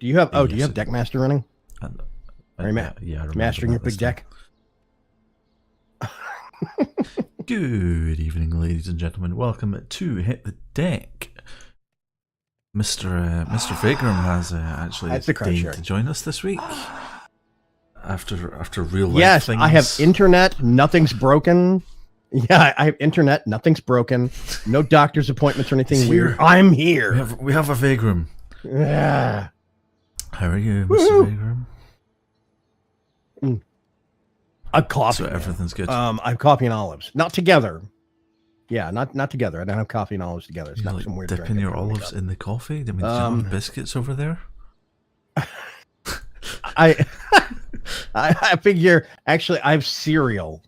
Do you have? Oh, do Yes, you have Deckmaster running? Are you yeah, mastering your big deck. Good evening, ladies and gentlemen. Welcome to Hit the Deck. Mr. Vagram has actually deigned to join us this week after real life. Yes, things. I have internet. Nothing's broken. Yeah, I have internet. Nothing's broken. No doctor's appointments or anything weird. I'm here. We have a Vagram. Yeah. How are you, Mr. Vagram? I'm coffee. So everything's good. I have coffee and olives, not together. Yeah, not together. I don't have coffee and olives together. It's You're not like some weird dipping your olives in the coffee. I mean, do you have biscuits over there? I figure. Actually, I have cereal.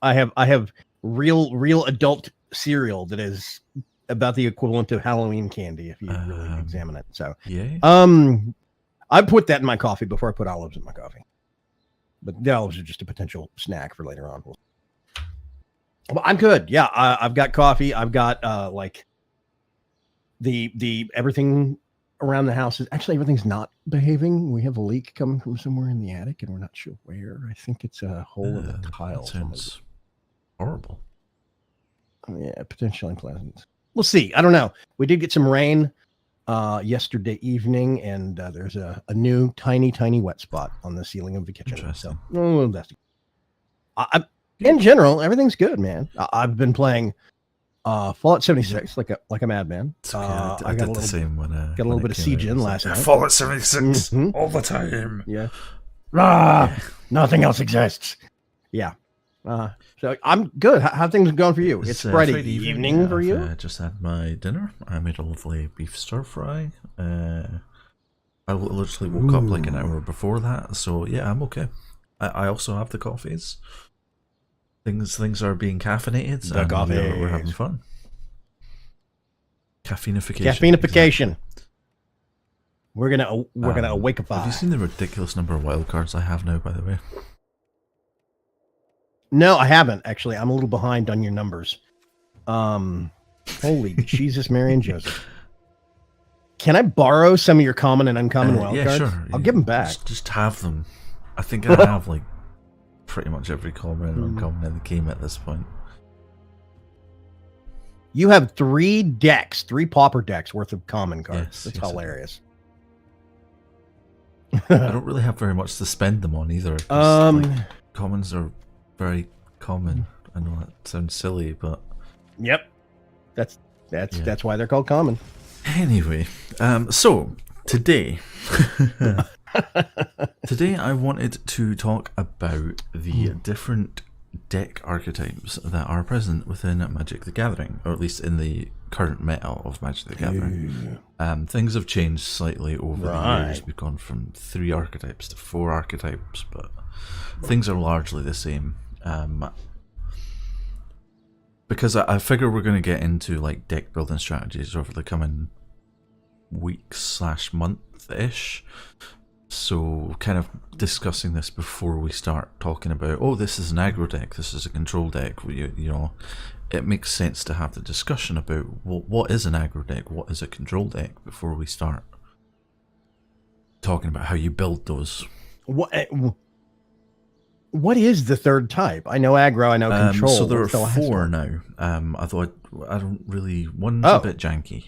I have real adult cereal that is about the equivalent of Halloween candy if you really examine it. So yeah. I put that in my coffee before I put olives in my coffee. But the olives are just a potential snack for later on. Well, I'm good. Yeah, I've got coffee. I've got like the everything around the house is actually everything's not behaving. We have a leak coming from somewhere in the attic, and we're not sure where. I think it's a hole in the tile. That sounds horrible. Yeah, potentially unpleasant. We'll see. I don't know. We did get some rain yesterday evening, and there's a new tiny wet spot on the ceiling of the kitchen. So in general, everything's good, man. I've been playing Fallout 76 like a madman. Okay. I did the same when got a little bit of Siege in last night. Fallout 76 all the time. Yeah. Nothing else exists. Yeah. So I'm good. How things going for you? It's Friday evening for you. I just had my dinner. I made a lovely beef stir fry. I literally woke up like an hour before that, so yeah, I'm okay. I also have the coffees. Things are being caffeinated. And we're having fun. Caffeinification. Exactly. We're gonna awakeify. Have you seen the ridiculous number of wildcards I have now? By the way. No, I haven't actually. I'm a little behind on your numbers. Holy Jesus, Mary and Joseph! Can I borrow some of your common and uncommon wildcards? Yeah, sure. I'll give them back. Just have them. I think I have like pretty much every common and uncommon in the game at this point. You have three pauper decks worth of common cards. Yes, That's hilarious. I don't really have very much to spend them on either. Like, commons are very common. I know that sounds silly, but yep, that's why they're called common. Anyway, so today I wanted to talk about the different deck archetypes that are present within Magic the Gathering, or at least in the current meta of Magic the Gathering. Things have changed slightly over the years. We've gone from 3 archetypes to 4 archetypes, but things are largely the same. Because I figure we're going to get into like deck building strategies over the coming weeks / month-ish. So kind of discussing this before we start talking about, oh, this is an aggro deck, this is a control deck. You know, it makes sense to have the discussion about, well, what is an aggro deck, what is a control deck, before we start talking about how you build those. What is the third type? I know aggro, I know control. So there are 4 now. Although I don't really. One's a bit janky,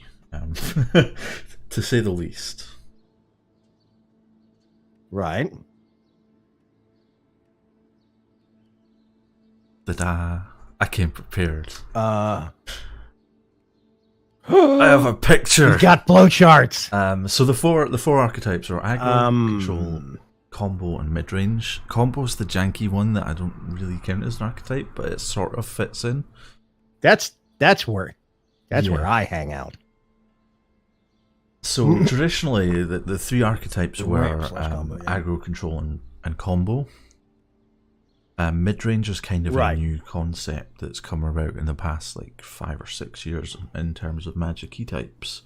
to say the least. Right. I came prepared. I have a picture. You got flowcharts. So the four archetypes are aggro, control, combo, and mid-range. Combo's the janky one that I don't really count as an archetype, but it sort of fits in. That's where I hang out. So traditionally, the 3 archetypes were aggro, control, and combo. Mid-range is kind of a new concept that's come about in the past like 5 or 6 years in terms of Magic key types.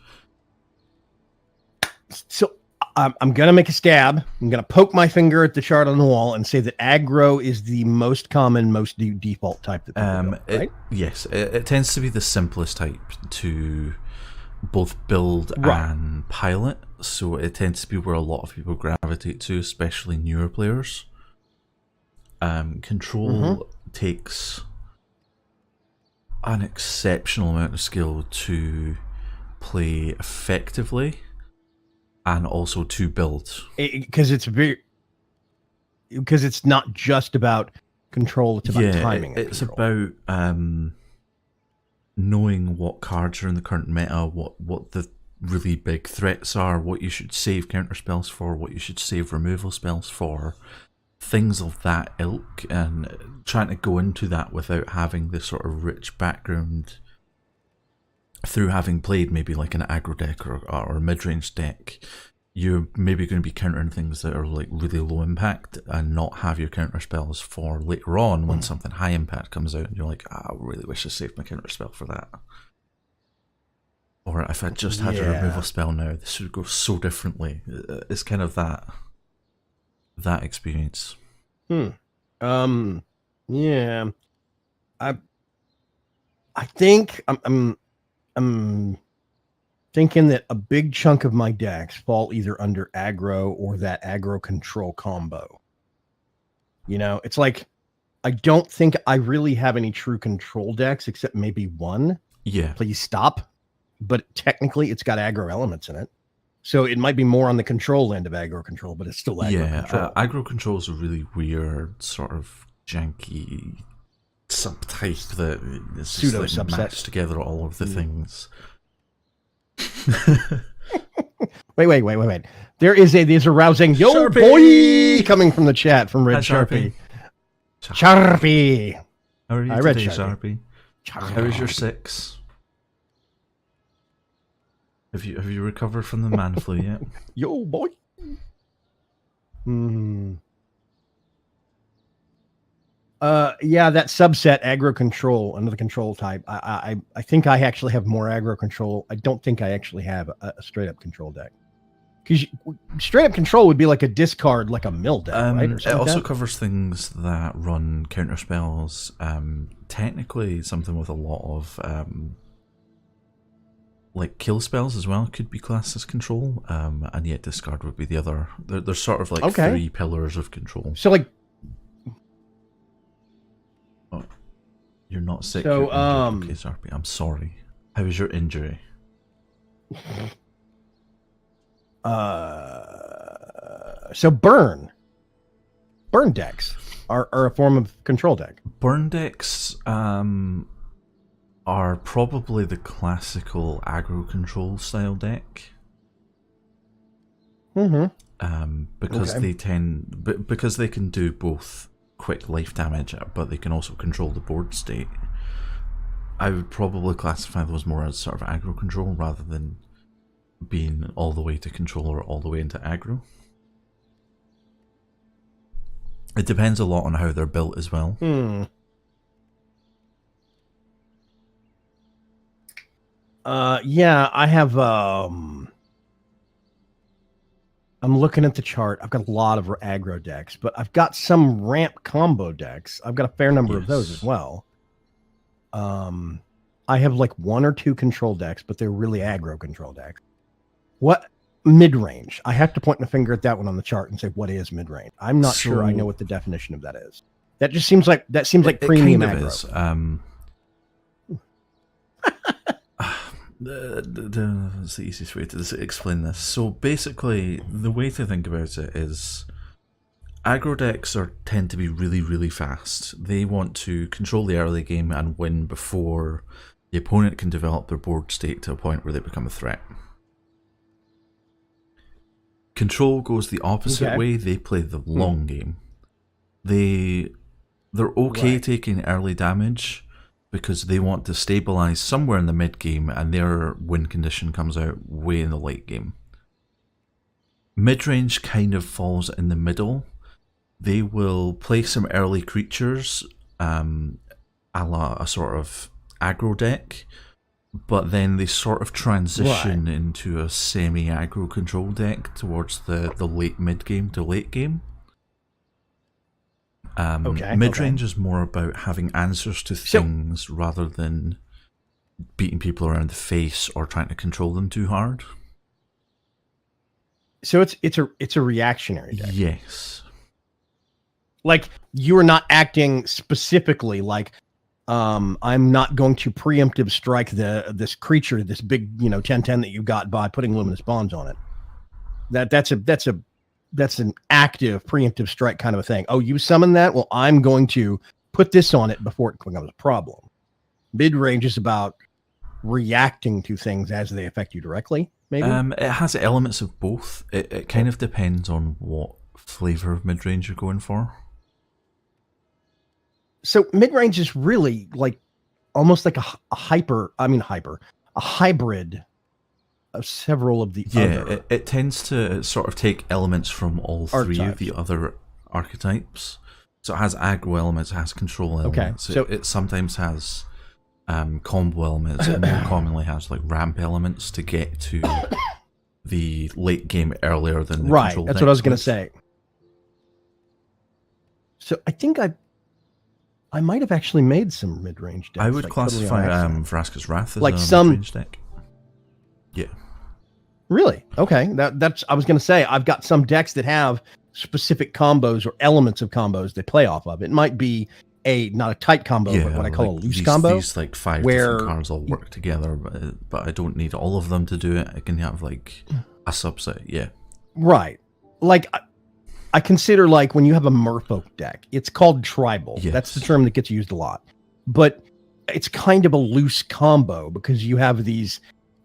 So I'm going to make a stab. I'm going to poke my finger at the chart on the wall and say that aggro is the most common, most default type that people go, right? Yes, it tends to be the simplest type to both build Right. and pilot, so it tends to be where a lot of people gravitate to, especially newer players. Control takes an exceptional amount of skill to play effectively and also to build. Because it's not just about control, it's about timing. It's about knowing what cards are in the current meta, what the really big threats are, what you should save counter spells for, what you should save removal spells for, things of that ilk, and trying to go into that without having this sort of rich background through having played maybe like an aggro deck or a mid-range deck. You're maybe going to be countering things that are like really low impact and not have your counter spells for later on when something high impact comes out and you're like, I really wish I saved my counter spell for that. Or if I just had a removal spell now, this would go so differently. It's kind of that experience. Yeah. I think I'm thinking that a big chunk of my decks fall either under aggro or that aggro control combo. You know, it's like I don't think I really have any true control decks except maybe one. Yeah. Please stop. But technically it's got aggro elements in it. So it might be more on the control end of aggro control, but it's still aggro control. Aggro control is a really weird, sort of janky subtype that is Pseudo just like subset. matched together all of the things. Wait. There's a rousing yo Sharpie! boy coming from the chat from Red Hi, Sharpie. Sharpie. How are you I read today, Sharpie. How is your 6? Have you recovered from the man flu yet? Yo boy. Yeah, that subset aggro control, another control type. I think I actually have more aggro control. I don't think I actually have a straight up control deck. Because straight up control would be like a discard, like a mill deck, right? Or it also like covers things that run counter spells. Technically, something with a lot of like kill spells as well could be classed as control. And yet discard would be the other. There's sort of like 3 pillars of control. So like, oh, you're not sick. So you're injured. Okay, Zarpy, I'm sorry. How is your injury? So burn decks are a form of control deck. Burn decks are probably the classical aggro control style deck. Because they because they can do both quick life damage, but they can also control the board state. I would probably classify those more as sort of aggro control rather than being all the way to control or all the way into aggro. It depends a lot on how they're built as well. Yeah, I have I'm looking at the chart. I've got a lot of aggro decks, but I've got some ramp combo decks. I've got a fair number of those as well. I have like 1 or 2 control decks, but they're really aggro control decks. What mid-range? I have to point my finger at that one on the chart and say, what is mid-range? I'm not sure I know what the definition of that is. That just seems like premium kind of aggro. Is. That's the easiest way to explain this. So basically, the way to think about it is aggro decks tend to be really, really fast. They want to control the early game and win before the opponent can develop their board state to a point where they become a threat. Control goes the opposite way. They play the long game. They're okay taking early damage because they want to stabilize somewhere in the mid game and their win condition comes out way in the late game. Mid-range kind of falls in the middle. They will play some early creatures a la a sort of aggro deck, but then they sort of transition into a semi-aggro control deck towards the late mid-game to late game. Mid-range is more about having answers to things rather than beating people around the face or trying to control them too hard. So it's a reactionary deck. Yes. Like, you are not acting specifically like, I'm not going to preemptive strike this creature, this big 10/10 that you got by putting luminous bonds on it. That's an active preemptive strike kind of a thing. Oh, you summon that? Well, I'm going to put this on it before it becomes a problem. Mid range is about reacting to things as they affect you directly. Maybe it has elements of both. It kind of depends on what flavor of mid range you're going for. So mid range is really like almost like a hybrid of several of the other. It tends to sort of take elements from all three of the other archetypes. So it has aggro elements, it has control elements. Okay, so it sometimes has combo elements. It more commonly has like ramp elements to get to the late game earlier than the control. That's what I was going to say. So I think I might have actually made some mid-range decks. I would classify Vraska's Wrath as like a mid-range deck. Yeah. Really? Okay. That's I was going to say, I've got some decks that have specific combos or elements of combos they play off of. It might be not a tight combo, but what I call a loose combo. These like 5 different cards all work together, but I don't need all of them to do it. I can have like a subset. Yeah. Right. Like, I consider, like, when you have a merfolk deck, it's called tribal. Yes. That's the term that gets used a lot. But it's kind of a loose combo because you have these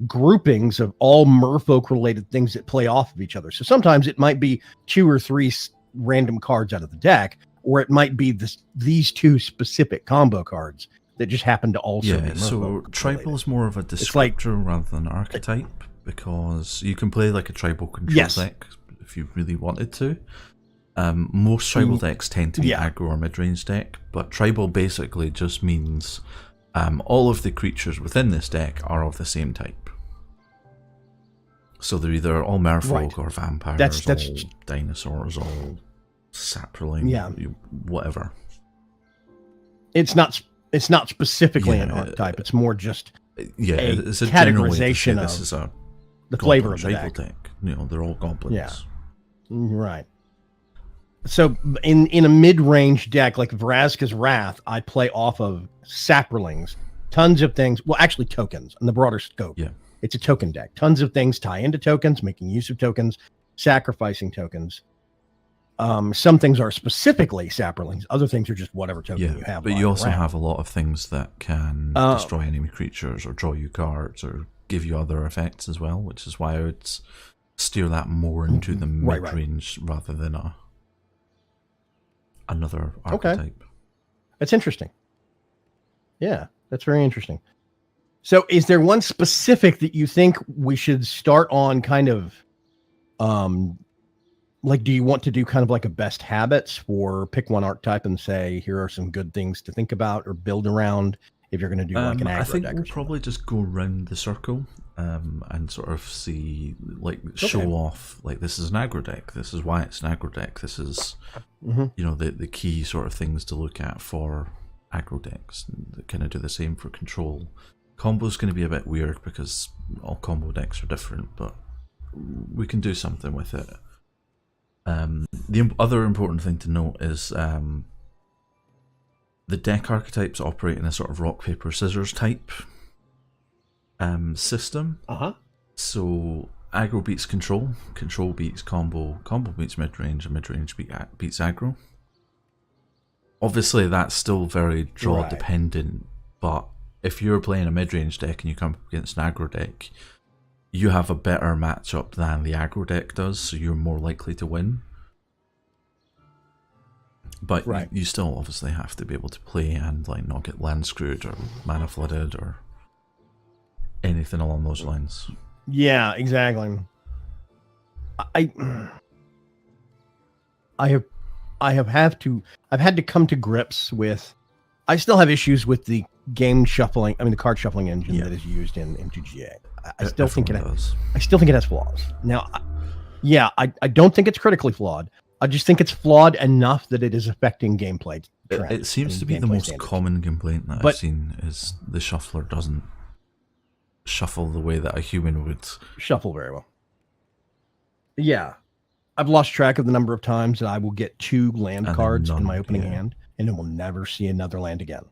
groupings of all merfolk related things that play off of each other. So sometimes it might be 2 or 3 random cards out of the deck, or it might be these 2 specific combo cards that just happen to also be merfolk so related. tribal is more of a descriptor rather than an archetype, because you can play like a tribal control deck if you really wanted to. Most tribal decks tend to be aggro or mid-range deck, but tribal basically just means all of the creatures within this deck are of the same type. So they're either all merfolk or vampires, that's all dinosaurs, all sapperling, whatever. It's not specifically an archetype. It's more just it's a categorization of this is a the flavor of the tribal deck. They're all goblins. Yeah, right. So in a mid-range deck like Vraska's Wrath, I play off of sapperlings, tons of things. Well, actually tokens in the broader scope. Yeah. It's a token deck. Tons of things tie into tokens, making use of tokens, sacrificing tokens. Some things are specifically sapperlings. Other things are just whatever token you have. But you also have a lot of things that can destroy enemy creatures or draw you cards or give you other effects as well, which is why I would steer that more into the mid-range rather than another archetype. Okay. That's interesting. Yeah, that's very interesting. So is there one specific that you think we should start on kind of, like, do you want to do kind of like a best habits for pick one archetype and say, here are some good things to think about or build around if you're going to do like an aggro I think deck we'll probably just go around the circle and sort of see, like, show off, like, this is an aggro deck, this is why it's an aggro deck, this is, the key sort of things to look at for aggro decks that kind of do the same for control. Combo's going to be a bit weird because all combo decks are different, but we can do something with it. The other important thing to note is the deck archetypes operate in a sort of rock, paper, scissors type system. So aggro beats control, control beats combo, combo beats mid-range, and mid-range beats aggro. Obviously that's still very draw dependent, but if you're playing a mid-range deck and you come up against an aggro deck, you have a better matchup than the aggro deck does, so you're more likely to win. But you still obviously have to be able to play and like not get land screwed or mana flooded or anything along those lines. Yeah, exactly. I've had to come to grips with. I still have issues with the game shuffling. I mean, the card shuffling engine that is used in MTGA. I still think it has flaws. Now, I don't think it's critically flawed. I just think it's flawed enough that it is affecting gameplay. It seems to be the most common complaint that I've seen is the shuffler doesn't shuffle the way that a human would. Shuffle very well. Yeah. I've lost track of the number of times that I will get 2 land And then cards in none, my opening yeah. hand, and then we'll never see another land again.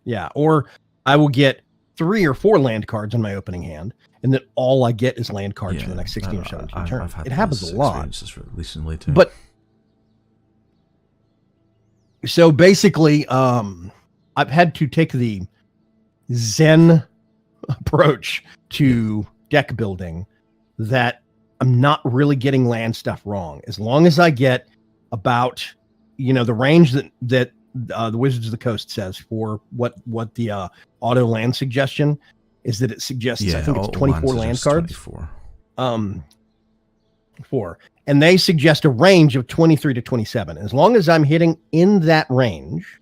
Yeah. Or I will get 3 or 4 land cards in my opening hand, and then all I get is land cards for the next 16 or 17 turns. It happens a lot. Recently too. But so basically, I've had to take the Zen approach to deck building that I'm not really getting land stuff wrong. As long as I get about, the range that the Wizards of the Coast says for what the auto land suggestion is, that it suggests, I think it's 24 land cards. 24. 4. And they suggest a range of 23 to 27. As long as I'm hitting in that range,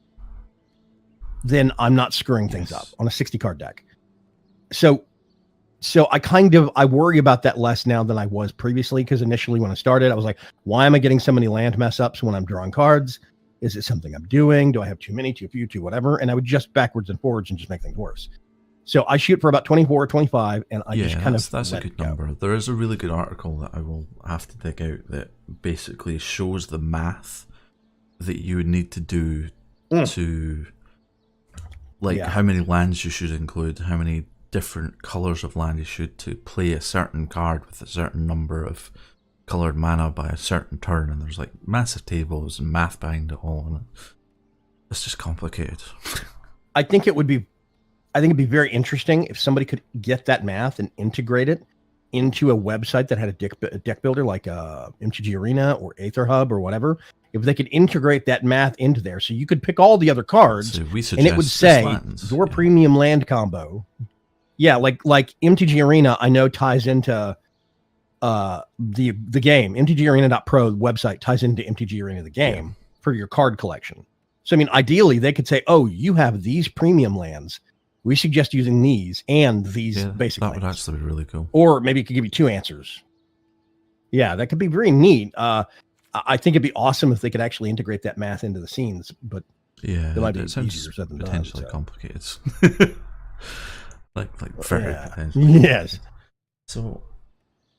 then I'm not screwing things up on a 60 card deck. So I worry about that less now than I was previously, because initially when I started, I was like, why am I getting so many land mess ups when I'm drawing cards? Is it something I'm doing? Do I have too many, too few, too whatever? And I would just backwards and forwards and just make things worse. So I shoot for about 24 or 25, and I just kind of that's a good number. There is a really good article that I will have to dig out that basically shows the math that you would need to do to, how many lands you should include, how many different colors of land you should to play a certain card with a certain number of colored mana by a certain turn, and there's massive tables and math behind it all, and it's just complicated. I think it'd be very interesting if somebody could get that math and integrate it into a website that had a deck builder like MTG Arena or Aether Hub or whatever. If they could integrate that math into there, so you could pick all the other cards, and it would say your premium land combo. Yeah, like MTG Arena, I know ties into the game. MTGArena.pro website ties into MTG Arena the game for your card collection. So I mean, ideally, they could say, "Oh, you have these premium lands. We suggest using these and these basic lands." That would actually be really cool. Or maybe it could give you 2 answers. Yeah, that could be very neat. I think it'd be awesome if they could actually integrate that math into the scenes, but it might be sounds potentially complicated. like very potentially. Yes. So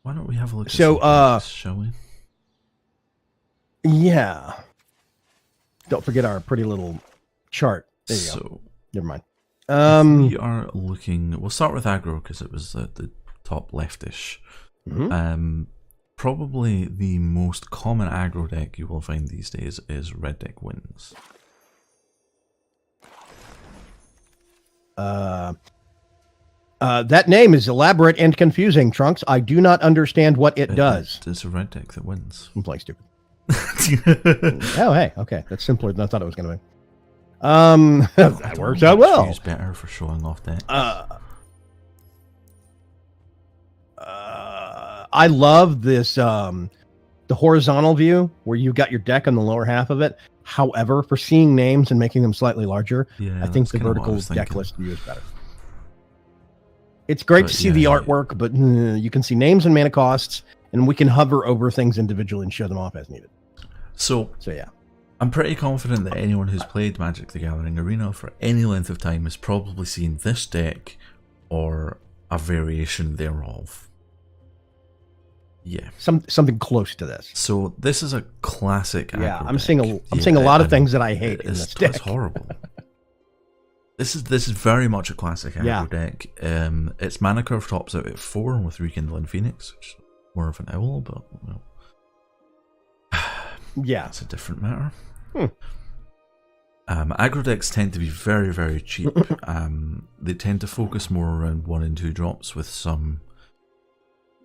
why don't we have a look at this, shall we? Yeah. Don't forget our pretty little chart. There you go. Never mind. We are looking. We'll start with aggro because it was the top leftish. Mm-hmm. Probably the most common aggro deck you will find these days is Red Deck Wins. That name is elaborate and confusing, Trunks. I do not understand what it does. It's a red deck that wins. I'm playing stupid. Oh, hey, okay, that's simpler than I thought it was going to be. That works out well. Choose better for showing off deck. I love this, the horizontal view where you've got your deck on the lower half of it. However, for seeing names and making them slightly larger, I think the vertical deck list view is better. It's great to see the artwork, but you can see names and mana costs, and we can hover over things individually and show them off as needed. So yeah. I'm pretty confident that anyone who's played Magic the Gathering Arena for any length of time has probably seen this deck or a variation thereof. Yeah. Something close to this. So this is a classic aggro deck. I'm seeing a lot of things that I hate in this deck. It's horrible. This is very much a classic aggro deck. Its mana curve tops out at 4 with Rekindling Phoenix, which is more of an owl, but it's a different matter. Aggro decks tend to be very, very cheap. They tend to focus more around 1 and 2 drops with some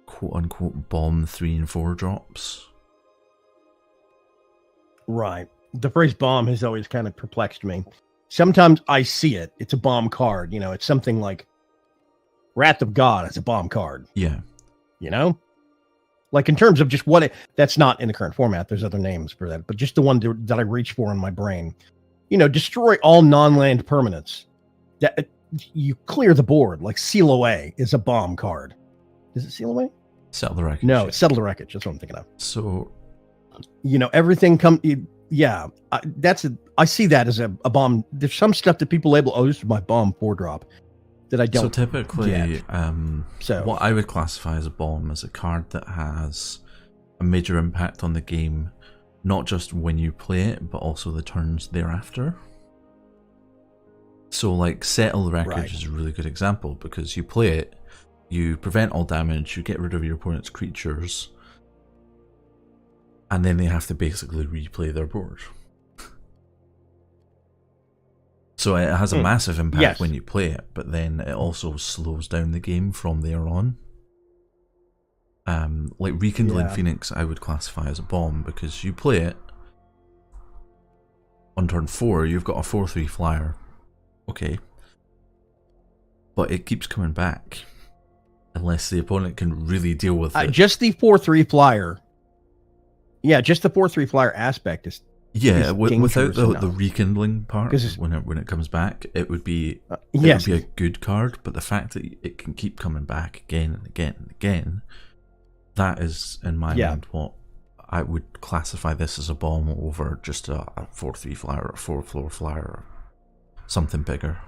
quote-unquote bomb 3 and 4 drops. Right. The phrase bomb has always kind of perplexed me. Sometimes I see it. It's a bomb card. It's something like Wrath of God. It's a bomb card. Yeah. Like in terms of just that's not in the current format. There's other names for that, but just the one that I reach for in my brain. Destroy all non-land permanents. That you clear the board. Like Seal Away is a bomb card. Is it Seal Away? Settle the Wreckage. No, it's Settle the Wreckage. That's what I'm thinking of. So, everything I see that as a bomb. There's some stuff that people label, this is my bomb 4-drop. that I don't. So typically, get. what I would classify as a bomb is a card that has a major impact on the game, not just when you play it, but also the turns thereafter. So like Settle the Wreckage is a really good example, because you play it, you prevent all damage, you get rid of your opponent's creatures, and then they have to basically replay their board. So it has a massive impact when you play it, but then it also slows down the game from there on. Like Rekindling Phoenix, I would classify as a bomb, because you play it on turn 4, you've got a 4/3 flyer. Okay. But it keeps coming back unless the opponent can really deal with it. Just the 4/3 flyer. Yeah, just the 4/3 flyer aspect is without the rekindling part, when it comes back, it would be a good card. But the fact that it can keep coming back again and again and again, that is, in my mind, what I would classify this as a bomb over just a 4/3 flyer or a 4-floor flyer or something bigger.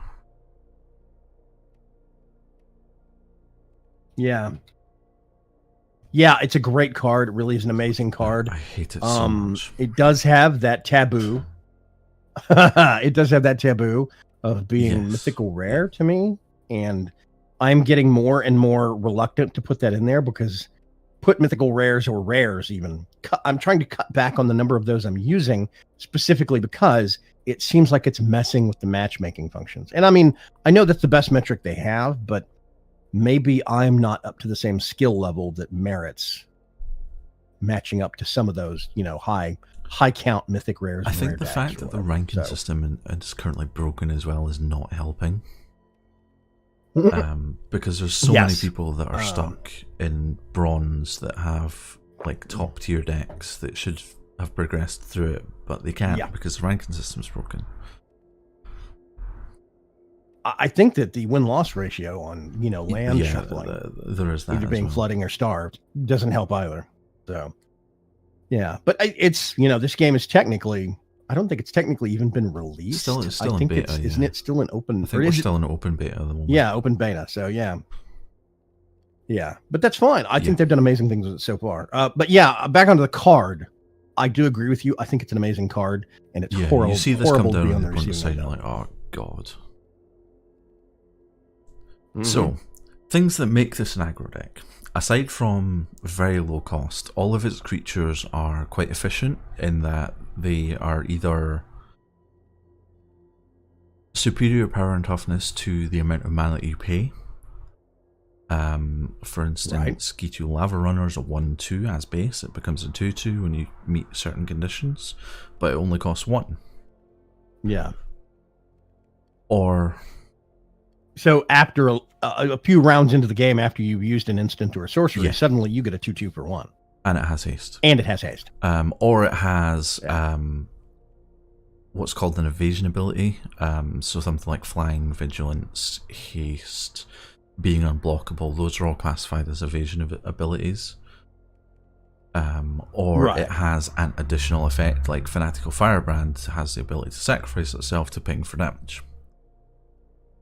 Yeah, it's a great card. It really is an amazing card. I hate it so much. It does have that taboo. It does have that taboo of being mythical rare to me, and I'm getting more and more reluctant to put that in there, because put mythical rares or rares even. I'm trying to cut back on the number of those I'm using, specifically because it seems like it's messing with the matchmaking functions. And I mean, I know that's the best metric they have, but maybe I'm not up to the same skill level that merits matching up to some of those, high count mythic rares. I think the fact that the ranking system is currently broken as well is not helping. Because there's so many people that are stuck in bronze that have like top tier decks that should have progressed through it, but they can't because the ranking system's broken. I think that the win-loss ratio on land shuffling, there is that, either being flooding or starved, doesn't help either. So but it's this game is technically, I don't think it's technically even been released. It's still in beta. Isn't it still an open? I think we're still in open beta at the moment. Yeah, open beta. So but that's fine. I think they've done amazing things with it so far. But back onto the card. I do agree with you. I think it's an amazing card, and it's horrible. You see this come down on the opponent's side, and you're like, oh god. Mm-hmm. So, things that make this an aggro deck. Aside from very low cost, all of its creatures are quite efficient in that they are either superior power and toughness to the amount of mana that you pay. For instance, Gitu Lava Runner is a 1/2 as base. It becomes a 2/2 when you meet certain conditions, but it only costs 1. Yeah. Or... So after a few rounds into the game, after you've used an instant or a sorcery, suddenly you get a 2/2 for 1. And it has haste. Or it has what's called an evasion ability. So something like flying, vigilance, haste, being unblockable. Those are all classified as evasion abilities. It has an additional effect, like Fanatical Firebrand has the ability to sacrifice itself to ping for damage.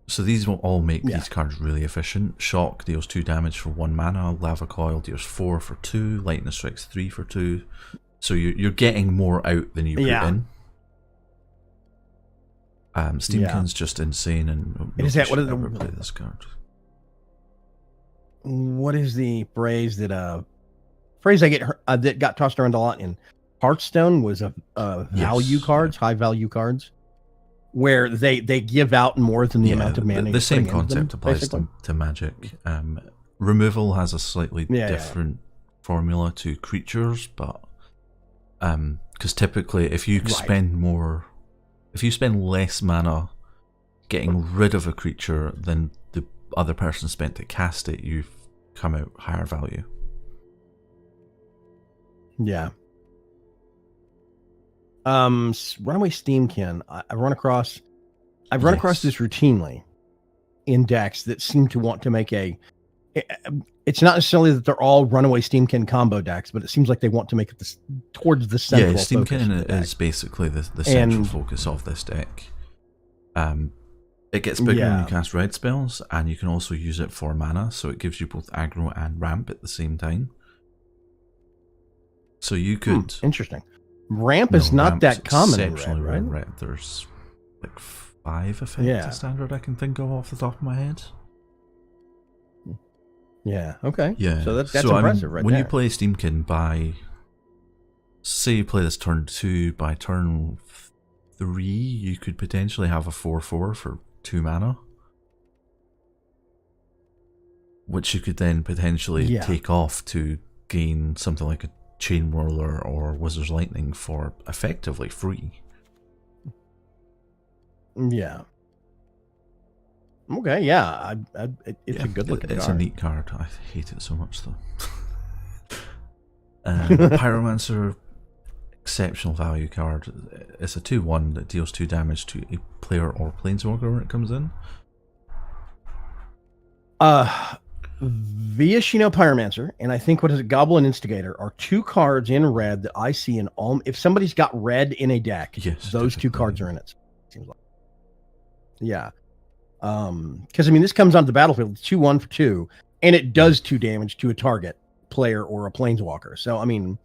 So these will all make these cards really efficient. Shock deals 2 damage for 1 mana. Lava Coil deals 4 for 2. Lightning Strikes 3 for 2. So you're getting more out than you put in. Steamkin's just insane, and is that what ever play this card. What is the phrase that I get that got tossed around a lot in Hearthstone was value cards, high value cards, where they give out more than the amount of mana. The same concept applies to Magic. Removal has a slightly different formula to creatures, but because typically if you spend less mana getting rid of a creature than the other person spent to cast it, you've come out higher value. Yeah. Runaway Steamkin. I've run across this routinely in decks that seem to want to make it's not necessarily that they're all Runaway Steamkin combo decks, but it seems like they want to make it towards the central focus. Steamkin is basically the central focus of this deck. It gets bigger when Yeah. you cast red spells, and you can also use it for mana, so it gives you both aggro and ramp at the same time. So you could... Interesting. Ramp is not that common in exceptionally red, right? rare in red. There's like 5 effects in standard I can think of off the top of my head. Yeah, okay. Yeah. So that's impressive, right when there. you play Steamkin by... Say you play this turn 2, by turn 3, you could potentially have a 4/4 for 2 mana. Which you could then potentially take off to gain something like a Chain Whirler or Wizard's Lightning for effectively free. Yeah. Okay, yeah. It's a good looking card. It's a neat card. I hate it so much though. Pyromancer, exceptional value card. It's a 2/1 that deals 2 damage to a player or planeswalker when it comes in. Viashino Pyromancer, and I think what is it, Goblin Instigator, are 2 cards in red that I see in all. If somebody's got red in a deck, yes, those 2 cards are in it. Seems like, yeah. Because I mean, this comes onto the battlefield. It's 2/1 for 2, and it does 2 damage to a target player or a planeswalker. So I mean,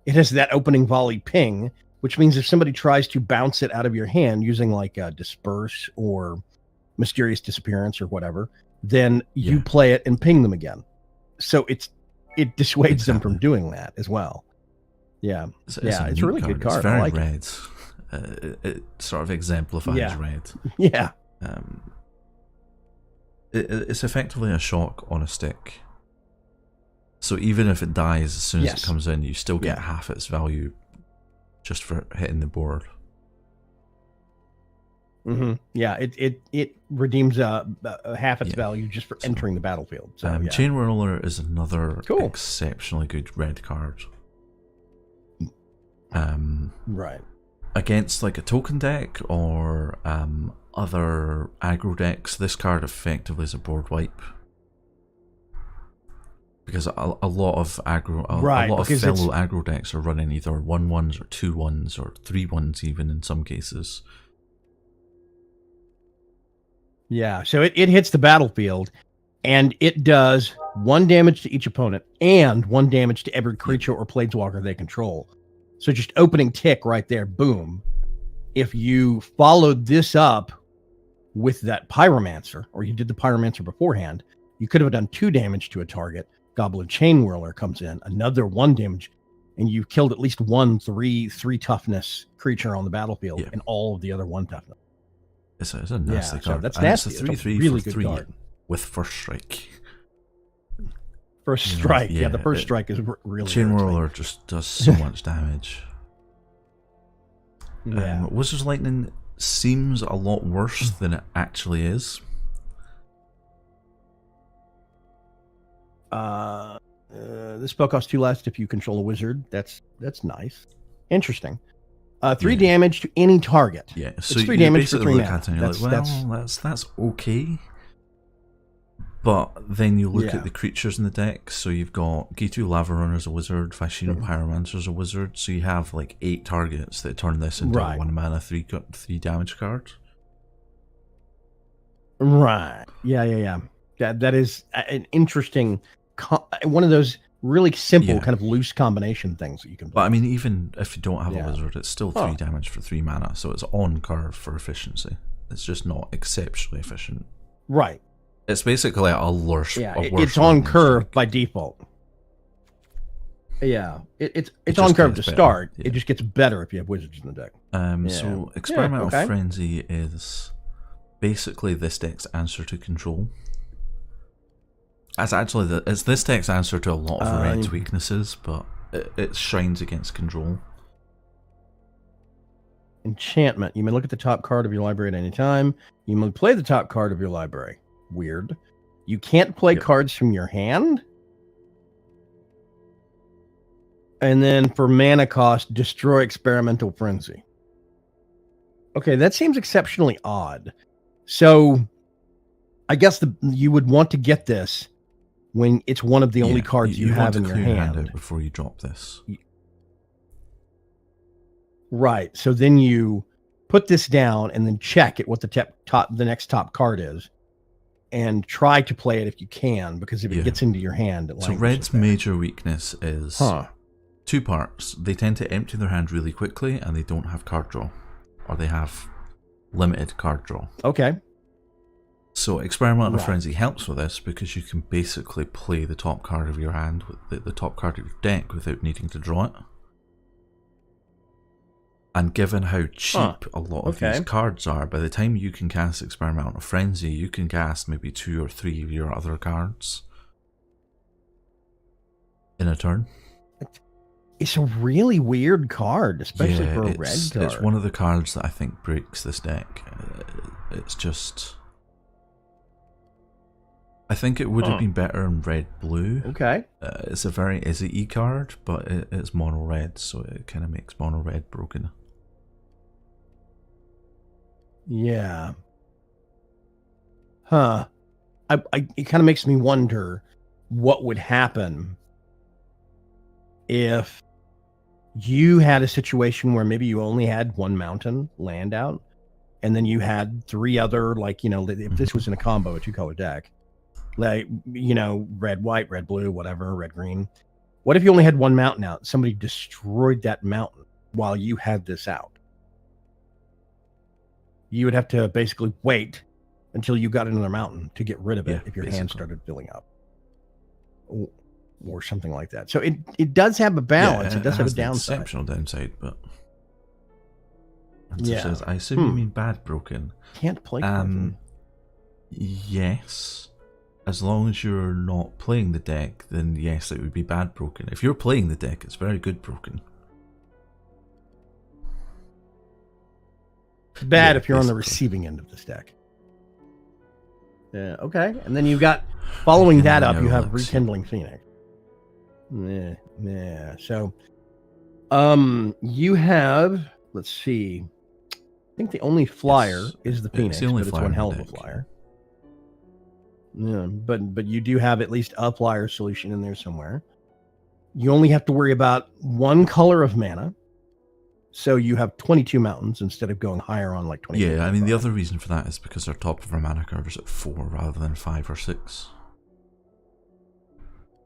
it has that opening volley ping, which means if somebody tries to bounce it out of your hand using like Disperse or Mysterious Disappearance or whatever, then you play it and ping them again. So it dissuades them from doing that as well. Yeah. It's a really good card. It's very I like red. It sort of exemplifies red. Yeah. It's effectively a shock on a stick. So even if it dies as soon as it comes in, you still get half its value just for hitting the board. Mm-hmm. Yeah, it redeems half its value just for entering the battlefield. So, Chain Whirler is another exceptionally good red card. Right. Against like a token deck or other aggro decks, this card effectively is a board wipe. Because a lot of aggro, a lot of fellow aggro decks are running either 1/1s or 2/1s or 3/1s even in some cases. Yeah, so it hits the battlefield, and it does 1 damage to each opponent and 1 damage to every creature or planeswalker they control. So just opening tick right there, boom. If you followed this up with that Pyromancer, or you did the Pyromancer beforehand, you could have done 2 damage to a target. Goblin Chain Whirler comes in, another 1 damage, and you've killed at least 1 3 toughness creature on the battlefield, and all of the other 1 toughness. It's a nasty card. So that's nasty. It's a 3/3 really for good 3 card. with first strike. First strike, the first strike is really Chain Whirler just does so much damage. Wizard's Lightning seems a lot worse than it actually is. This spell costs 2 less if you control a wizard. That's nice. Interesting. 3 damage to any target. Yeah, so it's 3 you damage for basically 3 look mana. at it and you're like, well, that's okay. But then you look at the creatures in the deck. So you've got Gitu Lava Runner as a wizard, Viashino Pyromancer as a wizard. So you have like 8 targets that turn this into a 1 mana 3 damage card. Right. Yeah. That is an interesting, one of those really simple kind of loose combination things that you can play. But I mean, even if you don't have a wizard, it's still 3 damage for 3 mana. So it's on curve for efficiency. It's just not exceptionally efficient. Right. It's basically a worse. It's on curve by default. Yeah, it's on curve to start. It just gets better if you have wizards in the deck. So Experimental Frenzy is basically this deck's answer to control. It's this deck's answer to a lot of red's weaknesses, but it shines against control. Enchantment. You may look at the top card of your library at any time. You may play the top card of your library. Weird. You can't play cards from your hand. And then for mana cost, destroy Experimental Frenzy. Okay, that seems exceptionally odd. So I guess you would want to get this when it's one of the only cards you have in your hand before you drop this. Right. So then you put this down and then check at what the next top card is, and try to play it if you can, because if it gets into your hand, so red's major weakness is two parts. They tend to empty their hand really quickly, and they don't have card draw, or they have limited card draw. Okay. So Experimental Frenzy helps with this because you can basically play the top card of your hand with the top card of your deck without needing to draw it. And given how cheap a lot of these cards are, by the time you can cast Experimental Frenzy, you can cast maybe 2 or 3 of your other cards in a turn. It's a really weird card, especially for a red card. It's one of the cards that I think breaks this deck. It's just... I think it would have been better in red-blue. Okay. It's a very easy card, but it's mono-red, so it kind of makes mono-red broken. Yeah. It kind of makes me wonder what would happen if you had a situation where maybe you only had one mountain land out, and then you had 3 other, like, if this was in a combo, a 2-color deck, like, red, white, red, blue, whatever, red, green. What if you only had one mountain out? Somebody destroyed that mountain while you had this out. You would have to basically wait until you got another mountain to get rid of it if your hand started filling up. Or something like that. So it does have a balance. It does have a downside. Exceptional downside, but... Says, I assume you mean bad broken. Can't play yes. As long as you're not playing the deck, then yes, it would be bad broken. If you're playing the deck, it's very good broken. Bad if you're on the receiving end of this deck. Yeah, okay. And then you've got, following that up, you have Rekindling Phoenix. Yeah. So, you have, let's see, I think the only flyer is the Phoenix, but it's one hell of a flyer. Yeah, but you do have at least a flyer solution in there somewhere. You only have to worry about 1 color of mana, so you have 22 mountains instead of going higher on like 20. Yeah, I mean, the other reason for that is because our top of our mana curve is at 4 rather than 5 or 6.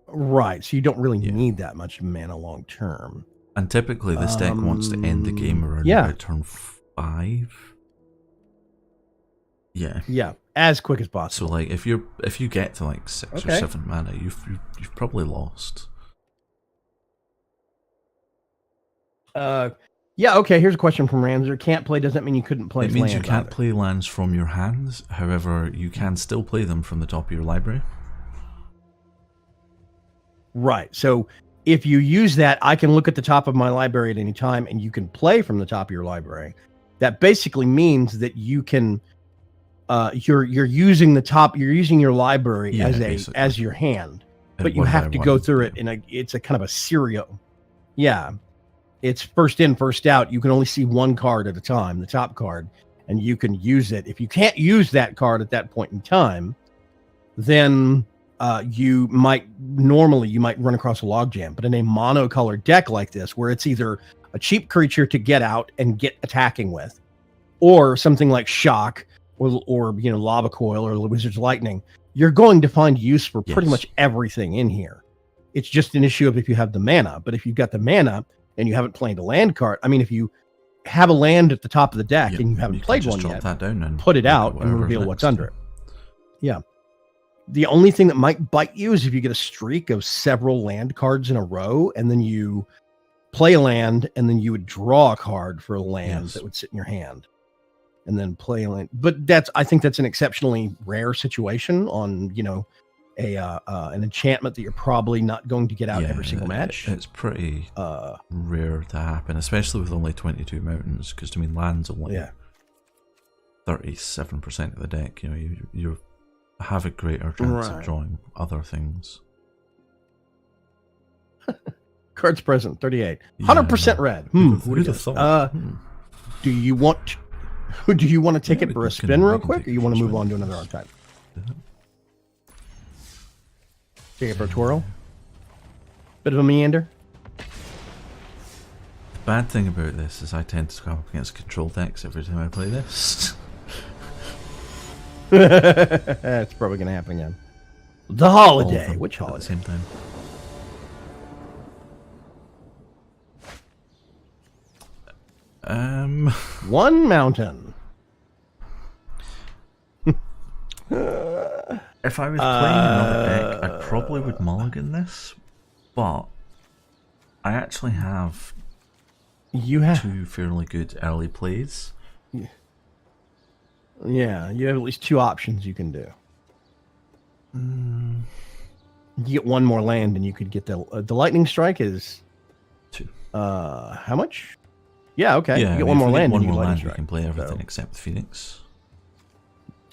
Right, so you don't really need that much mana long term. And typically this deck wants to end the game around about turn 5. Yeah, as quick as possible. So like if you get to like 6 or 7 mana, you've probably lost. Yeah, okay, here's a question from Ramser. Can't play doesn't mean you couldn't play lands. It means you can't play lands from your hands, however, you can still play them from the top of your library. Right, so if you use that, I can look at the top of my library at any time, and you can play from the top of your library. That basically means that you can, you're using the top, you're using your library as your hand, but you have to go through it it's a kind of a serial. Yeah. It's first in, first out. You can only see 1 card at a time, the top card, and you can use it. If you can't use that card at that point in time, then you might run across a logjam. But in a monocolored deck like this, where it's either a cheap creature to get out and get attacking with, or something like Shock, or Lava Coil, or Wizard's Lightning, you're going to find use for pretty much everything in here. It's just an issue of if you have the mana. But if you've got the mana and you haven't played a land card, I mean, if you have a land at the top of the deck and you haven't played one yet, that down and put it out and reveal what's under it. Yeah. The only thing that might bite you is if you get a streak of several land cards in a row, and then you play a land, and then you would draw a card for a land that would sit in your hand, and then play a land. But I think that's an exceptionally rare situation on, an enchantment that you're probably not going to get out every single match. It's pretty rare to happen, especially with only 22 mountains, because land's only 37% of the deck. You have a greater chance of drawing other things. Cards present 38, 100% red. Who'd have thought? Do you want to take it for a spin real quick, or you want to move on to another archetype? Take it for a twirl. Bit of a meander. bad thing about this is I tend to come up against control decks every time I play this. That's probably going to happen again. The holiday. Which holiday? At the same time. One mountain. If I was playing another deck, I probably would mulligan this, but I actually have two fairly good early plays. Yeah, you have at least two options you can do. You get one more land, and you could get the lightning strike is 2. How much? Yeah, okay. Yeah, you get one more land, one and you more land, strike. we can play everything So. except the Phoenix.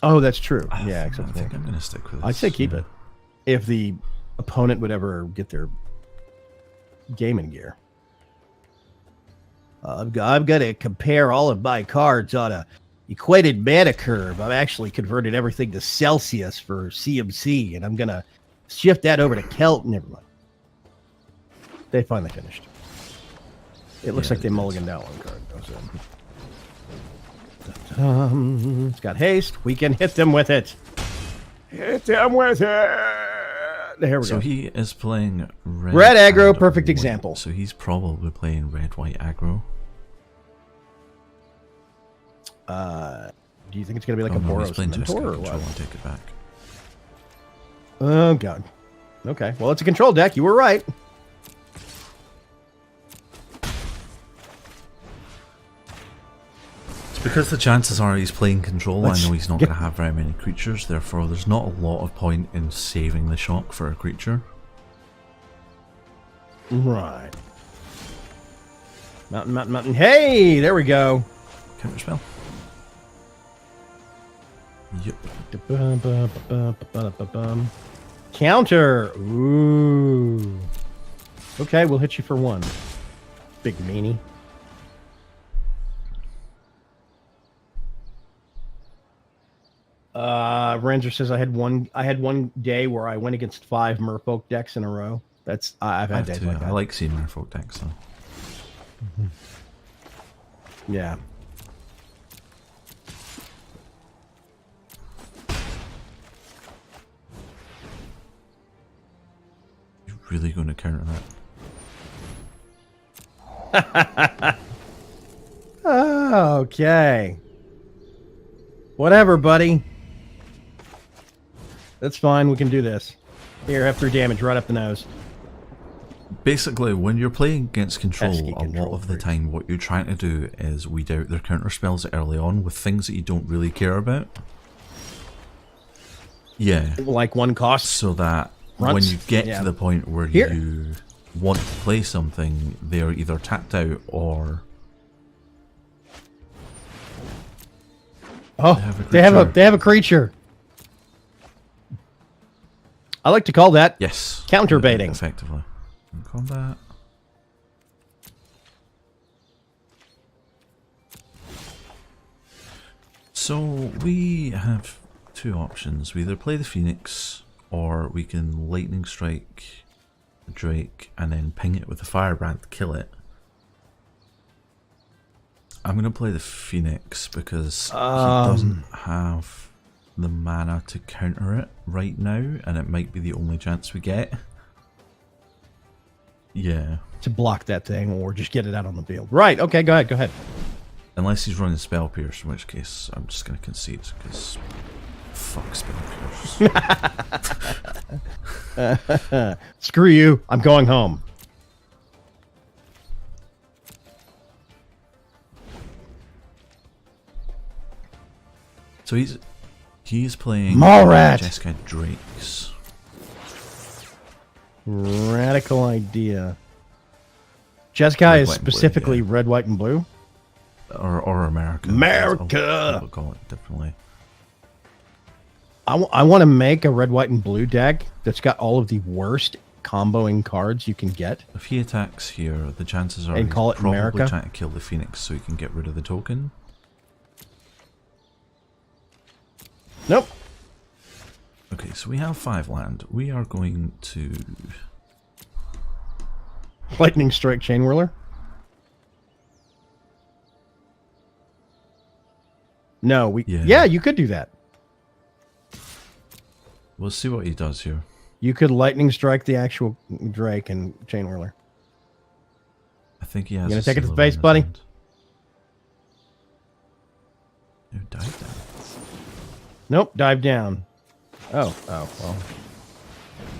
Oh, that's true. Yeah, I except think I'm going to stick with this. I'd say keep it. If the opponent would ever get their gaming gear. I've got to compare all of my cards on a equated mana curve. I've actually converted everything to Celsius for CMC, and I'm going to shift that over to Kelt. Never mind. They finally finished. It looks like they mulliganed out one card. It's got haste. We can hit them with it. Hit them with it. There we go. So he is playing red aggro, and perfect white. example. So he's probably playing red-white aggro. Do you think it's going to be like a Boros Mentor or what? I'll take it back. Oh, God. Okay. Well, it's a control deck. You were right. It's because the chances are he's playing control. I know he's not going to have very many creatures, therefore there's not a lot of point in saving the shock for a creature. Right. Mountain, mountain, mountain. Hey, there we go. Counter spell. Yep. Counter. Ooh. Okay, we'll hit you for one. Big meanie. Ranger says I had one day where I went against 5 Merfolk decks in a row. That's I've had days like that. I like seeing Merfolk decks though. Yeah. You're really going to counter that? Okay. Whatever, buddy. That's fine. We can do this. Here, have 3 damage right up the nose. Basically, when you're playing against control, Pesky a control lot of the time what you're trying to do is weed out their counter spells early on with things that you don't really care about. Yeah. Like 1 cost. So that Runts. when you get to the point where you want to play something, they're either tapped out or... Oh, they have a creature. I like to call that counter baiting. Effectively. In combat. So we have 2 options. We either play the Phoenix or we can lightning strike the Drake and then ping it with a firebrand to kill it. I'm going to play the Phoenix because he doesn't have the mana to counter it right now, and it might be the only chance we get. Yeah. To block that thing or just get it out on the field. Right, okay, go ahead. Unless he's running Spell Pierce, in which case I'm just going to concede, because fuck Spell Pierce. Screw you, I'm going home. So he's playing Malrat. Jeskai Drakes. Radical idea. Jeskai is specifically red, white, and blue? Or America. America! I'll call it differently. I want to make a red, white, and blue deck that's got all of the worst comboing cards you can get. If he attacks here, the chances are and call it probably America. trying to kill the Phoenix so he can get rid of the token. Nope. Okay, so we have 5 land. We are going to... Lightning Strike Chain Whirler? No, Yeah. yeah, you could do that. We'll see what he does here. You could lightning strike the actual Drake and Chain Whirler. I think he has. You gonna a take it to seal the face, in his buddy? hand. Who died then? Nope, dive down. Oh, well.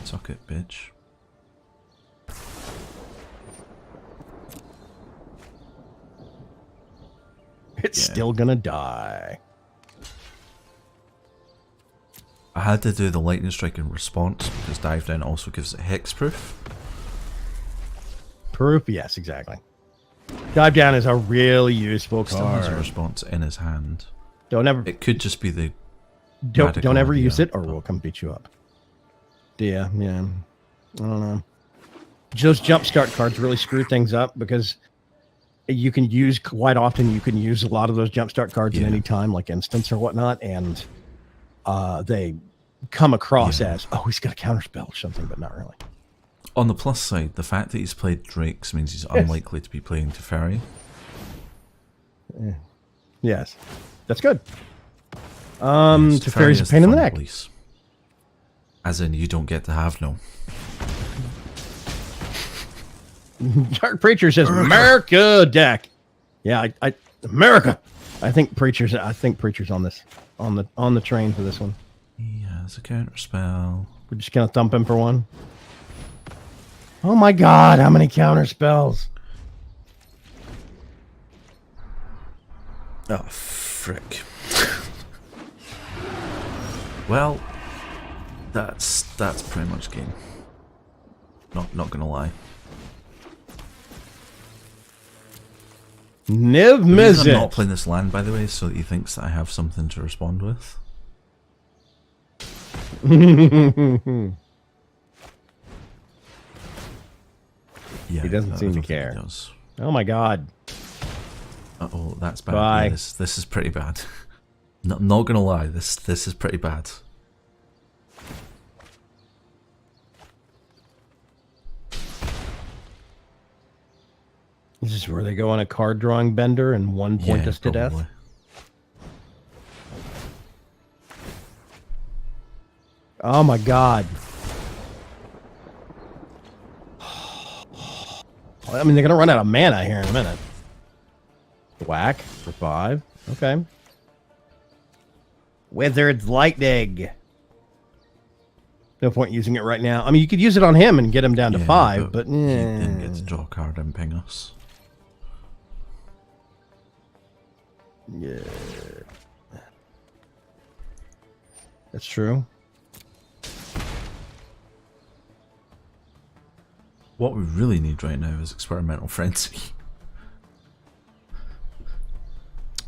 Suck it, bitch. It's still gonna die. I had to do the lightning strike in response because dive down also gives it hexproof. Proof? Yes, exactly. Dive down is a really useful Still has a card. response in his hand. Don't ever It could just be the don't radical ever idea, use it, or but- we'll come beat you up. Yeah. I don't know. Those jumpstart cards really screw things up because you can use quite often. You can use a lot of those jumpstart cards at any time, like instance or whatnot, and they come across as, oh, he's got a counterspell or something, but not really. On the plus side, the fact that he's played Drakes means he's unlikely to be playing Teferi. Yes, that's good. Teferi's a pain in the neck. Police. As in, you don't get to have no. Dark Preacher says America deck. Yeah, I America. I think Preacher's on this on the train for this one. He has a counter spell. We're just gonna thump him for one. Oh my God! How many counter spells? Oh, frick. Well, that's pretty much game. Not gonna lie. Niv The reason I'm not Mizzet. playing this land, by the way, is so that he thinks that I have something to respond with. Yeah, He doesn't I seem to don't think care. he does. Oh my God! Uh-oh, that's bad. Bye. Yeah, this is pretty bad. Not gonna lie, this is pretty bad. This is where they go on a card drawing bender and one point us to death. probably. Oh my God! I mean, they're gonna run out of mana here in a minute. Whack for 5. Okay. Wizard's Lightning. No point using it right now. I mean, you could use it on him and get him down to 5, but he didn't get to draw a card and ping us. yeah, that's true. What we really need right now is Experimental Frenzy.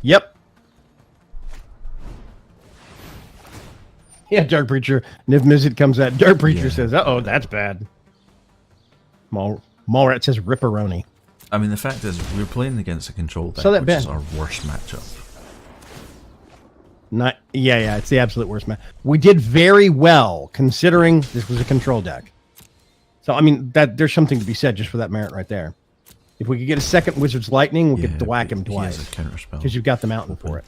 Yep. Yeah, Dark Preacher. Niv Mizzet comes out. Dark Preacher says, "Uh-oh, that's bad." Malrat says, "Ripperoni." I mean, the fact is, we're playing against a control deck, So that which Ben- is our worst matchup. Not, yeah, it's the absolute worst match. We did very well considering this was a control deck. So I mean, that there's something to be said just for that merit right there. If we could get a second Wizard's Lightning, we could whack him He has twice a counter spell. because you've got the mountain for it.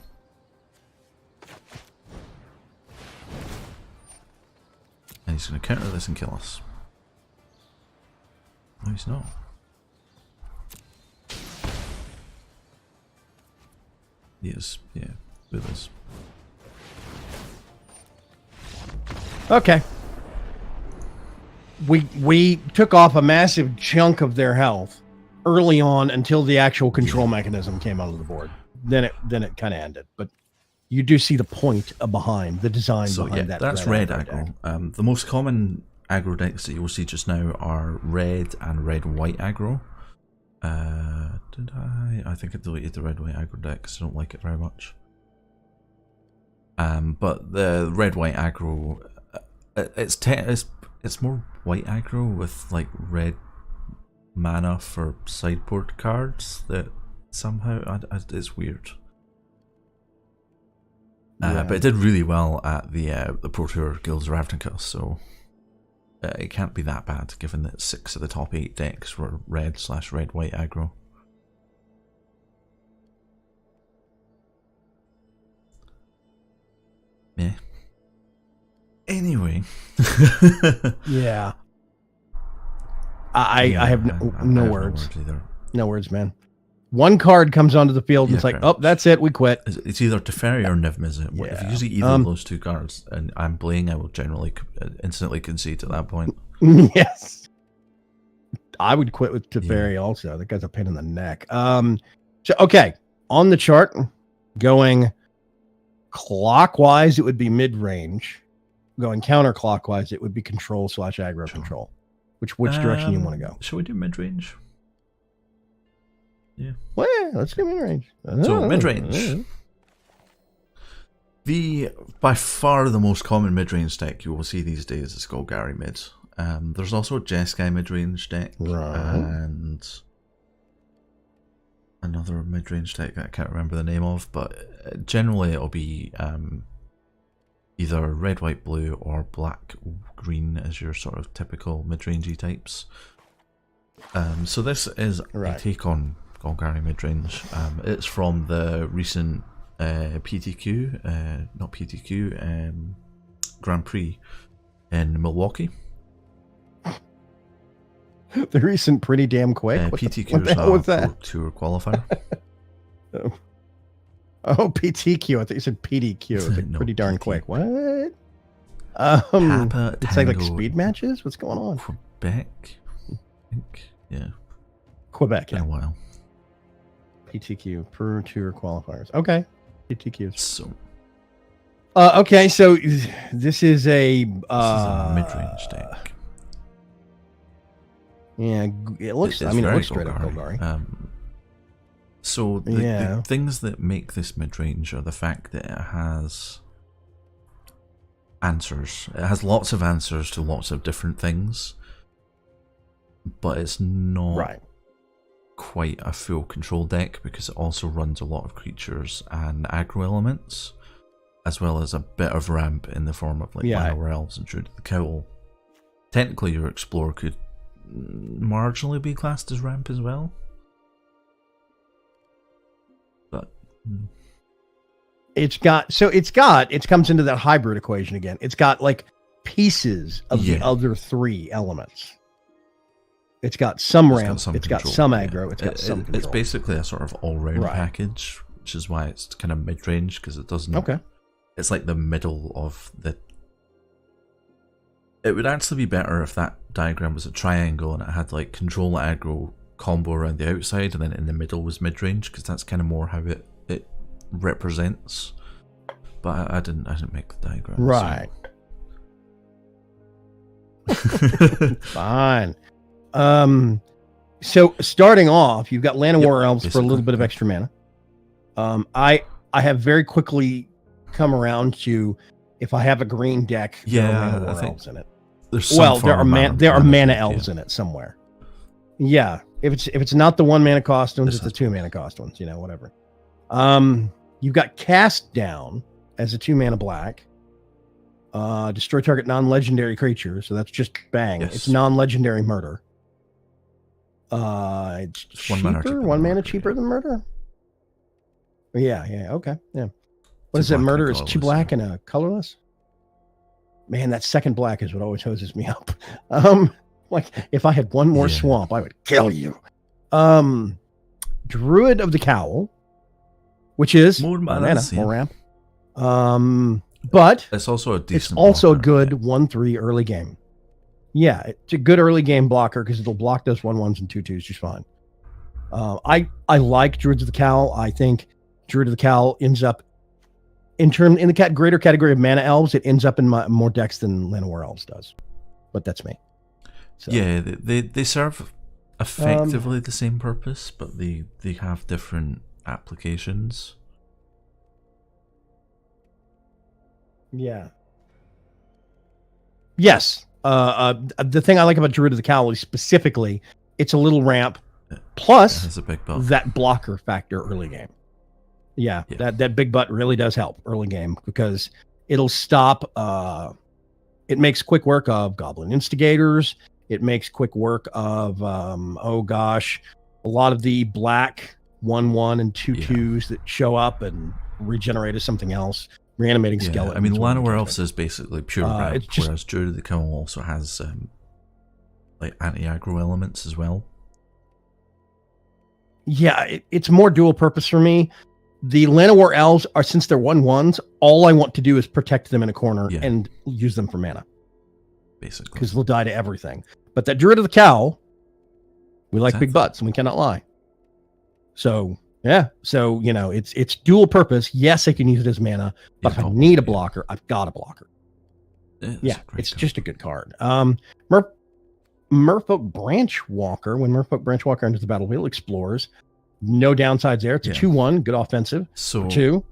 And he's going to counter this and kill us. No, he's not. He is, yeah, with us. Okay. We took off a massive chunk of their health early on until the actual control mechanism came onto the board. Then it kind of ended. But you do see the point behind the design So behind yeah, that. that's red deck. aggro. The most common aggro decks that you will see just now are red and red-white aggro. Did I think I deleted the red-white aggro deck because I don't like it very much. But the red-white aggro, it's more white aggro with like red mana for sideboard cards that somehow it's weird. But it did really well at the Pro Tour Guilds of Ravnica, so it can't be that bad given that 6 of the top 8 decks were red/red-white aggro. Anyway. Yeah. I have no words. Either. No words, man. One card comes onto the field and it's like, oh, that's it, we quit. It's either Teferi or Niv Mizzet. Yeah. If you use either of those two cards and I'm playing, I will generally instantly concede at that point. Yes. I would quit with Teferi also. That guy's a pain in the neck. So, okay. On the chart, going clockwise, it would be mid-range. Going counterclockwise, it would be control / aggro control. Which direction you want to go? Shall we do mid-range? Yeah. Well, let's do mid-range. So mid-range. By far the most common mid-range deck you will see these days is Golgari mid. There's also a Jeskai mid-range deck and another mid-range deck that I can't remember the name of, but generally it'll be either red, white, blue, or black, green as your sort of typical mid-rangey types. So this is a take on Golgari midrange. It's from the recent PTQ, not PTQ, Grand Prix in Milwaukee. The recent Pretty Damn Quick? PTQ is was that? Pro Tour qualifier. Oh, PTQ. I thought you said PDQ. It's like No, Pretty Darn PT. Quick. What? Papa It's like Tango speed matches? What's going on? Quebec, I think. Yeah. Quebec, Been yeah. a while. PTQ, Pro Tour qualifiers. Okay. PTQs. So Okay, so this is a mid-range deck. Yeah, it looks. It's I mean, it very looks straight up Golgari. So the things that make this mid-range are the fact that it has answers. It has lots of answers to lots of different things, but it's not quite a full control deck because it also runs a lot of creatures and aggro elements, as well as a bit of ramp in the form of like Llanowar Elves and Druid of the Cowl. Technically, your Explorer could marginally be classed as ramp as well, but it comes into that hybrid equation again. It's got like pieces of the other three elements. It's got some ramp, it's got some aggro, it's got some control. It's basically a sort of all-round package, which is why it's kind of mid-range, because it doesn't... It's like the middle of the... It would actually be better if that diagram was a triangle and it had like control aggro combo around the outside and then in the middle was mid-range, because that's kind of more how it represents. But I didn't make the diagram. Right. So. Fine. So starting off, you've got Llanowar Elves for a little bit of extra mana. I have very quickly come around to, if I have a green deck, there are Llanowar Elves in it. There are mana elves in it somewhere. Yeah, if it's not the 1 mana cost ones, it's the 2 mana cost ones. You know, whatever. You've got Cast Down as a 2 mana black. Destroy target non-legendary creature. So that's just bang. Yes. It's non-legendary murder. It's cheaper. 1 mana cheaper than murder. Yeah. Okay. Yeah. What is it? Murder is 2 black and a colorless. Man, that second black is what always hoses me up. Like if I had one more swamp, I would kill you. Druid of the Cowl, which is more mana, more ramp. But it's also a decent. It's also a good 1/3 early game. Yeah, it's a good early game blocker because it'll block those 1/1s and 2/2s just fine. I like Druids of the Cowl. I think Druid of the Cowl ends up in the greater category of mana elves. It ends up in more decks than Llanowar Elves does, but that's me. So, yeah, they serve effectively the same purpose, but they have different applications. Yeah. Yes. The thing I like about Druid of the Cowl is specifically it's a little ramp plus a big buff. That blocker factor early game. Yeah. That big butt really does help early game because it'll stop. It makes quick work of Goblin Instigators. It makes quick work of a lot of the black 1/1 and 2/2s that show up and regenerate as something else. reanimating skeleton. I mean, Llanowar Elves is basically pure ramp, it's just, whereas Druid of the Kill also has like anti-aggro elements as well. Yeah, it's more dual purpose for me. The Llanowar Elves are, since they're 1/1s, all I want to do is protect them in a corner and use them for mana. Basically. Because they'll die to everything. But that Druid of the Cowl, we like big butts, and we cannot lie. So, yeah. So, it's dual purpose. Yes, I can use it as mana, but if I need a blocker, I've got a blocker. It's just a good card. Merfolk Branchwalker. When Merfolk Branchwalker enters the battlefield, explores. No downsides there. It's a 2/1, good offensive. So 2.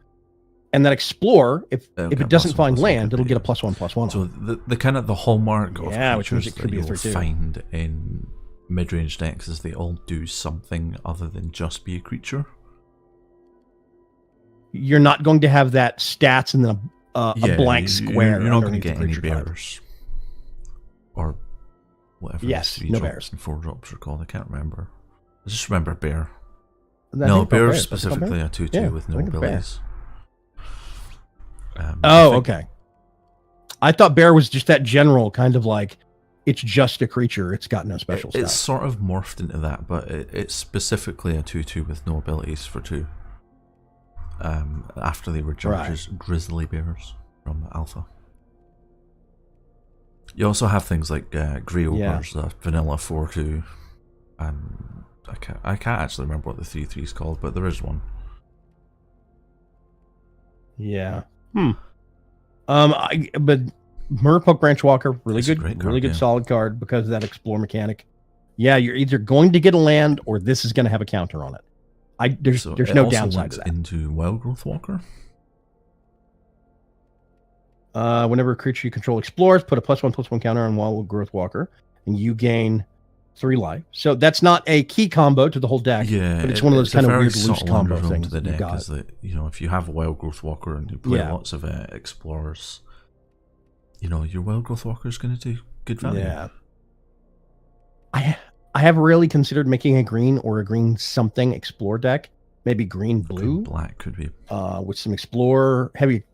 And that explore, if it doesn't find land, it'll get a +1/+1. So the kind of the hallmark of which means creatures it could that be a you'll 3/2. find in mid-range decks is they all do something other than just be a creature. You're not going to have that stats and then a blank square. You're not going to get any bears or whatever. Yes, the 3 no drops bears. and 4 drops are called. I can't remember. I just remember bear. No, bear is specifically a 2/2 with no I think it's abilities. Okay. I thought bear was just that general kind of like it's just a creature. It's got no special stuff. It's sort of morphed into that, but it's specifically a 2/2 with no abilities for 2. After they were jumped as grizzly bears from Alpha. You also have things like Grey Ogres, the vanilla 4/2, and I can't actually remember what the 3/3 is called, but there is one. Yeah. But Merfolk Branchwalker, really good solid card because of that explore mechanic. Yeah, you're either going to get a land or this is going to have a counter on it. There's no downside to that. Into Wild Growth Walker. Whenever a creature you control explores, put a +1/+1 counter on Wild Growth Walker, and you gain 3 life. So that's not a key combo to the whole deck, but it's one of those kind of weird loose combo things the deck is that, if you have a Wild Growth Walker and you play lots of explorers, your Wild Growth Walker is going to do good value. Yeah. I have really considered making a green or a green something explore deck. Maybe green blue. Green black could be. With some explorer heavy.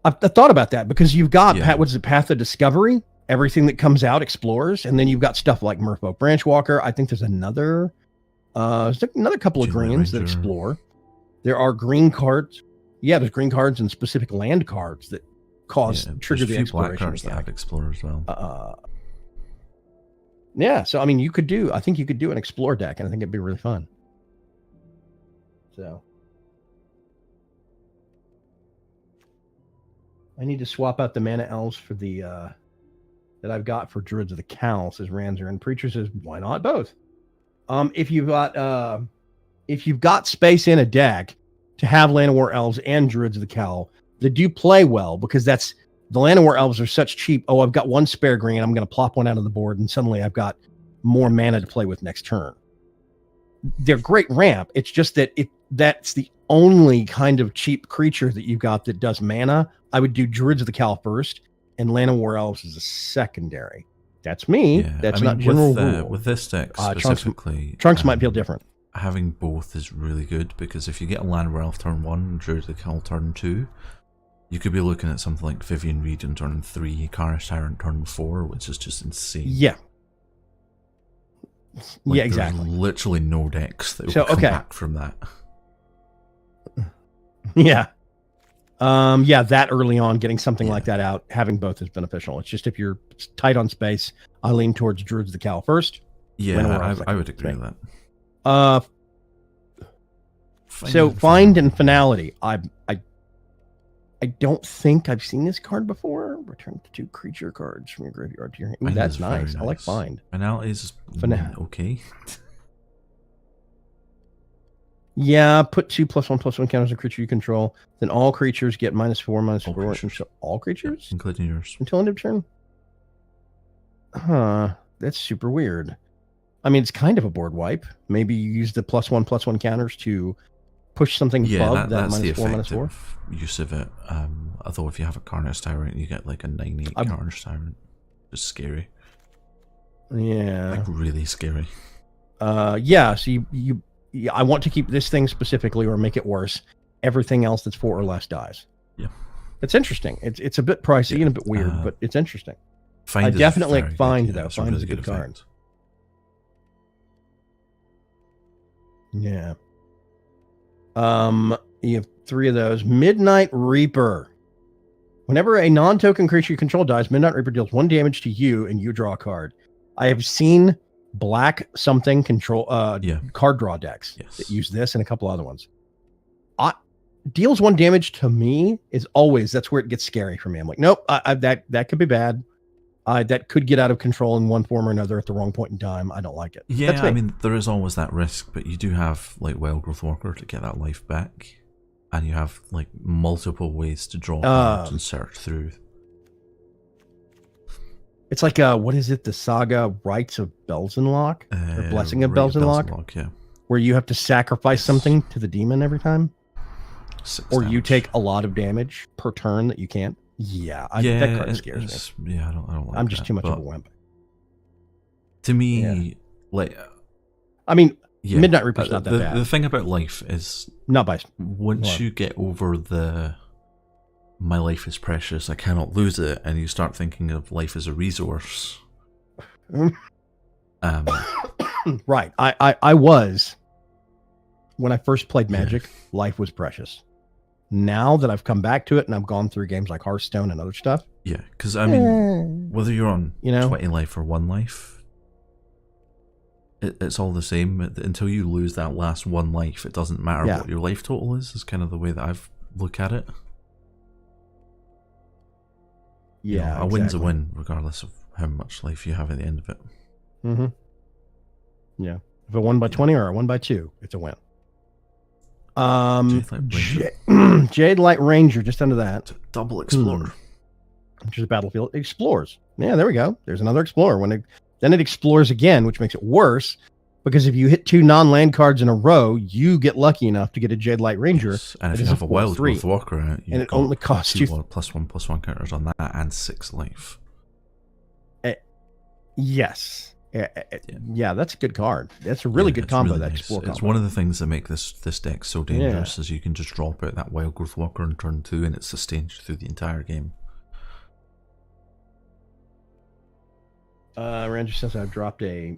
I've thought about that because you've got Path of Discovery. Everything that comes out explores, and then you've got stuff like Merfolk Branchwalker. I think there's another couple of greens that explore. There are green cards. Yeah, there's green cards and specific land cards that trigger the exploration. Black cards that have explore as well. So I think you could do an explore deck, and I think it'd be really fun. So I need to swap out the mana elves for the that I've got for Druids of the Cowl, says Ranzer, and Preacher says, why not both? If you've got space in a deck to have Llanowar Elves and Druids of the Cowl, they do play well because the Llanowar Elves are such cheap. Oh, I've got 1 spare green. I'm going to plop one out of the board, and suddenly I've got more mana to play with next turn. They're great ramp. It's just that that's the only kind of cheap creature that you've got that does mana. I would do Druids of the Cowl first, and Llanowar Elves is a secondary. That's me. That's not general rule. With this deck specifically, Trunks might feel different. Having both is really good because if you get a Llanowar Elf turn 1 and Druid of the Cowl turn 2, you could be looking at something like Vivian Reed in turn 3, Karish Tyrant turn 4, which is just insane. Yeah. Exactly. There's literally no decks that will come back from that. Yeah. That early on, getting something like that out, having both is beneficial. It's just if you're tight on space, I lean towards Druids of the Cowl first. Yeah, I would agree with that. Find and Finality. I don't think I've seen this card before. Return 2 creature cards from your graveyard to your hand. Ooh, that's nice. I like Find. Finality is okay. Yeah, put 2 +1/+1 counters on creature you control. Then all creatures get -4/-4. All creatures? Including yours. Until end of turn? Huh. That's super weird. I mean, it's kind of a board wipe. Maybe you use the +1/+1 counters to push something above that that's the -4/-4. Use of it. Although if you have a Carnage Tyrant, you get like a 9/8 Carnage Tyrant. Just scary. Yeah. Like really scary. So I want to keep this thing specifically or make it worse. everything else that's 4 or less dies. Yeah. It's interesting. It's a bit pricey and a bit weird, but it's interesting. I definitely like Find, though. Find is a good card. Yeah. You have 3 of those. Midnight Reaper. Whenever a non-token creature you control dies, Midnight Reaper deals 1 damage to you, and you draw a card. I have seen black something control card draw decks that use this and a couple other ones. Deals 1 damage to me is always, that's where it gets scary for me. I'm like, nope, that could be bad. That could get out of control in one form or another at the wrong point in time. I don't like it. Yeah, I mean, there is always that risk, but you do have like Wild Growth Walker to get that life back, and you have like multiple ways to draw cards and search through. It's like what is it? The Saga Rites of Belzenlock or Blessing of Belzenlock? Yeah, where you have to sacrifice something to the demon every time. 6 or damage. You take a lot of damage per turn that you can't. Yeah, that card scares me. Yeah, I don't like I'm just that, too much of a wimp. To me, like, I mean, Midnight Reaper's not that bad. The thing about life is, not by once you get over my life is precious, I cannot lose it, and you start thinking of life as a resource. Right. I was, when I first played Magic, life was precious. Now that I've come back to it and I've gone through games like Hearthstone and other stuff. Yeah, because I mean, whether you're on 20 life or 1 life, it's all the same. Until you lose that last 1 life, it doesn't matter what your life total is kind of the way that I've looked at it. Yeah, a win's a win, regardless of how much life you have at the end of it. Mm-hmm. Yeah. If a 1 by 20 or a 1 by 2, it's a win. Jade Light Ranger, just under that. Double Explorer. Which is a battlefield. It explores. Yeah, there we go. There's another Explorer. Then it explores again, which makes it worse, because if you hit 2 non-land cards in a row, you get lucky enough to get a Jade Light Ranger. Yes. And if you have a Wild Growth Walker, and it only costs you +1/+1 counters on that and 6 life. Yes. Yeah, that's a good card. That's a really good combo. Really that nice. Explore combo. It's one of the things that make this deck so dangerous, is you can just drop out that Wild Growth Walker on turn 2, and it sustains you through the entire game. Ranger says I've dropped a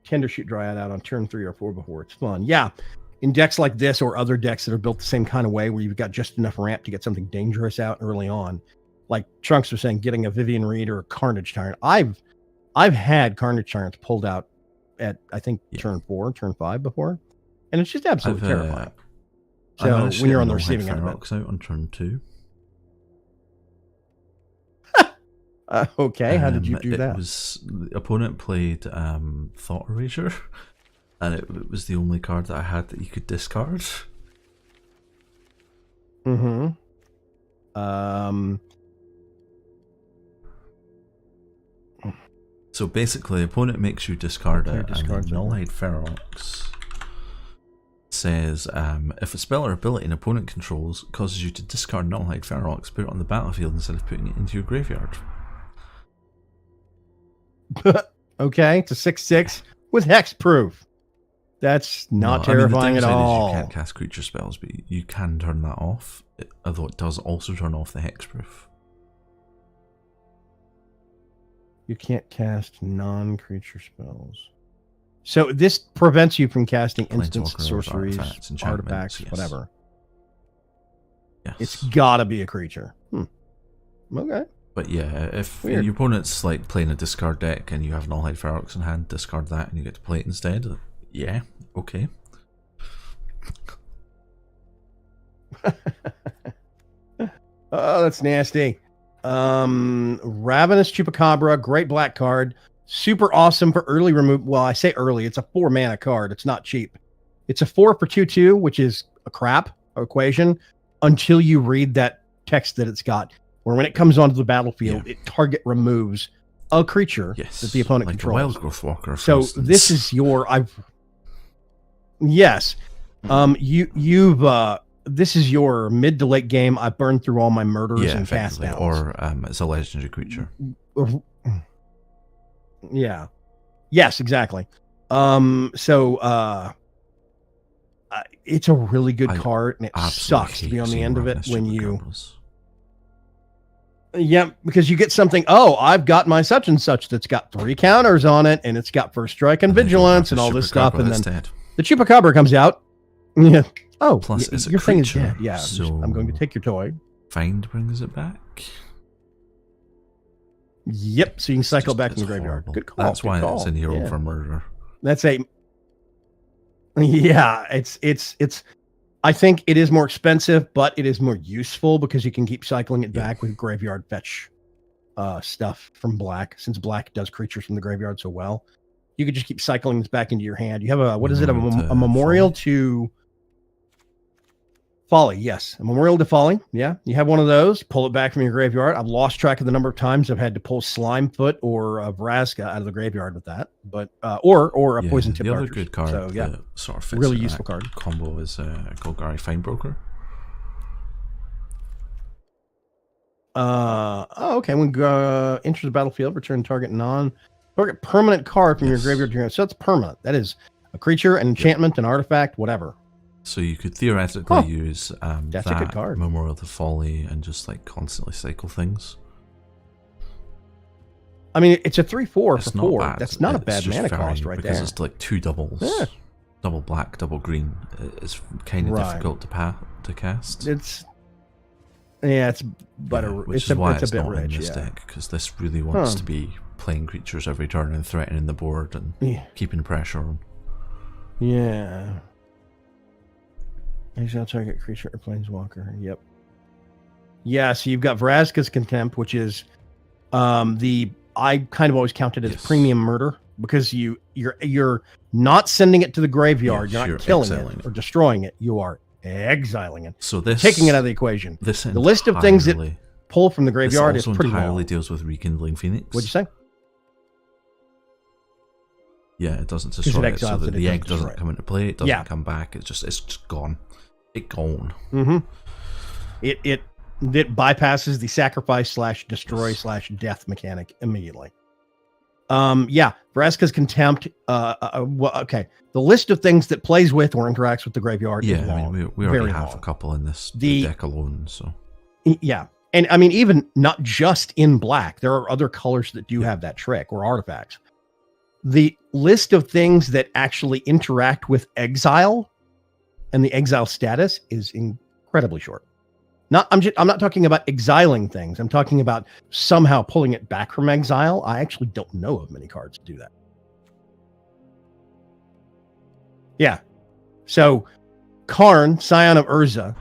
Tendershoot Dryad out on turn 3 or 4 before. It's fun. Yeah, in decks like this or other decks that are built the same kind of way, where you've got just enough ramp to get something dangerous out early on, like Trunks was saying, getting a Vivian Reed or a Carnage Tyrant. I've had Carnage Tyrants pulled out at, I think, turn 4, turn 5 before, and it's just absolutely terrifying. So when you're on the receiving end of it, out on turn 2. Okay, how did you do that? The opponent played Thought Erasure, and it was the only card that I had that you could discard. Mm-hmm. So basically, opponent makes you discard it, and Null-Hide Ferox says, if a spell or ability an opponent controls causes you to discard Null-Hide Ferox, put it on the battlefield instead of putting it into your graveyard. Okay, it's a 6/6 with hexproof. That's not terrifying at all. You can't cast creature spells, but you can turn that off, although it does also turn off the hexproof. You can't cast non-creature spells. So this prevents you from casting instants, sorceries, artifacts, whatever. Yes. It's gotta be a creature. Okay. But yeah, if your opponent's like playing a discard deck and you have Null-Hide Ferox in hand, discard that and you get to play it instead. Yeah, okay. Oh, that's nasty. Ravenous Chupacabra, great black card. Super awesome for early remove. Well, I say early, it's a 4 mana card. It's not cheap. It's a 4 for 2/2, which is a crap equation until you read that text that it's got, where when it comes onto the battlefield, it target removes a creature that the opponent controls. Wild Growth Walker, so instance. This is your this is your mid to late game. I burned through all my murders and cast downs. Or it's a legendary creature. Yeah. Yes, exactly. it's a really good I card, and it absolutely sucks to hate be on the seeing end of it Ravenous when you. Chupacabras. Yeah, because you get something. Oh, I've got my such and such that's got 3 counters on it, and it's got first strike and they don't vigilance have and the all this stuff, Chupacabra and that's then dead. the Chupacabra comes out. Yeah. Oh, Plus, it's a your thing is creature, dead. Yeah, so I'm going to take your toy. Find brings it back. Yep, so you can cycle back in It's the graveyard. horrible. Good call. That's good why call. it's in here Yeah. over murder. That's a. Yeah, it's. I think it is more expensive, but it is more useful because you can keep cycling it back with graveyard fetch stuff from black. Since black does creatures from the graveyard so well, you could just keep cycling this back into your hand. You have a what is it? A memorial to Folly. Yes, a memorial to Folly. Yeah, you have one of those. Pull it back from your graveyard. I've lost track of the number of times I've had to pull Slimefoot or Vraska out of the graveyard with that, but or a poison tip. The other Archers. good card, So yeah, that sort of fits really in useful that card. combo is Golgari Finebroker. Okay. When enters the battlefield, return target permanent card from your graveyard to your hand. So that's permanent. That is a creature, an enchantment, an artifact, whatever. So you could theoretically use that's a good card. Memorial to Folly and just like constantly cycle things. I mean, it's a 3/4 for It's 4. bad. That's not a It's bad just mana very- cost right because there. it's like 2 doubles. Yeah. Double black, double green. It's kind of difficult to cast. It's Which it's is why it's a bit not in rich, this yeah. deck, because this really wants to be playing creatures every turn and threatening the board and keeping pressure on. Yeah. Exile target creature or planeswalker. Yep. Yeah, so you've got Vraska's Contempt, which is I kind of always count it as premium murder because you're not sending it to the graveyard, you're not killing it or destroying it, you are exiling it. So this taking it out of the equation. The list of things that pull from the graveyard is pretty entirely long. deals with Rekindling Phoenix. What'd you say? Yeah, it doesn't destroy it, so that the egg doesn't destroy come into play. It doesn't come back. It's just gone. It gone. Mm-hmm. It bypasses the sacrifice / destroy / death mechanic immediately. Vraska's Contempt. Okay. The list of things that plays with or interacts with the graveyard is long. I mean, we already have a couple in this deck alone, so. Yeah. And I mean, even not just in black, there are other colors that do have that trick or artifacts. The list of things that actually interact with exile and the exile status is incredibly short. I'm not talking about exiling things. I'm talking about somehow pulling it back from exile. I actually don't know of many cards that do that. Yeah. So Karn, Scion of Urza.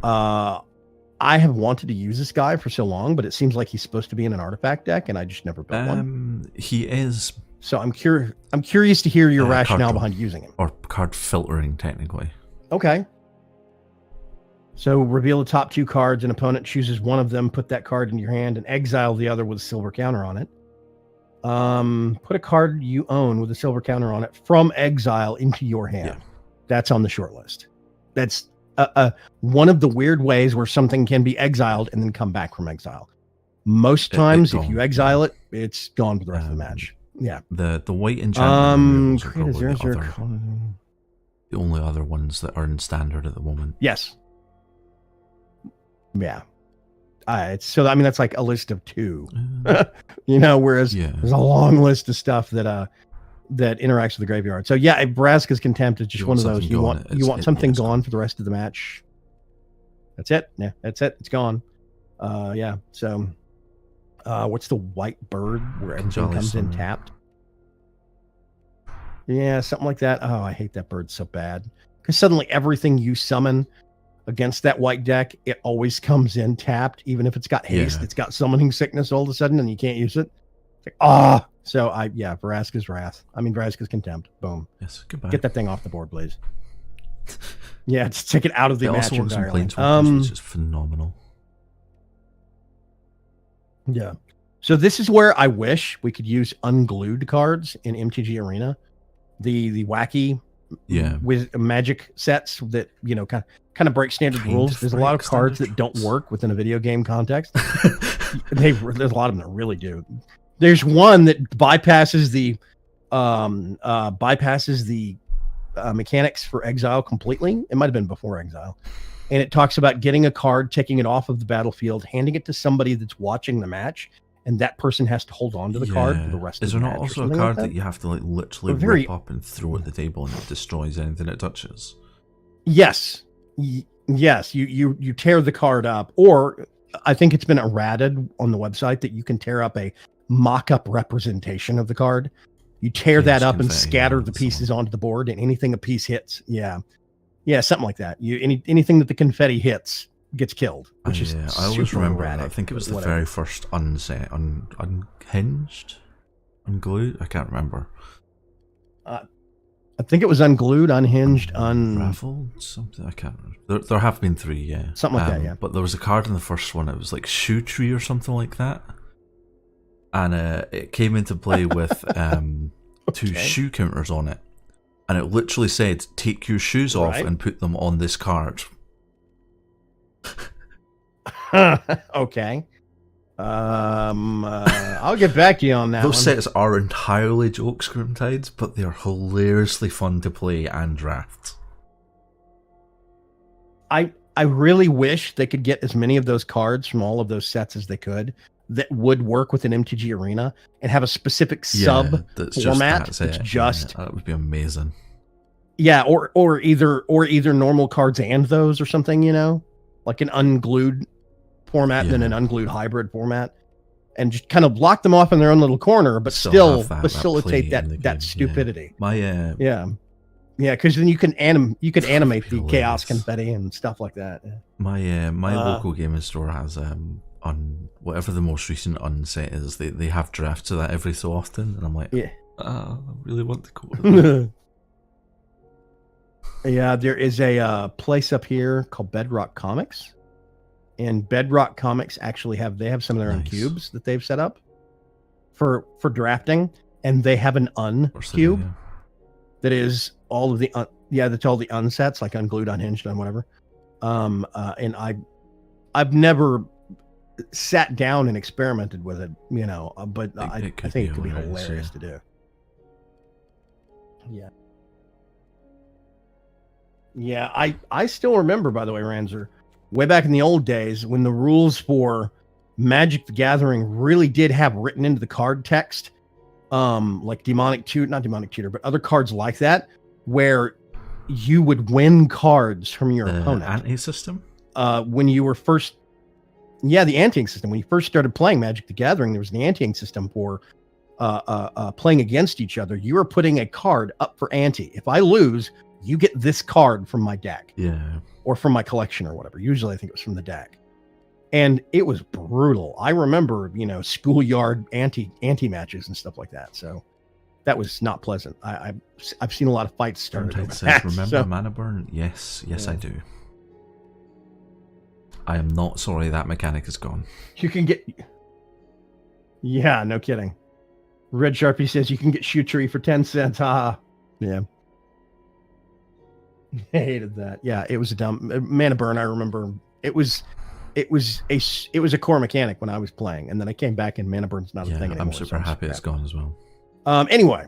I have wanted to use this guy for so long, but it seems like he's supposed to be in an artifact deck, and I just never built one. He is. So I'm curious to hear your rationale behind using him. Or card filtering, technically. Okay. So reveal the top 2 cards. An opponent chooses one of them, put that card in your hand, and exile the other with a silver counter on it. Put a card you own with a silver counter on it from exile into your hand. Yeah. That's on the short list. That's one of the weird ways where something can be exiled and then come back from exile. Most times, if you exile it, it's gone for the rest of the match. Yeah. The white enchantment create a 0/0 the only other ones that are in standard at the moment. Yes. Yeah. So I mean that's like a list of 2. Whereas there's a long list of stuff that interacts with the graveyard. So yeah, Vraska's Contempt is just one of those. You want something gone for the rest of the match. That's it. Yeah, that's it. It's gone. Yeah. So what's the white bird where everything comes in tapped? Yeah, something like that. Oh, I hate that bird so bad. Because suddenly everything you summon against that white deck, it always comes in tapped, even if it's got haste, it's got summoning sickness all of a sudden, and you can't use it. It's like, So Vraska's Wrath. I mean, Vraska's Contempt. Boom. Yes, goodbye. Get that thing off the board, please. Yeah, just take it out of the match entirely. Which is phenomenal. Yeah. So this is where I wish we could use unglued cards in MTG Arena. The wacky with magic sets that kind of break standard rules. There's a lot of cards that don't work within a video game context. There's a lot of them that really do. There's one that bypasses the mechanics for Exile completely. It might have been before Exile. And it talks about getting a card, taking it off of the battlefield, handing it to somebody that's watching the match, and that person has to hold on to the card for the rest of the match. Is there not also a card that you have to like literally rip up and throw at the table and it destroys anything it touches? Yes. Yes, you tear the card up, or I think it's been errated on the website that you can tear up a mock-up representation of the card. You tear that up and scatter the pieces onto the board, and anything a piece hits, something like that. Anything that the confetti hits gets killed, which is I always remember. erratic, I think it was the very first unset, unhinged, unglued. I can't remember. I think it was unglued, unhinged, unraveled, something. I can't remember. There have been 3, something like that. Yeah, but there was a card in the first one. It was like Shoe Tree or something like that, and it came into play with 2 shoe counters on it, and it literally said, "Take your shoes off and put them on this card." Okay. I'll get back to you on that. Those sets are entirely joke Scrimtides, but they are hilariously fun to play and draft. I really wish they could get as many of those cards from all of those sets as they could that would work with an MTG Arena and have a specific sub format. That would be amazing. Yeah, or either normal cards and those or something, like an unglued format than an unglued hybrid format, and just kind of lock them off in their own little corner, but still facilitate that stupidity. Because then you can animate the chaos confetti and stuff like that. My local gaming store has on whatever the most recent unset is, they have drafts of that every so often, and I'm like, I really want to go. Yeah, there is a place up here called Bedrock Comics. And Bedrock Comics actually have some of their own cubes that they've set up for drafting, and they have an cube that is all of the that's all the unsets, like unglued, unhinged, and whatever. And I've never sat down and experimented with it, but I think it could be hilarious to do. Yeah, I still remember, by the way, Ranzer, way back in the old days when the rules for Magic the Gathering really did have written into the card text, like not Demonic Tutor, but other cards like that, where you would win cards from your opponent. Anti-system? When you were first... Yeah, the anteing system. When you first started playing Magic the Gathering, there was the anteing system for playing against each other. You were putting a card up for ante. If I lose, you get this card from my deck. Yeah. Or from my collection or whatever. Usually I think it was from the deck. And it was brutal. I remember, schoolyard anti matches and stuff like that. So that was not pleasant. I've seen a lot of fights started. Remember Mana Burn? Yes, I do. I am not sorry that mechanic is gone. You can get... Yeah, no kidding. Red Sharpie says you can get Shoe Tree for 10 cents. Haha. Yeah. I hated that. Yeah, it was a dumb Mana Burn. I remember it was a core mechanic when I was playing, and then I came back and Mana Burn's not a thing anymore. I'm super happy it's gone as well. Anyway,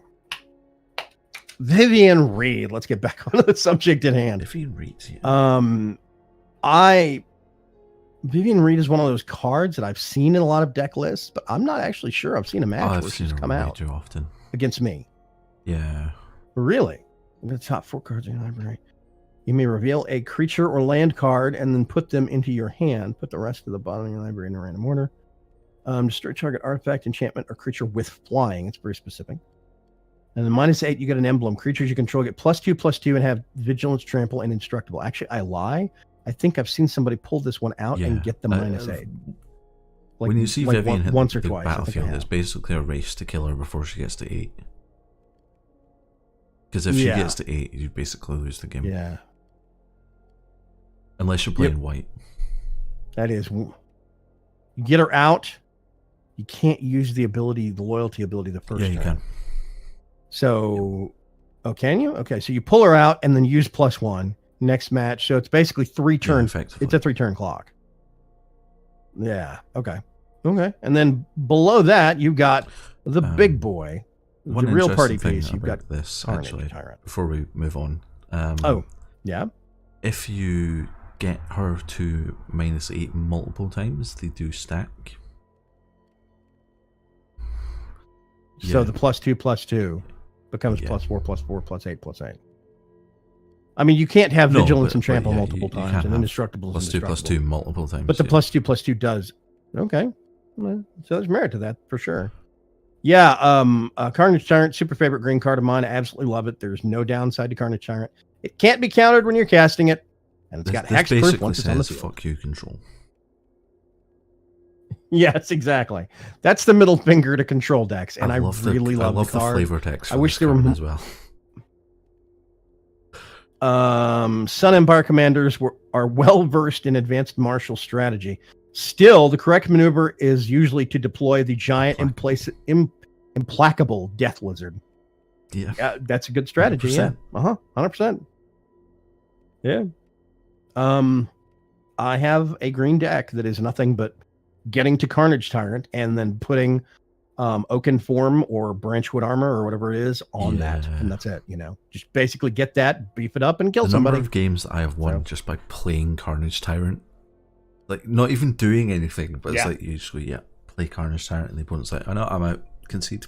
Vivian Reed. Let's get back on the subject at hand. Vivian Reed. Yeah. Vivian Reed is one of those cards that I've seen in a lot of deck lists, but I'm not actually sure I've seen a match where she's come out too often against me. Yeah. Really? The top 4 cards in your library. You may reveal a creature or land card and then put them into your hand. Put the rest of the bottom of your library in a random order. Destroy target artifact, enchantment, or creature with flying. It's very specific. And then -8, you get an emblem. Creatures you control get +2/+2 and have vigilance, trample, and indestructible. Actually, I lie. I think I've seen somebody pull this one out and get the -8. When you see Vivian hit once or the twice, battlefield, it's basically a race to kill her before she gets to 8. Because if she gets to 8, you basically lose the game. Yeah. Unless you're playing white. That is. You get her out, you can't use the loyalty ability the first time. Yeah, you can. So, can you? Okay, so you pull her out and then use +1 next match. So it's basically 3 turns. It's a 3-turn clock. Yeah, okay. And then below that, you've got the big boy. one the real party interesting thing piece, you've about got this, Carnage actually, Tyrant. before we move on. Yeah. If you get her to -8 multiple times, they do stack. So the +2/+2 becomes +4/+4 +8/8. I mean, you can't have vigilance and trample multiple times, and indestructible is +2/+2 multiple times. But the +2/+2 does. Okay. Well, so there's merit to that for sure. Yeah, Carnage Tyrant, super favorite green card of mine. I absolutely love it. There's no downside to Carnage Tyrant. It can't be countered when you're casting it, and it's got hexproof once it's on the field. Fuck you, control. Yes, exactly. That's the middle finger to control decks, and I really love the card. Flavor text. I wish there were as well. Sun Empire commanders are well versed in advanced martial strategy. Still, the correct maneuver is usually to deploy the giant implacable death lizard. Yeah, that's a good strategy. 100%. Yeah, 100%. Yeah. I have a green deck that is nothing but getting to Carnage Tyrant and then putting Oaken Form or Branchwood Armor or whatever it is on that, and that's it. You know, just basically get that, beef it up, and kill somebody. The number of games I have won just by playing Carnage Tyrant, like not even doing anything, but it's like usually play Carnage Tyrant, and the opponent's like, "I know, I'm out, concede."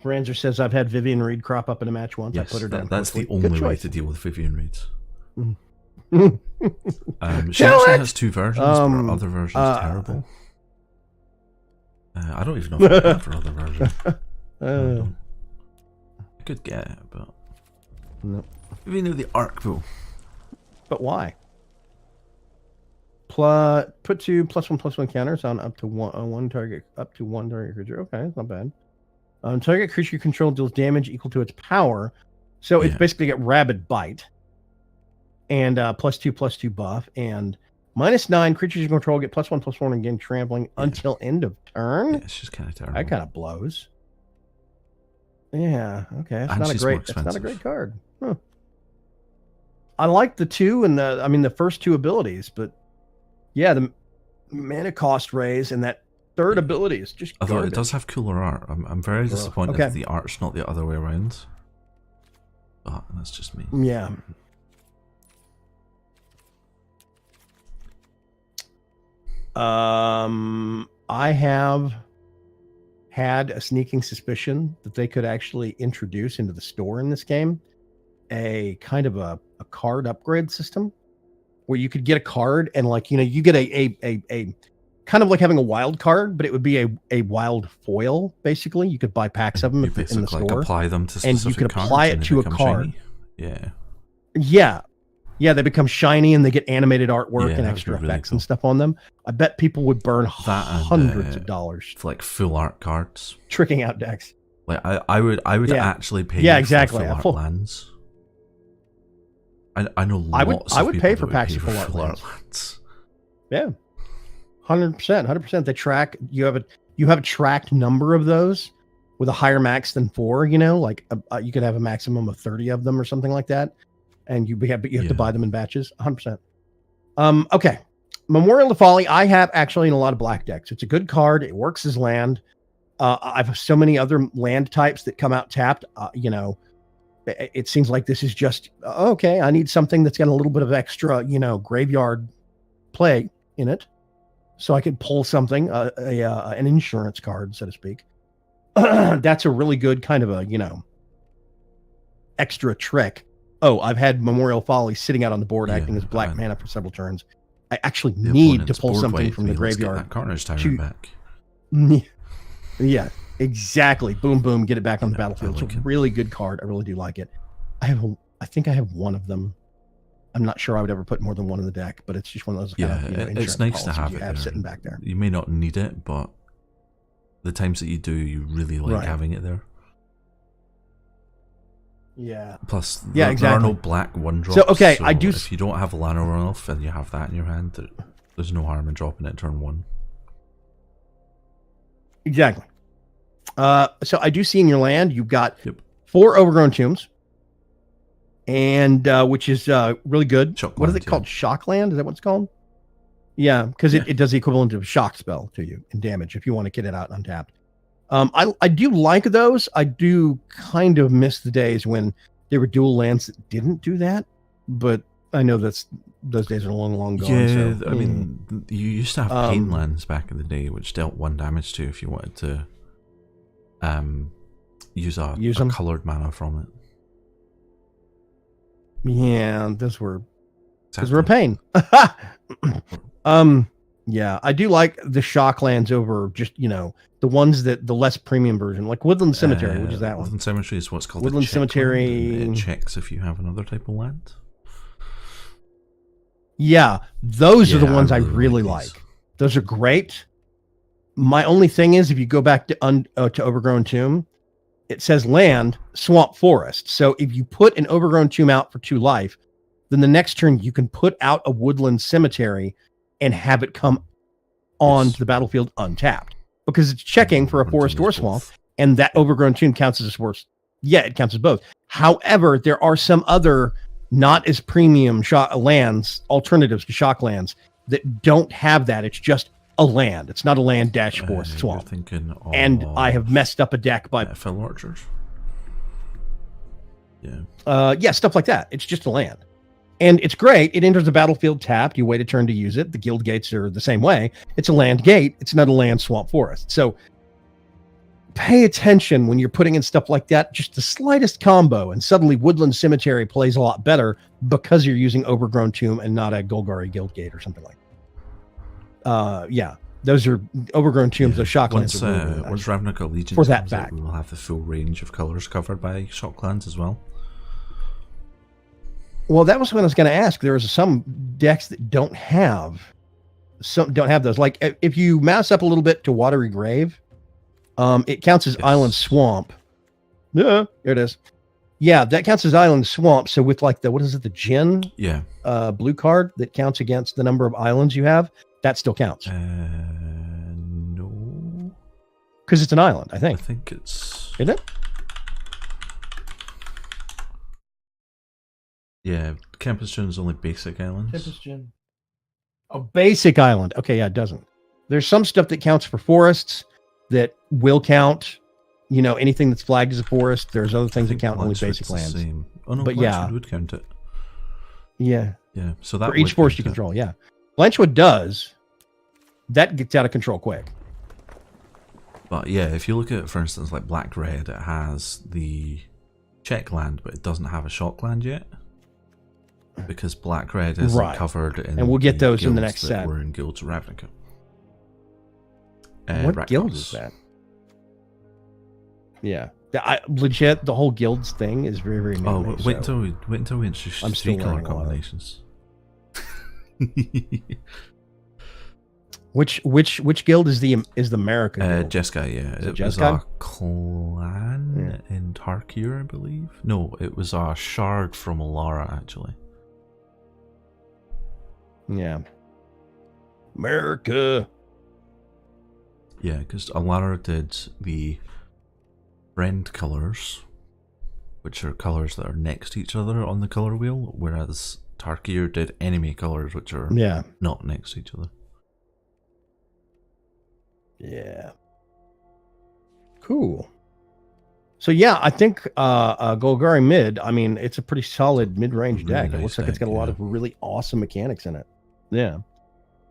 Franzer says, "I've had Vivian Reed crop up in a match once. Yes, I put her down. That's the only way to deal with Vivian Reeds." She actually has 2 versions, but her other version is terrible. I don't even know if I have her other version. I could get it, but no. Maybe know the Archetypical. But why? Put 2 +1/+1 counters on up to one target creature. Okay, that's not bad. Target creature you control deals damage equal to its power, so it's basically got Rabid Bite. And +2/+2 buff, and -9 creatures you control get +1/+1 and gain trampling until end of turn. Yeah, it's just kind of terrible. That kind of blows. Yeah, okay, that's not a great card. Huh. I like the 2 and the first 2 abilities, but yeah, the mana cost raise and that third ability is just. Although it does have cooler art, I'm very disappointed that the art's not the other way around. But that's just me. Yeah. I have had a sneaking suspicion that they could actually introduce into the store in this game a kind of a card upgrade system where you could get a card and you get a kind of like having a wild card, but it would be a wild foil. Basically, you could buy packs of them in the store, apply them to and you could apply it to a card. Shiny. Yeah, they become shiny and they get animated artwork and extra effects and stuff on them. I bet people would burn hundreds of dollars for like full art cards, tricking out decks. Like I would actually pay. Exactly. For full art lands. I know lots. I would pay for packs of full art lands. Yeah, 100%. They track. You have a tracked number of those with a higher max than 4. You know, like you could have a maximum of 30 of them or something like that. And you have to buy them in batches, 100%. Okay, Memorial to Folly. I have actually in a lot of black decks. It's a good card. It works as land. I have so many other land types that come out tapped. It seems like this is just okay. I need something that's got a little bit of extra, graveyard play in it, so I can pull something, an insurance card, so to speak. That's a really good kind of a extra trick. Oh, I've had Memorial Folly sitting out on the board acting as black mana for several turns. I actually need to pull something from the graveyard. That Carnage Tyrant back. Yeah, exactly. Boom, boom, get it back on the battlefield. It's a really good card. I really do like it. I think I have one of them. I'm not sure I would ever put more than one in the deck, but it's just one of those it's nice to have it sitting back there. You may not need it, but the times that you do, you really like having it there. Yeah. Plus, there are no black 1-drops. So I do. If you don't have Lana runoff and you have that in your hand, there's no harm in dropping it turn 1. Exactly. So I do see in your land you've got 4 Overgrown Tombs, and which is really good. Shockland, what is it called? Shockland? Is that what it's called? Yeah, because it does the equivalent of a shock spell to you in damage if you want to get it out untapped. I do like those. I do kind of miss the days when there were dual lands that didn't do that, but I know those days are long gone. Yeah, so, I mean, you used to have pain lands back in the day, which dealt 1 damage to you if you wanted to use a coloured mana from it. Yeah, those were a pain. Yeah, I do like the shock lands over just, the ones the less premium version, like Woodland Cemetery, which is that one. Woodland Cemetery is what's called Woodland Cemetery. It checks if you have another type of land. Yeah, those are the ones I really like. Those are great. My only thing is, if you go back to Overgrown Tomb, it says land, swamp, forest. So if you put an Overgrown Tomb out for 2 life, then the next turn you can put out a Woodland Cemetery and have it come onto the battlefield untapped, because it's checking for a forest or swamp, and that Overgrown Tomb counts as a forest. Yeah, it counts as both. However, there are some other not as premium lands, alternatives to shock lands, that don't have that. It's just a land. It's not a land dash forest swamp. And I have messed up a deck by Fell Archers. Yeah. Stuff like that. It's just a land. And it's great. It enters the battlefield tapped. You wait a turn to use it. The guild gates are the same way. It's a land gate. It's not a land swamp forest. So pay attention when you're putting in stuff like that. Just the slightest combo, and suddenly Woodland Cemetery plays a lot better because you're using Overgrown Tomb and not a Golgari guild gate or something like that. Yeah. Those are Overgrown Tombs. Those shock lands. Once Ravnica Legion for that fact, we'll have the full range of colors covered by shock lands as well. Well, that was what I was going to ask. There was some decks that don't have those. Like if you mouse up a little bit to Watery Grave, it counts as Island Swamp. Yeah, there it is. Yeah, that counts as Island Swamp. So with like the Djinn blue card that counts against the number of islands you have, that still counts. No, because it's an island. I think it's. Isn't it? Yeah, Campus Djinn is only basic islands. Campus Djinn. Oh, basic island. Okay, yeah, it doesn't. There's some stuff that counts for forests that will count. Anything that's flagged as a forest. There's other things that count only basic lands. Same. Oh no, but Blanchwood would count it. Yeah. Yeah. So that for each forest you control. Yeah, Blanchwood does. That gets out of control quick. But yeah, if you look at, for instance, like Black Red, it has the check land, but it doesn't have a shock land yet. Because Black Red isn't covered in, and we'll get those in the next set. We're in Guilds of Ravnica. What guild is that? Yeah, legit. The whole guilds thing is very, very new. Oh, wait until we introduce 3 color combinations. Which guild is the America guild? Jeskai, yeah. It was a clan in Tarkir, I believe. No, it was a shard from Alara, actually. Yeah. America. Yeah, because Alara did the friend colors, which are colors that are next to each other on the color wheel, whereas Tarkir did enemy colors, which are not next to each other. Yeah. Cool. So yeah, I think Golgari mid, I mean, it's a pretty solid mid-range deck. It looks like it's got a lot of really awesome mechanics in it. Yeah.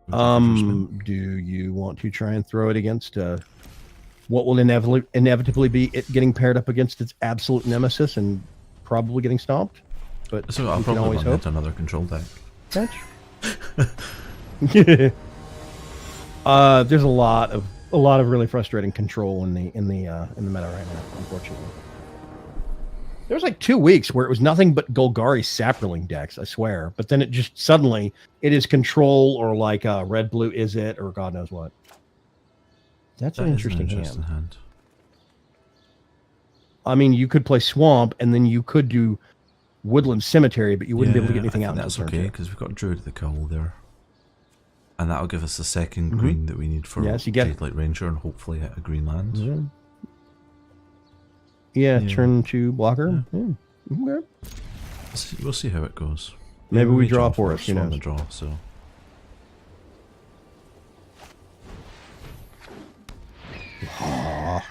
Do you want to try and throw it against what will inevitably be it getting paired up against its absolute nemesis and probably getting stomped? But so I'll probably run into another control deck. There's a lot of really frustrating control in the meta right now, unfortunately. There was like 2 weeks where it was nothing but Golgari Saproling decks, I swear. But then it just suddenly it is control or like red blue is it or God knows what. That's an interesting hand. I mean, you could play Swamp and then you could do Woodland Cemetery, but you wouldn't be able to get anything out. That's okay because we've got Druid of the Cull there. And that'll give us the second green that we need for Jadelight Ranger and hopefully a green land. Yeah, turn 2 blocker. Yeah. Okay. We'll see how it goes. Maybe we draw for us. On the draw, so.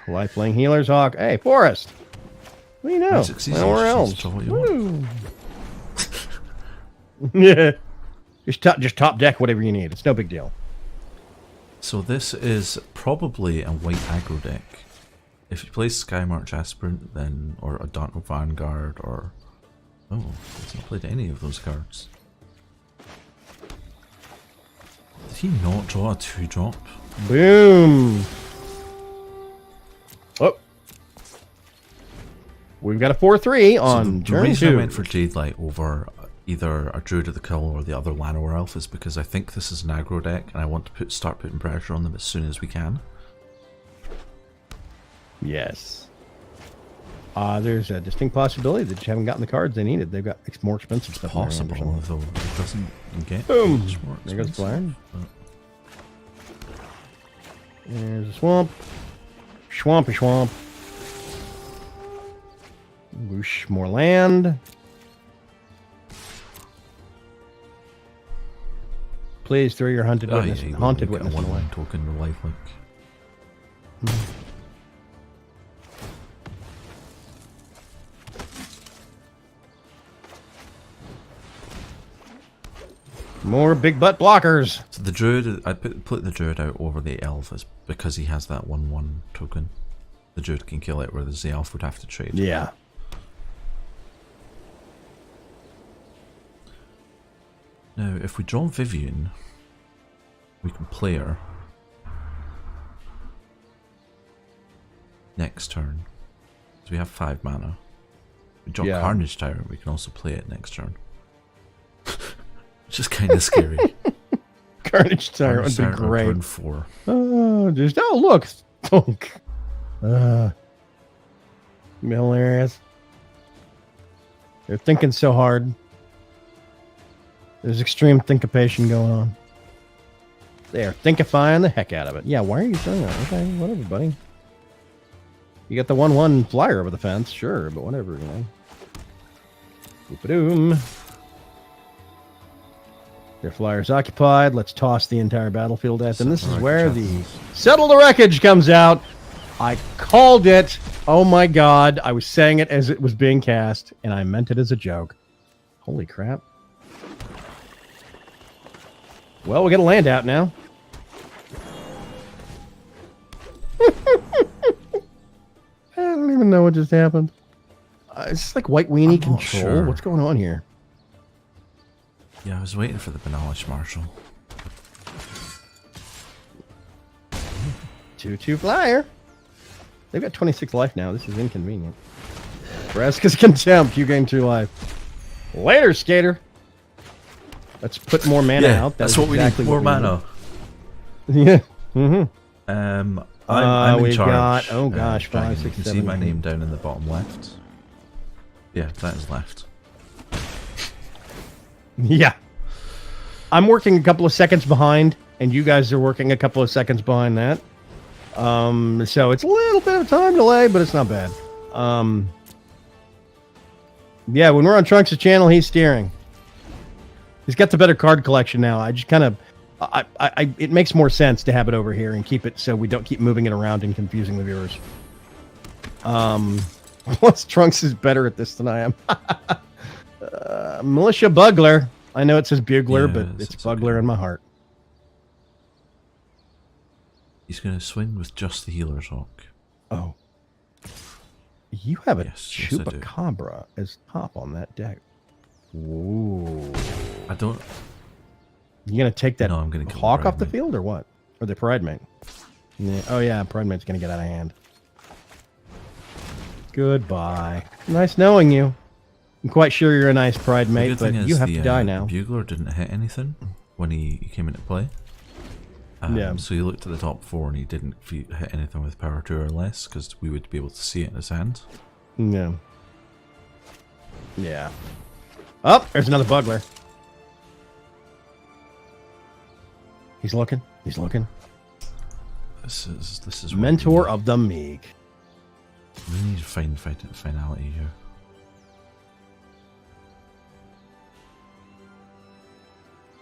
Lifelink healers, Hawk. Hey, Forest. What do you know? Magic's easy, Nowhere just else. draw what you want. Yeah. Just top deck whatever you need. It's no big deal. So this is probably a white aggro deck. If you play Sky March Aspirant, then, or a Dark Vanguard, or... Oh, he's not played any of those cards. Did he not draw a 2-drop? Boom. Oh. We've got a 4-3 on the turn reason 2. I went for Jade Light over either a Druid of the Kill or the other Llanowar Elf is because I think this is an aggro deck and I want to start putting pressure on them as soon as we can. Yes. There's a distinct possibility that you haven't gotten the cards they needed. They've got more expensive stuff. Possible, though it doesn't get Boom. much more There goes expensive. Flare. There's a swamp. Swampy swamp. Whoosh, more land. Please throw your haunted witness, you haunted get a witness away. 1/1 token to lifelink. More big butt blockers. So the Druid, I put the Druid out over the Elf is because he has that 1/1 token. The Druid can kill it, whereas the Elf would have to trade. Yeah. Now, if we draw Vivian, we can play her next turn. So we have 5 mana. We draw Carnage Tyrant, we can also play it next turn. Which is kind of scary. Carnage Tyrant would be great. Turn 4. Oh, just look, thunk. Hilarious. They're thinking so hard. There's extreme thinkipation going on. They are thinkifying the heck out of it. Yeah, why are you doing that? Okay, whatever, buddy. You got the 1/1 flyer over the fence, sure, but whatever, you know. Boop-a-doom. Their flyer's occupied. Let's toss the entire battlefield at them. This is where the Settle the Wreckage comes out. I called it. Oh my god. I was saying it as it was being cast, and I meant it as a joke. Holy crap. Well, we got a land out now. I don't even know what just happened. It's just like white weenie control. Sure. What's going on here? Yeah, I was waiting for the Benalish Marshal. 2/2 flyer. They've got 26 life now. This is inconvenient. Vraska's Contempt. You gain 2 life. Later, skater. Let's put more mana out. That's what exactly we need. More mana. Yeah. Mm-hmm. I'm in we've charge. got, oh gosh, 5, 6, you can 7, see my 8. name down in the bottom left. Yeah, that is left. Yeah. I'm working a couple of seconds behind, and you guys are working a couple of seconds behind that. So it's a little bit of a time delay, but it's not bad. Yeah, when we're on Trunks' channel, he's steering. He's got the better card collection now. I just kind of, it makes more sense to have it over here and keep it so we don't keep moving it around and confusing the viewers. Plus, Trunks is better at this than I am. Militia Bugler. I know it says Bugler, Yeah, but it's Bugler in my heart. He's going to swing with just the Healer's Hawk. Oh. You have a Yes, Chupacabra as top on that deck. Ooh. I don't... You going to take that I'm gonna kill Hawk the off the Pride field or what? Or the Pride Mate? Yeah. Oh, yeah, Pride Mate's going to get out of hand. Goodbye. Nice knowing you. I'm quite sure you're a nice Pride Mate, but you have to die now. The Bugler didn't hit anything when he came into play. Yeah. So he looked at the top 4 and he didn't hit anything with power 2 or less because we would be able to see it in his hand. No. Yeah. Oh, there's another Bugler. He's looking. He's looking. This is Mentor of the Meek. We need to find finality here.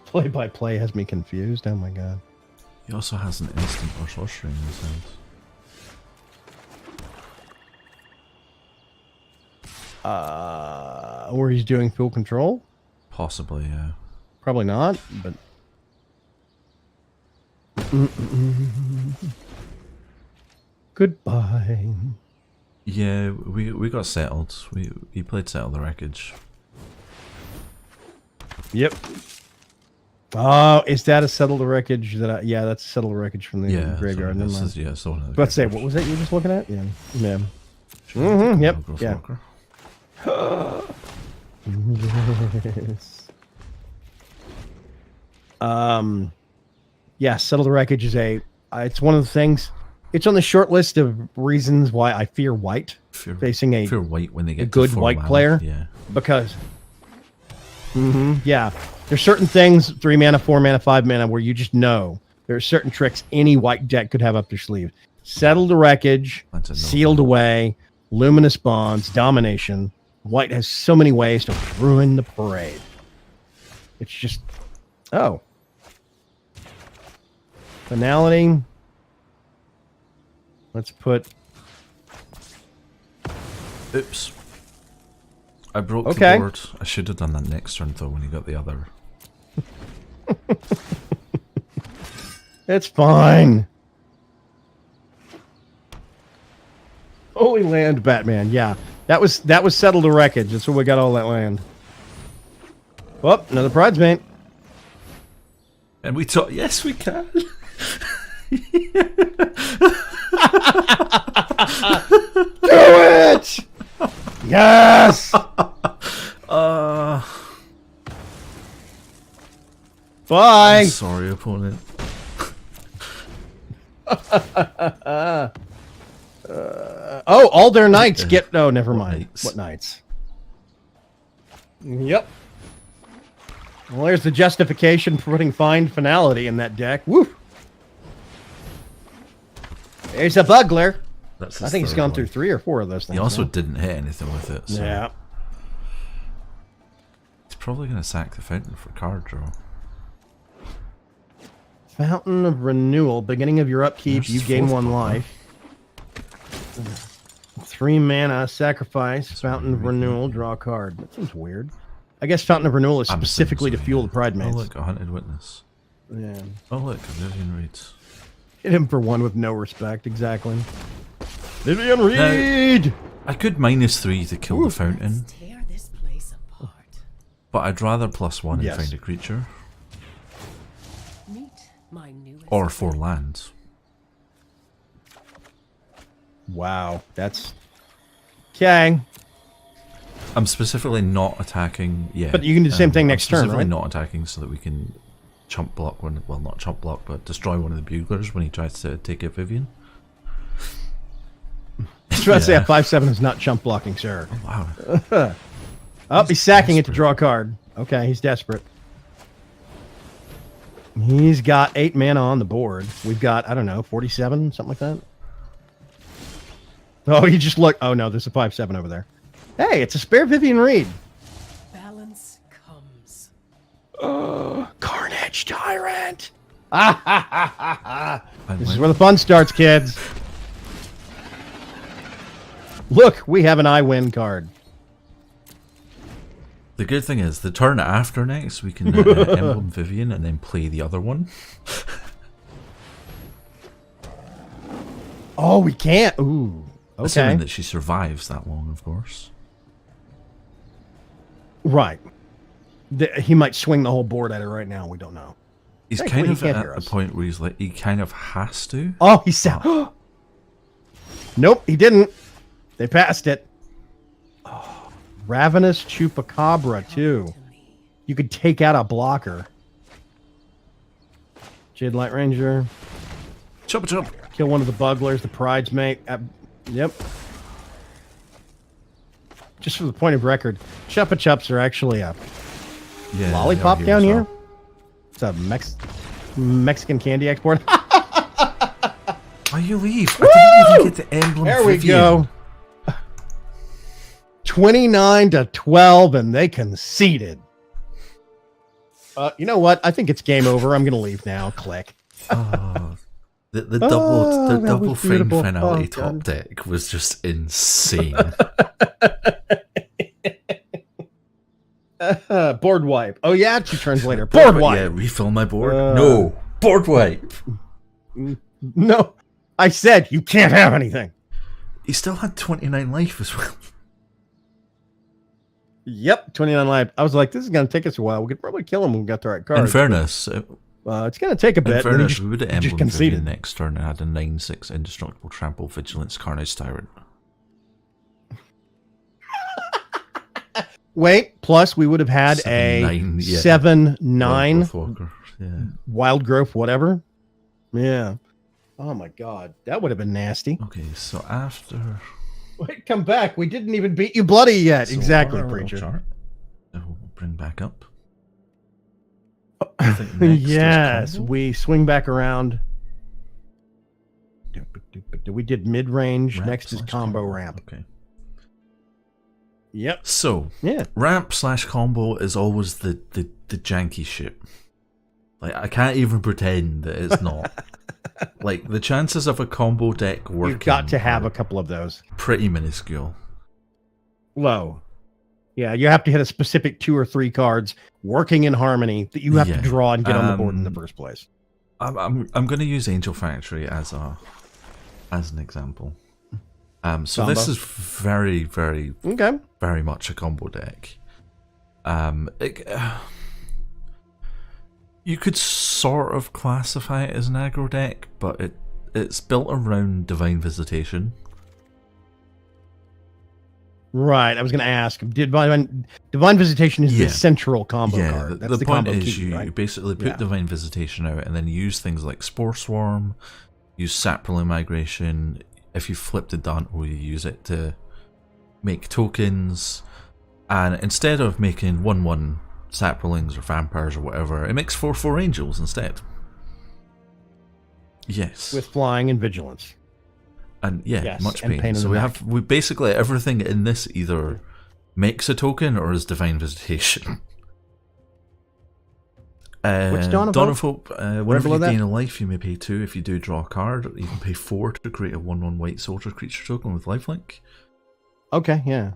Play by play has me confused. Oh my god. He also has an instant or sorcery in his hand. Where he's doing full control? Possibly, yeah. Probably not, but... Goodbye. Yeah, we got settled. We played Settle the Wreckage. Yep. Oh, is that a Settle the Wreckage? Yeah, that's a Settle the Wreckage from the graveyard. This is, yeah, so let's say, what was that you were just looking at? Yeah. Yeah. Mm-hmm, yep. Yeah. Yes. Yeah, Settle the Wreckage is it's one of the things. It's on the short list of reasons why I fear white facing a white when they get good white player. Yeah. Because yeah, there's certain things, 3 mana, 4 mana, 5 mana, where you just know there are certain tricks any white deck could have up their sleeve. Settle the Wreckage, Sealed Away, Luminous Bonds, Domination. White has so many ways to ruin the parade. It's just... Oh. Finality. Let's put... Oops. I broke the board. I should have done that next turn, though, when he got the other. It's fine. Holy land, Batman. Yeah. That was Settle the Wreckage. That's where we got all that land. Oh, another bridesmaid. And we thought, yes, we can. Do it! Yes! Bye! I'm sorry, opponent. Oh, all their knights get... Oh, never mind. What knights? Yep. Well, there's the justification for putting Find Finality in that deck. Woo! There's a Bugler. I think he's gone through 3 or 4 of those things. He also didn't hit anything with it. So yeah. He's probably going to sack the Fountain for card draw. Fountain of Renewal. Beginning of your upkeep, you gain 1 life. 3 mana, sacrifice, Fountain of Renewal, draw a card. That seems weird. I guess Fountain of Renewal is specifically to fuel the Pride Mates. Oh look, a Hunted Witness. Yeah. Oh look, Vivian Reed. Hit him for 1 with no respect, exactly. Vivian Reed! Now, I could -3 to kill the Fountain. Tear this place apart. But I'd rather +1 and find a creature. Meet my newest Or 4 lands. Wow, that's... Okay. I'm specifically not attacking... Yeah. But you can do the same thing next turn, right? I'm specifically not attacking so that we can chump block one... Well, not chump block, but destroy one of the Buglers when he tries to take out Vivian. I was trying to say a 5/7 is not chump blocking, sir. Oh, wow. Oh, he's sacking it to draw a card. Okay, he's desperate. He's got 8 mana on the board. We've got, I don't know, 47, something like that. Oh, you just look. Oh, no, there's a 5/7 over there. Hey, it's a spare Vivian Reed. balance comes. Carnage Tyrant. This is where the fun starts, kids. Look, we have an I win card. The good thing is, the turn after next, we can Emblem Vivian and then play the other one. Oh, we can't. Ooh. Okay. Assuming that she survives that long, of course. Right. He might swing the whole board at her right now. We don't know. He's kind of at a point where he's like, he kind of has to. Oh, he's out. Nope, he didn't. They passed it. Oh, Ravenous Chupacabra, too. You could take out a blocker. Jade Light Ranger. Chop, chop. Kill one of the Buglers, the Pride's mate. Yep. Just for the point of record, Chupa Chups are actually a lollipop down here. It's a Mexican candy export. Why you leave? I didn't even get the emblem. There we go. 29-12, and they conceded. You know what? I think it's game over. I'm gonna leave now. Click. The double frame finale top deck was just insane. Board wipe. Oh yeah, 2 turns later. Board wipe. Yeah, refill my board. No, board wipe. No, I said you can't have anything. He still had 29 life as well. Yep, 29 life. I was like, this is going to take us a while. We could probably kill him when we got the right cards. In fairness, it's going to take a bit. In fairness, we would have just emblemed conceded next turn and had a 9/6 indestructible trample vigilance Carnage Tyrant. Wait, plus we would have had 7/9, yeah. 7/9 Yeah. wild growth, whatever. Yeah. Oh my god, that would have been nasty. Okay, so after. Wait, come back. We didn't even beat you bloody yet. So exactly, our preacher. chart, we'll bring back up. I think next is Yes, combo. we swing back around. We did mid range. Ramp Next is slash combo ramp. Okay. Yep. So Yeah. ramp/combo is always the janky shit. Like I can't even pretend that it's not. Like the chances of a combo deck working, You've got to have are a couple of those. pretty minuscule. Low. Yeah, you have to hit a specific 2 or 3 cards working in harmony that you have Yeah. to draw and get on the board in the Um, first place. I'm going to use Angel Factory as an example. So this Combo. is very, very, Okay. very much a combo deck. You could sort of classify it as an aggro deck, but it's built around Divine Visitation. Right. I was going to ask. Divine Visitation is Yeah. the central combo Yeah, card. That's the the point combo is key, you right? basically put Yeah. Divine Visitation out and then use things like Spore Swarm, use Saproling Migration. If you flip the Danto, you use it to make tokens. And instead of making 1/1 Saprolings or Vampires or whatever, it makes 4/4 Angels instead. Yes. With flying and vigilance. And yeah, Yes, much and pain. pain in So the we neck. have basically everything in this either makes a token or is Divine Visitation. What's Dawn of Dawn Hope? of Hope, Right whenever below you that? gain a life, you may pay 2. If you do draw a card, you can pay 4 to create a 1/1 white soldier creature token with lifelink. Okay, yeah.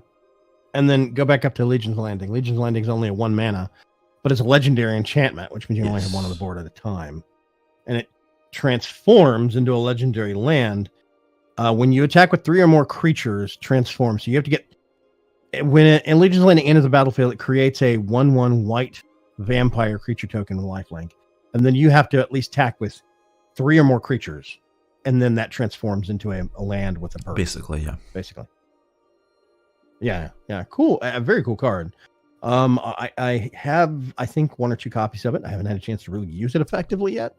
And then go back up to Legion's Landing. Legion's Landing is only a 1 mana, but it's a legendary enchantment, which means you only have one on the board at a time. And it transforms into a legendary land. When you attack with 3 or more creatures, transforms. So you have to get... When Legion's Landing enters the battlefield, it creates a 1/1 white vampire creature token with lifelink. And then you have to at least attack with 3 or more creatures. And then that transforms into a land with a bird. Basically, yeah. Basically. Yeah, cool. A very cool card. I have, I think, 1 or 2 copies of it. I haven't had a chance to really use it effectively yet.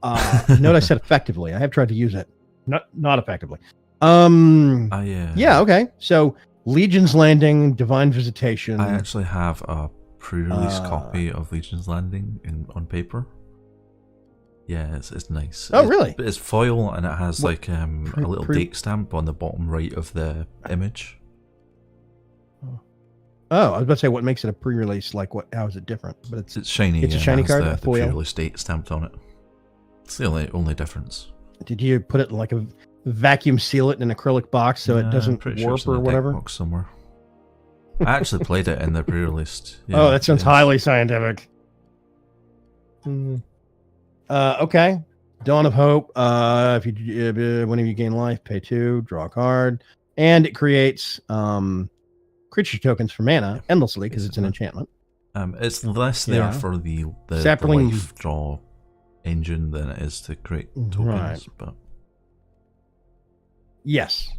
Note I said effectively. I have tried to use it, not effectively. Yeah, okay. So Legion's Landing, Divine Visitation. I actually have a pre-release copy of Legion's Landing on paper. Yeah, it's nice. Oh, really? It's foil and it has like a little pre- date stamp on the bottom right of the image. Oh, I was about to say, what makes it a pre-release? Like, how is it different? But It's shiny. It's a and shiny has card, The foil? pre-release date stamped on it. It's the only difference. did you put it in like a vacuum seal it in an acrylic box so it I'm doesn't pretty sure warp it's in or the deck whatever? box somewhere. I actually played it in the pre-released. Oh, that sounds yes. highly scientific. Okay. Dawn of Hope. If you whenever you gain life, pay 2, draw a card, and it creates creature tokens for mana endlessly because it's an enchantment. It's less there Yeah. for the Sapling- life draw engine than it is to create tokens. Right. But Yes.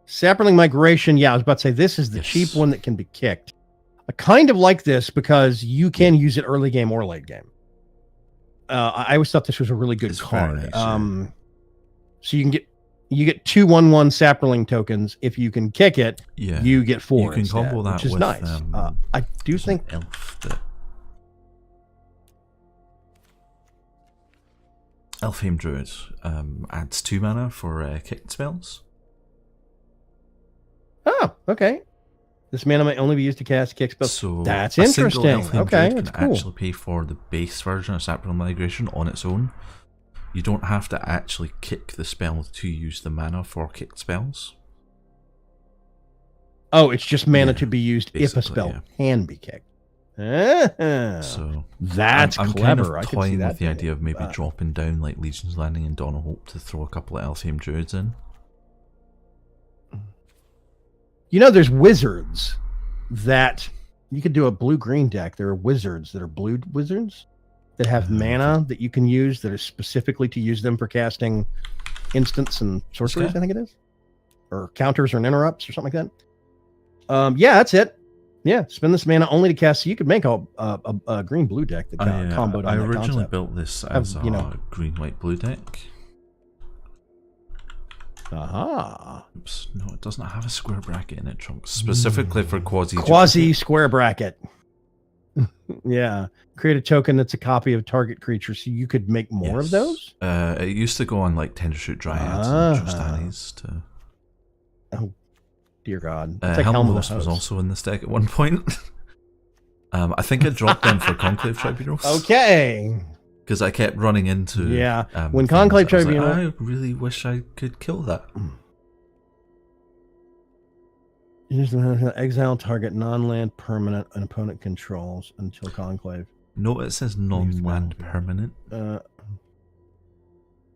Sapling Migration. Yeah, I was about to say this is the Yes. cheap one that can be kicked. I kind of like this because you can use it early game or late game. I always thought this was a really good It's very card. nice, yeah. So you get 2 1/1 Sapling tokens. If you can kick it, yeah, you get 4. You can instead, combo that which is with, nice. I do there's an think elf that Elfheim Druid adds 2 mana for kicked spells. Oh, okay. This mana might only be used to cast kick spells. So That's a single interesting. Elfheim Okay, Druid that's can cool. actually pay for the base version of Sapling Migration on its own. You don't have to actually kick the spell to use the mana for kicked spells. Oh, it's just mana Yeah, to be used if a basically, spell yeah. can be kicked. Ah, So that's I'm clever. kind I of can see toying that with the being idea of maybe fun. dropping down like Legion's Landing and Dawn of Hope to throw a couple of Elfheim Druids in. You know, there's wizards that you could do a blue-green deck. There are wizards that are blue wizards that have mana that you can use that is specifically to use them for casting instants and sorceries, Okay. I think it is. Or counters or interrupts or something like that. Yeah, that's it. Yeah, spend this mana only to cast. So you could make a green-blue deck that comboed on I that originally concept. built this as you know. a green, white, blue deck. Aha. Oops, no, it doesn't have a square bracket in it, Trunks. Specifically for Quasi square bracket. Yeah. Create a token that's a copy of target creature, so you could make more of those? It used to go on like Tendershoot Dryads and Trostanis to. Oh, dear God. It's like Helm of the Host. Host was also in this deck at one point. I think I dropped them for Conclave Tribunals. Okay. Because I kept running into when Conclave things. Tribunal, I really wish I could kill that. Exile target non-land permanent an opponent controls until Conclave. No, it says non-land permanent, Uh,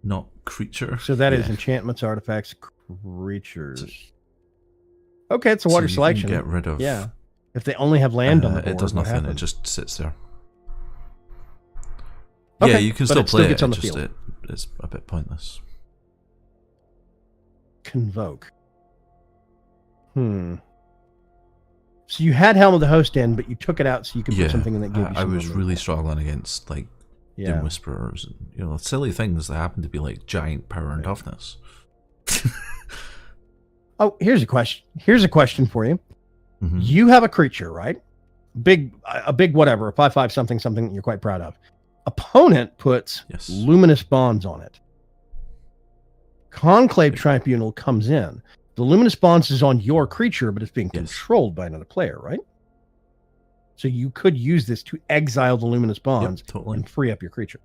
not creature. so that is enchantments, artifacts, creatures. Okay, it's a water so you selection. Can get rid of. Yeah, if they only have land on the board, it does what nothing. It happens? just sits there. Okay, yeah, you can but still it still play gets it. on the It's just field. it's a bit pointless. Convoke. So you had Helm of the Host in, but you took it out so you could put something in that gave you I some was removal. really struggling against like Doom Whisperers and silly things that happen to be like giant power and toughness. Oh, here's a question for you. Mm-hmm. You have a creature, right? A big whatever, a 5/5 something that you're quite proud of. Opponent puts luminous bonds on it. Conclave Tribunal comes in. The luminous bonds is on your creature, but it's being controlled by another player, right? So you could use this to exile the luminous bonds and free up your creature.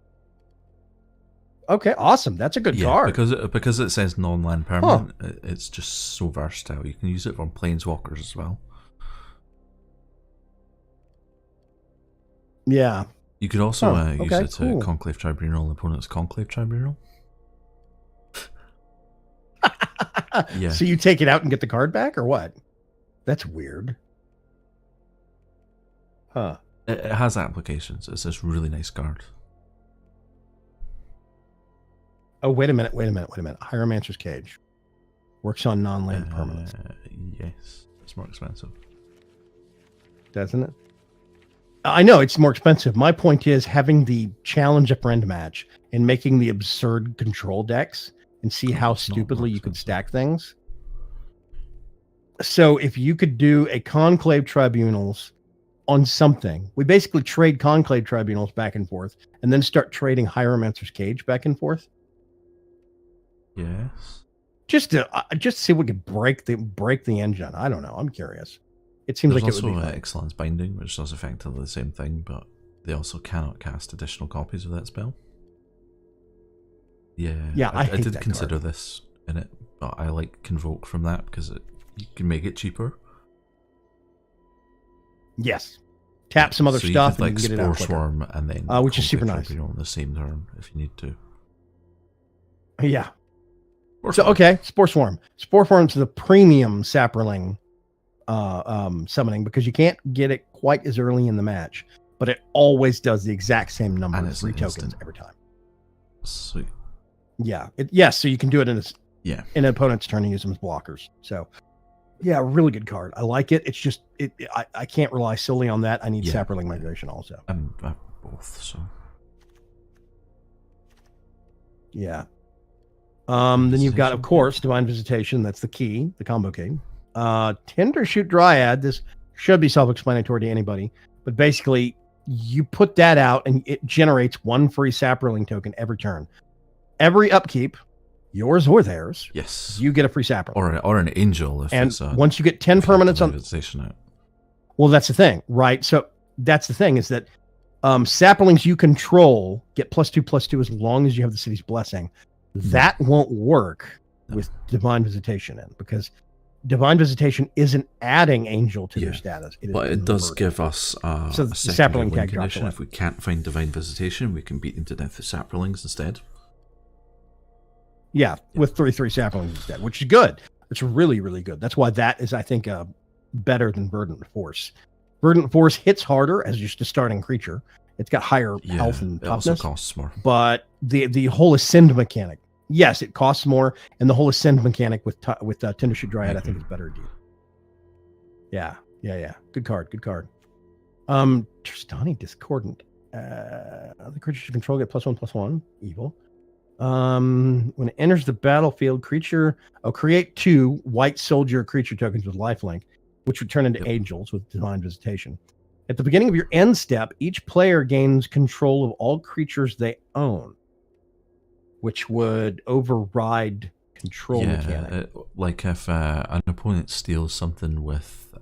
Okay, awesome. That's a good card. Because it says non-land permanent, it's just so versatile. You can use it on planeswalkers as well. Yeah. You could also use it to Conclave Tribunal, opponent's Conclave Tribunal. Yeah. So you take it out and get the card back, or what? That's weird. Huh. It has applications. It's this really nice card. Oh, wait a minute. Hieromancer's Cage. Works on non-land permanents. Yes. It's more expensive. Doesn't it? I know it's more expensive. My point is having the challenge a friend match and making the absurd control decks and see how stupidly you could stack things. So if you could do a Conclave Tribunals on something, we basically trade Conclave Tribunals back and forth and then start trading Hieromancer's Cage back and forth. Yes. Just to see if we could break the engine. I don't know. I'm curious. It seems There's like it would be also fun. Excellence Binding, which does effectively the same thing, but they also cannot cast additional copies of that spell. Yeah, I hate did that consider card. this in it, but I like Convoke from that because you can make it cheaper. Yes. Tap some other so stuff you could, and you can get it Spore out quicker. Swarm and then Which is super Conclave nice. Tribunal on the same turn if you need to. Yeah. Spore So Swarm. okay, Spore Swarm. Spore Swarm's the premium Saproling summoning because you can't get it quite as early in the match, but it always does the exact same number And of it's 3 an tokens instant. every time. Sweet. Yeah. So you can do it in an opponent's turn and use them as blockers. So yeah, really good card. I like it. It's just I can't rely solely on that. I need Saproling Migration also. And both, so. Yeah. Then you've got, of course, Divine Visitation. That's the key, the combo key. Tendershoot Dryad. This should be self-explanatory to anybody, but basically, you put that out and it generates 1 free Saproling token every turn. Every upkeep, yours or theirs. Yes. You get a free Saproling. Or an angel if and it's once you get 10 permanents on. Visitation out. Well, that's the thing, right? So that's the thing is that Saplings you control get +2/+2 as long as you have the city's blessing. That won't work with Divine Visitation in because Divine Visitation isn't adding Angel to Yeah. their status. It is But it does converting. give us So a the secondary sapling win tag drops condition. away. If we can't find Divine Visitation, we can beat them to death with saplings instead. Yeah, with 3/3 saplings instead, which is good. It's really, really good. That's why that is, I think, better than Verdant Force. Verdant Force hits harder as just a starting creature. It's got higher Yeah, health and it also toughness, costs more. but the whole ascend mechanic, yes, it costs more, and the whole ascend mechanic with Tindershoot Dryad, I think, is better deal. Yeah. Good card. Tristani Discordant. The creatures you control get +1/+1. Evil. When it enters the battlefield, create 2 white soldier creature tokens with lifelink, which would turn into angels with Divine Visitation. At the beginning of your end step, each player gains control of all creatures they own, which would override control mechanic. Like if an opponent steals something with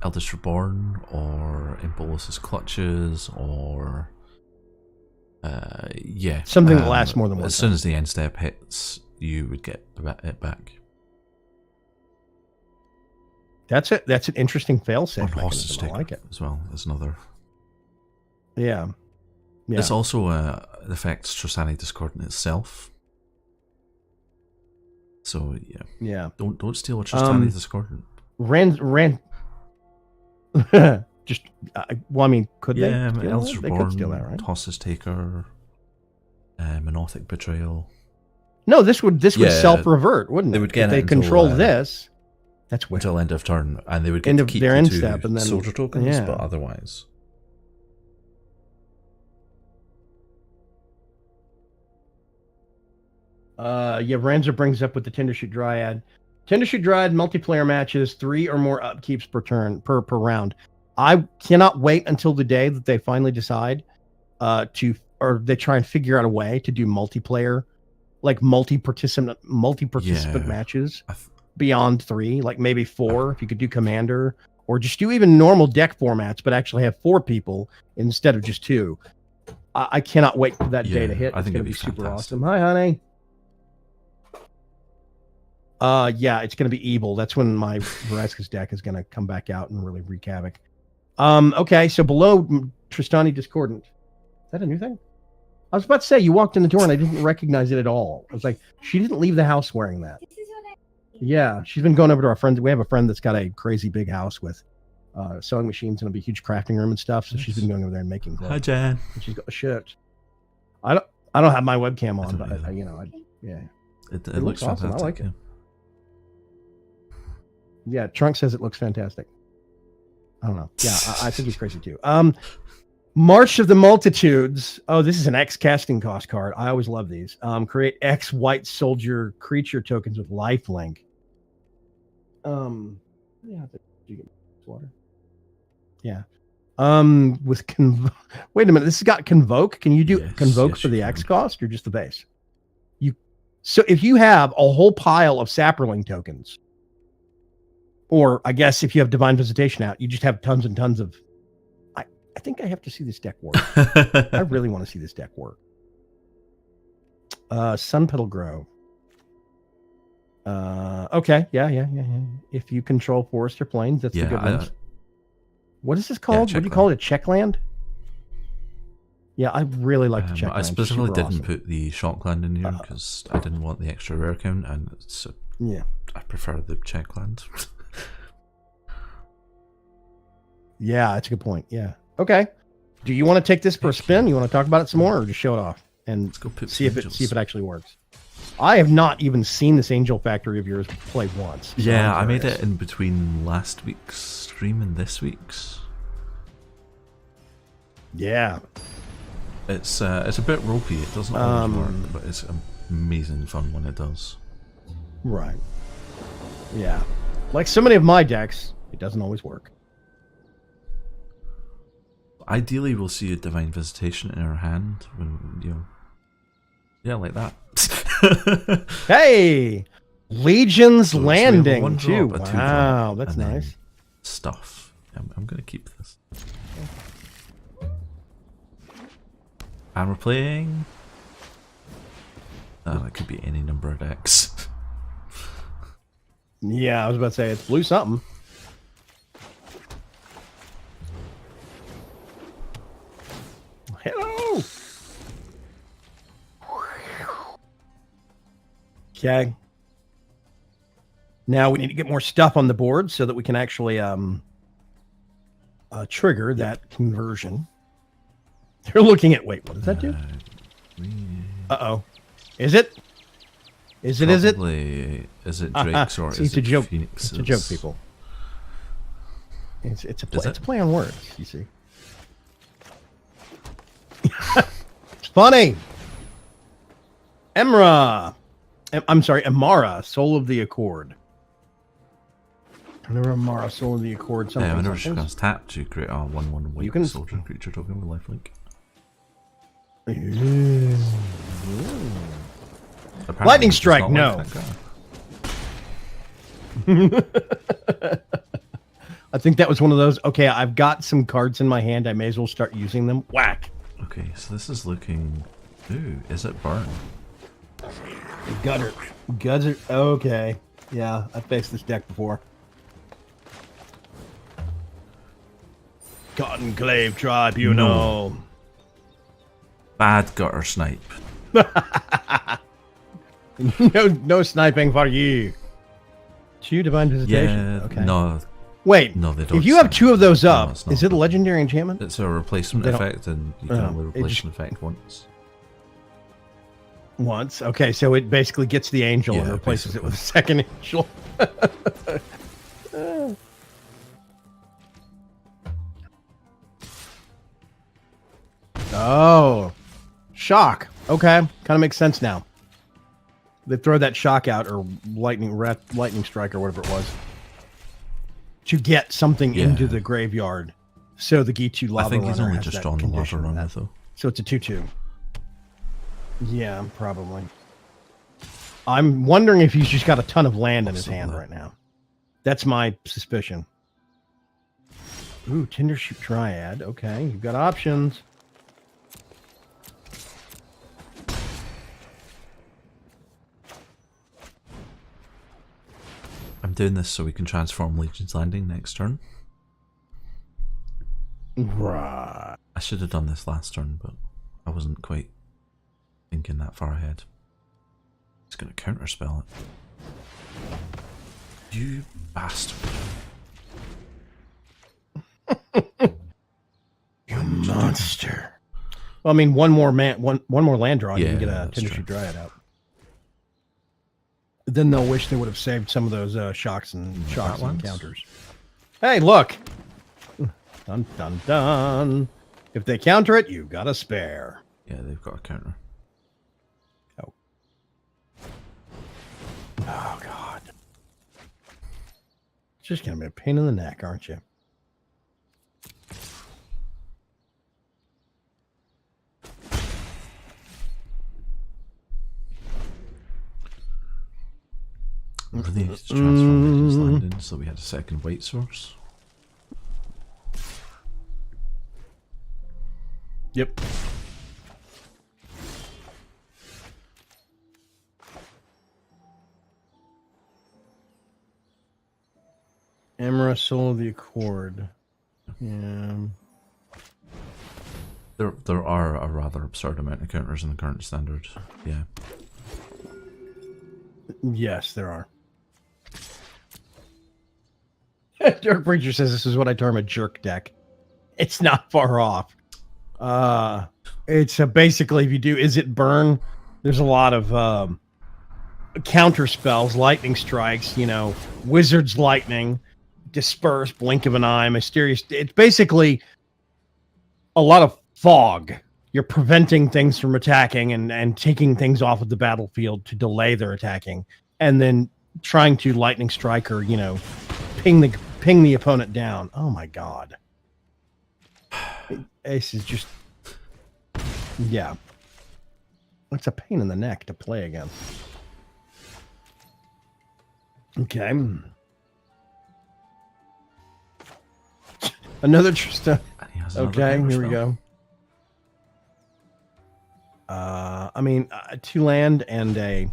Eldest Reborn or Imbolus's Clutches or Something that lasts more than one as soon time. as the end step hits, you would get it back. That's it. That's an interesting fail-safe Or Hostage mechanism. I like it. as well as another. Yeah. This also affects Tristani Discordant itself. So Yeah. don't steal a Tristani Discordant. Ran. Just well, I mean, could they? Yeah, steal Eldest that? They could steal that, Reborn, right? Hostage Taker, Monothic Betrayal. No, this would Yeah, self-revert, wouldn't it? they would get if it they until, control this. That's weird. Until end of turn, and they would get End to of keep their the end 2 step, and then- soldier tokens, yeah. but otherwise. Ranzer brings up with the Tindershoot Dryad. Tindershoot Dryad multiplayer matches 3 or more upkeeps per turn per round. I cannot wait until the day that they finally decide or they try and figure out a way to do multiplayer, like multi-participant matches beyond 3, like maybe 4 if you could do Commander, or just do even normal deck formats, but actually have 4 people instead of just 2. I cannot wait for that day to hit. I think it's going it'd to be be super fantastic. awesome. Hi, honey. It's going to be evil. That's when my Verizka's deck is going to come back out and really wreak havoc. Okay, so below Tristani Discordant. Is that a new thing? I was about to say, you walked in the door and I didn't recognize it at all. I was like, she didn't leave the house wearing that. Yeah, she's been going over to our friends. We have a friend that's got a crazy big house with sewing machines and a big huge crafting room and stuff. So she's been going over there and making clothes. Hi, Jan. And she's got a shit. I don't have my webcam on, but yeah. It looks looks awesome. I fantastic. like it. Yeah, Trunk says it looks fantastic. I don't know. Yeah, I think he's crazy too. March of the Multitudes. Oh, this is an X casting cost card. I always love these. Create X white soldier creature tokens with lifelink. Yeah, did you get water? Yeah. With wait a minute. This has got Convoke. Can you do Yes, Convoke yes, for you the can. X cost or just the base? So if you have a whole pile of Saproling tokens, or I guess if you have Divine Visitation out, you just have tons and tons of. I think I have to see this deck work. I really want to see this deck work. Sun Petal Grove. Okay, yeah. If you control forest or plains, that's the good ones. What is this called? What do you call it? A check land? Yeah, I really like the check land. I specifically Super didn't awesome. put the Shockland in here because I didn't want the extra rare count, and so Yeah. I prefer the Checkland. Yeah, that's a good point. Yeah. Okay. Do you want to take this for a spin? You want to talk about it some more, or just show it off and Let's go put see if angels. it actually works? I have not even seen this Angel Factory of yours play once. So Yeah, I'm I made curious. it in between last week's stream and this week's. Yeah. It's a bit ropey. It doesn't always work, but it's amazing fun when it does. Right. Yeah. Like so many of my decks, it doesn't always work. Ideally, we'll see a Divine Visitation in our hand when like that. Hey, Legion's So we have a Landing 1 too. drop, a 2 Wow, drop, that's and then nice. Stuff. I'm gonna keep this. And we're playing. That could be any number of decks. Yeah, I was about to say it's blue something. Hello. Okay. Now we need to get more stuff on the board so that we can actually trigger that conversion. They're looking at. Wait, what does that do? Uh-oh. Is it? Is it? Probably, is it Drake's or See, is it's a it joke. Phoenix's? It's a joke, people. It's a play. It's a play on words. You see. It's funny. I'm sorry, Amara, Soul of the Accord. Whenever Amara, Soul of the Accord, something. Yeah, whenever she becomes tapped, you create a 1/1 You white can- soldier creature token with lifelink. Apparently Lightning it does strike, not no. like that card. I think that was one of those. Okay, I've got some cards in my hand. I may as well start using them. Whack. Okay, so this is looking. Ooh, is it burn? Gutter. Gutter. Okay. Yeah, I've faced this deck before. Cottonclave Tribunal. Bad gutter snipe. No sniping for you. 2 divine visitation. Yeah, Okay. no, Wait. no, they don't. If you have snipe. 2 of those No, up, it's not. is it a legendary enchantment? It's a replacement They don't- effect, and you can only it replace just- an effect once. Once. Okay, so it basically gets the angel and Yeah, replaces it basically. with a second angel. Oh. Shock. Okay. Kind of makes sense now. They throw that shock out, or lightning strike, or whatever it was, to get something Yeah. into the graveyard. So the Gitu lava I think he's runner only has just that on the lava condition, runner, that- though. So it's a 2/2. Yeah, probably. I'm wondering if he's just got a ton of land in his hand Possibly. right now. That's my suspicion. Ooh, Tindershoot Triad. Okay, you've got options. I'm doing this so we can transform Legion's Landing next turn. Right. I should have done this last turn, but I wasn't quite thinking that far ahead. It's going to counterspell it. You bastard. You monster. Well, I mean, one more land draw, and you can Yeah, get a that's Tindershoot true. Dryad out. Then they'll wish they would have saved some of those shocks and ones? counters. Hey, look! Dun dun dun. If they counter it, you've got a spare. Yeah, they've got a counter. Oh God! It's just gonna be a pain in the neck, aren't you? Really needs to transform Legion's Landing so we had a second white source. Yep. Emra Soul of the Accord. Yeah. There are a rather absurd amount of counters in the current standard. Yeah. Yes, there are. Dirk Preacher says this is what I term a jerk deck. It's not far off. It's basically, if you do Is It Burn, there's a lot of counter spells, lightning strikes, Wizard's Lightning, Disperse, Blink of an Eye, Mysterious. It's basically a lot of fog. You're preventing things from attacking and taking things off of the battlefield to delay their attacking, and then trying to lightning strike or ping the opponent down. Oh my God, Ace is just it's a pain in the neck to play against. Okay, another Trista. And he has another Okay, counter here we spell. go. I mean, 2 land and a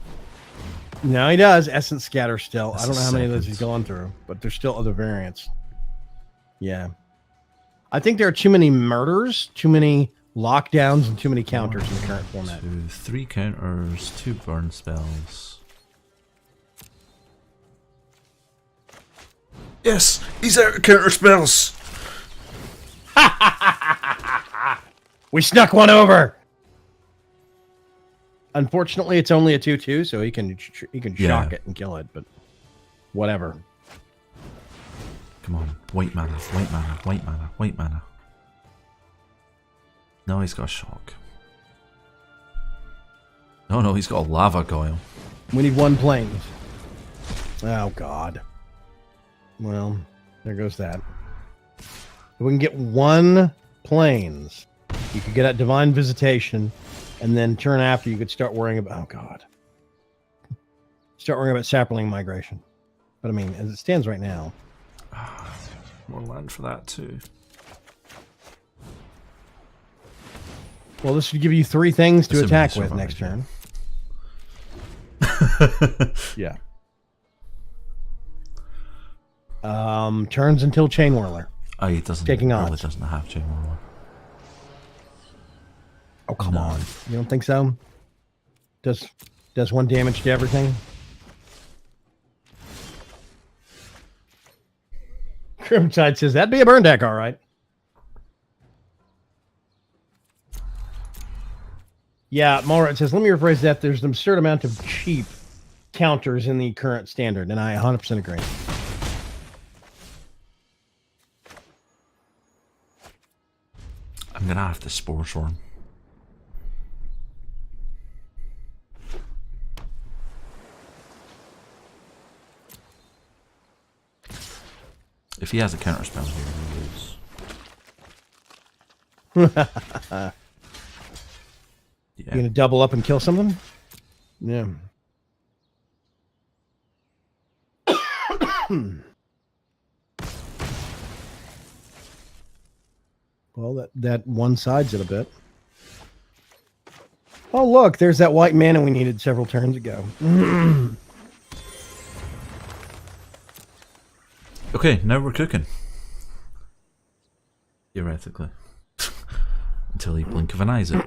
No, he does. Essence Scatter still. That's I don't know how many of those second. he's gone through, but there's still other variants. Yeah. I think there are too many murders, too many lockdowns, and too many counters in the current format. 2, 3 counters, 2 burn spells. Yes, he's out of counter spells. We snuck one over. Unfortunately, it's only a 2/2, so he can shock it and kill it. But whatever. Come on, white mana, white mana, white mana, white mana. No, he's got a shock. No, he's got a lava coil. We need one planes. Oh God. Well, there goes that. If we can get one planes, you could get that divine visitation, and then turn after you could start worrying about. Oh God. Start worrying about sapling migration. But I mean, as it stands right now. More land for that too. Well, this would give you 3 things to Assuming attack he with survives, next turn. Yeah. Turns until Chain Whirler. Oh, he doesn't. Taking Really odds. doesn't have Chain Whirler. Oh, come No. on. You don't think so? Does 1 damage to everything? Crimtide says, that'd be a burn deck, all right. Yeah, Mara, it says, let me rephrase that. There's an absurd amount of cheap counters in the current standard, and I 100% agree. I'm gonna have to Spore Swarm. If he has a counter spell here, he lose. Yeah. You gonna double up and kill something? Yeah. Well, that one sides it a bit. Oh, look, there's that white mana we needed several turns ago. Okay, now we're cooking. Theoretically. Until he blink of an eyes it.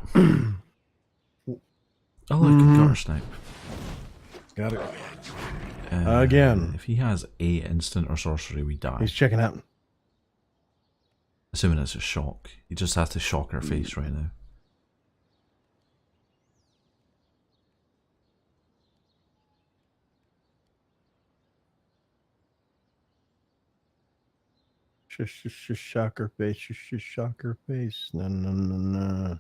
Oh look, counter snipe. Got it. Again. If he has a instant or sorcery, we die. He's checking out. Assuming it's a shock. He just has to shock our face right now. Shocker face. Shocker face. No.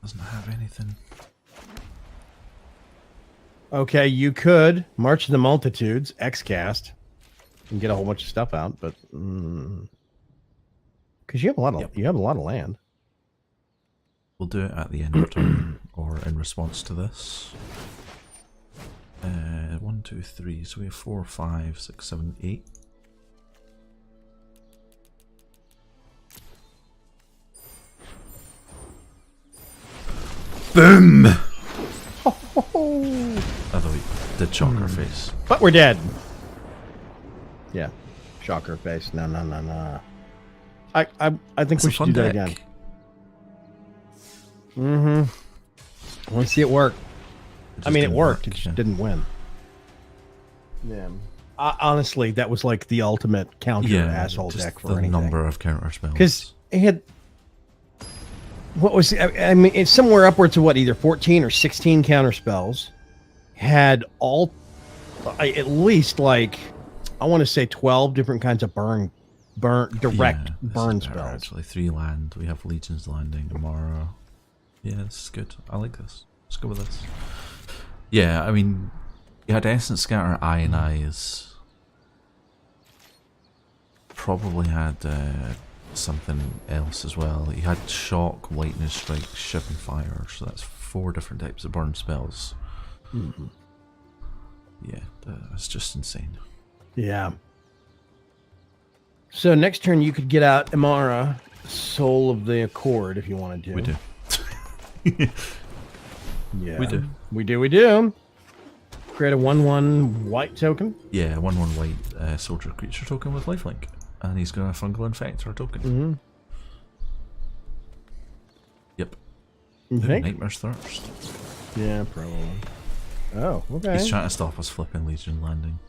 Doesn't have anything. Okay, you could March of the Multitudes, Xcast, and get a whole bunch of stuff out, but because you have a lot of land. We'll do it at the end of turn or in response to this. 1, 2, 3. So we have 4, 5, 6, 7, 8. Boom! Although we did shock our face. But we're dead. Yeah, shocker face. No. I think It's we a should fun do that deck. again. I want to see it work. I mean, it didn't worked. work, It just yeah. didn't win. Yeah. Honestly, that was like the ultimate counter asshole just deck for the anything. number of counter spells. Because it had, what was, I mean, it's somewhere upwards of what, either 14 or 16 counter spells. Had all, at least like, I want to say 12 different kinds of direct this burn is better, spells. Actually, 3 land. We have Legion's Landing tomorrow. Yeah, this is good. I like this. Let's go with this. Yeah, I mean, you had Essence Scatter, Eye and Eyes. Probably had something else as well. You had Shock, Lightning Strike, Ship and Fire. So that's 4 different types of burn spells. Mm-hmm. Yeah, that's just insane. Yeah. So next turn you could get out Imara, Soul of the Accord, if you wanted to. We do. Yeah. We do. We do. Create a 1/1 white token. Yeah, 1/1 white soldier creature token with lifelink. And he's going to fungal infect our token. Mm-hmm. Yep. You think? Nightmare's Thirst. Yeah, probably. Oh, okay. He's trying to stop us flipping Legion Landing.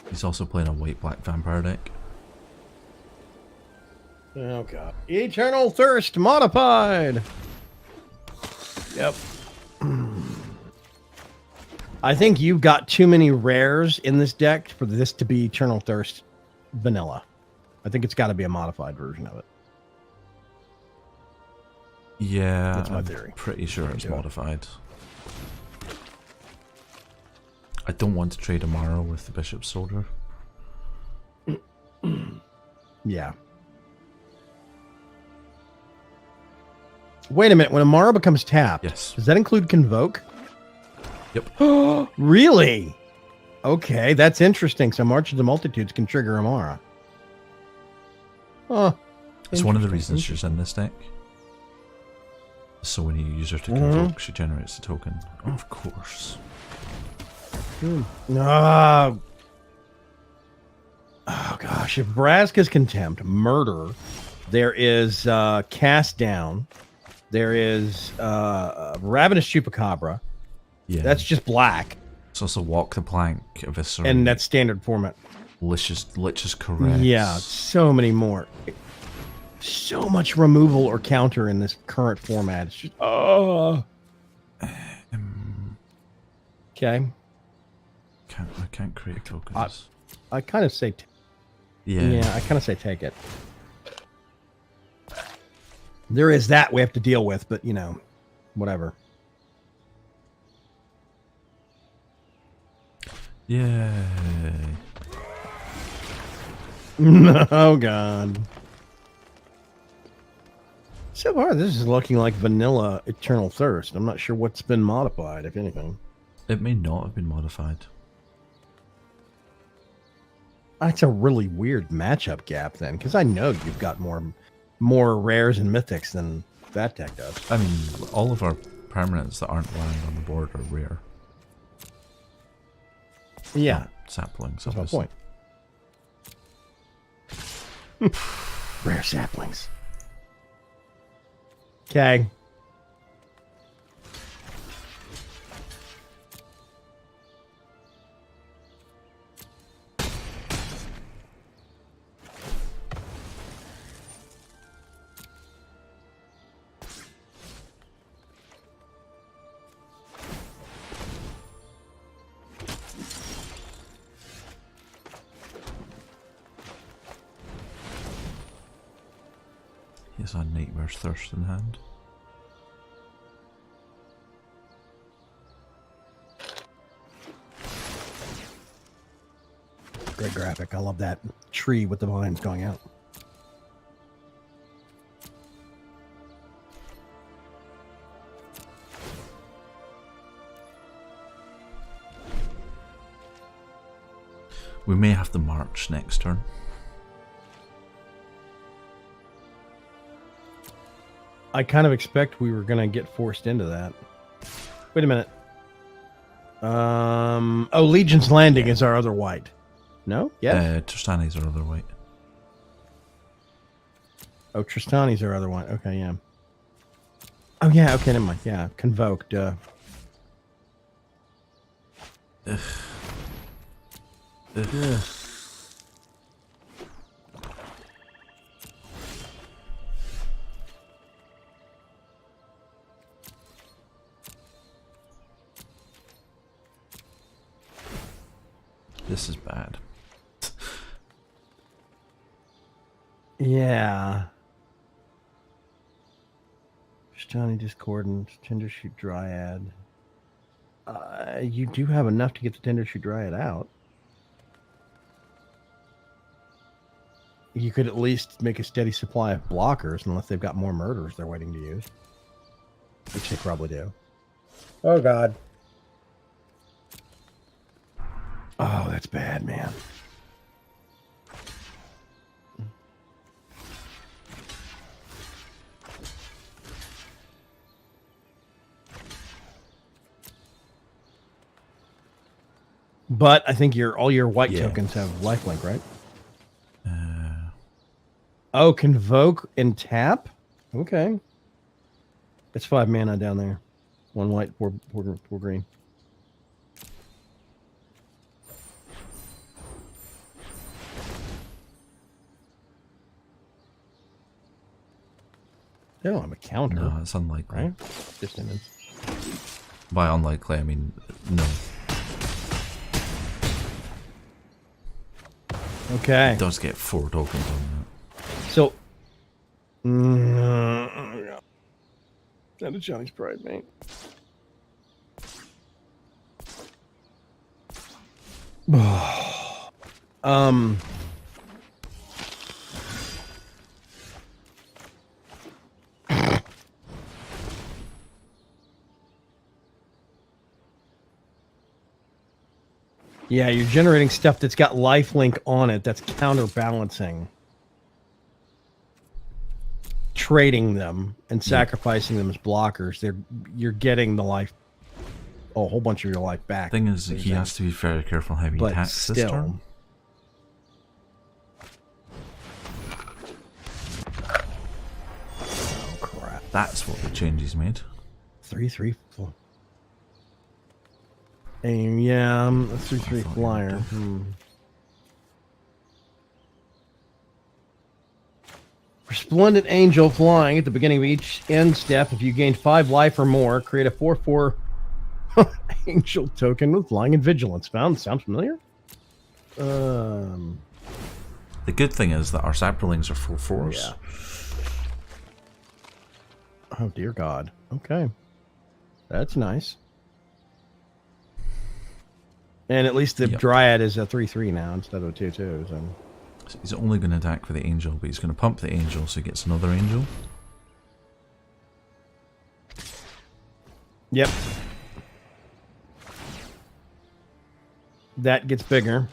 He's also playing a white-black vampire deck. Oh god. Eternal Thirst modified. Yep. I think you've got too many rares in this deck for this to be Eternal Thirst vanilla. I think it's got to be a modified version of it. Yeah, That's my I'm theory. pretty sure it's modified. I don't want to trade Amara with the Bishop's Soldier. Yeah. Wait a minute. When Amara becomes tapped, Yes. does that include Convoke? Yep. Really? Okay, that's interesting. So March of the Multitudes can trigger Amara. Oh, It's one of the reasons she's in this deck. So when you use her to convoke, she generates a token. Oh, of course. Oh gosh, if Vraska's Contempt, Murder, there is Cast Down, there is Ravenous Chupacabra. Yeah. That's just black, It's also Walk the Plank, Eviscerate, and that's standard format. Lich's Caress. Yeah, so many more. So much removal or counter in this current format. It's just okay. I can't create tokens. I kind of say, Yeah. I kind of say take it. There is that we have to deal with, but you know, whatever. Yay. Oh god. So far, this is looking like vanilla Eternal Thirst. I'm not sure what's been modified, if anything. It may not have been modified. That's a really weird matchup gap then, because I know you've got more rares and mythics than that deck does. I mean, all of our permanents that aren't lying on the board are rare. Yeah, Not saplings, that's my obviously. point. Rare saplings. Okay. He has a Nightmare's Thirst in hand. Great graphic. I love that tree with the vines going out. We may have to march next turn. I kind of expect we were going to get forced into that. Wait a minute. Oh, Legion's Landing is our other white. No? Yeah. Tristani's our other white. Oh, Tristani's our other one. Okay, yeah. Oh, yeah. Okay, never mind. Yeah, Convoked. Ugh. Yeah. This is bad. Yeah. Tristani Discordant, Tendershoot Dryad. You do have enough to get the Tendershoot Dryad out. You could at least make a steady supply of blockers, unless they've got more murders they're waiting to use. Which they probably do. Oh, God. Oh, that's bad, man. But I think all your white Yeah. tokens have lifelink, right? Oh, convoke and tap? Okay. It's 5 mana down there. 1 white, 4 green. They don't have a counter. No, it's unlikely. Right? Just in it. By unlikely, I mean no. Okay. It does get 4 tokens on that. So. That is Johnny's pride, mate. Yeah, you're generating stuff that's got lifelink on it. That's counterbalancing. Trading them and sacrificing them as blockers. You're getting the life, a whole bunch of your life back. Thing is, he has to be very careful how he but attacks this still. turn. Oh crap! That's what the change he's made. 3/3. Aim, yeah, a 3/3 flyer. Resplendent Angel flying at the beginning of each end step. If you gain 5 life or more, create a 4/4 Angel token with flying and vigilance. Sounds familiar? The good thing is that our saplings are 4/4s. Yeah. Oh dear God. Okay, that's nice. And at least the Dryad is a 3/3 now instead of a 2/2. So he's only going to attack for the angel, but he's going to pump the angel so he gets another angel. Yep. That gets bigger.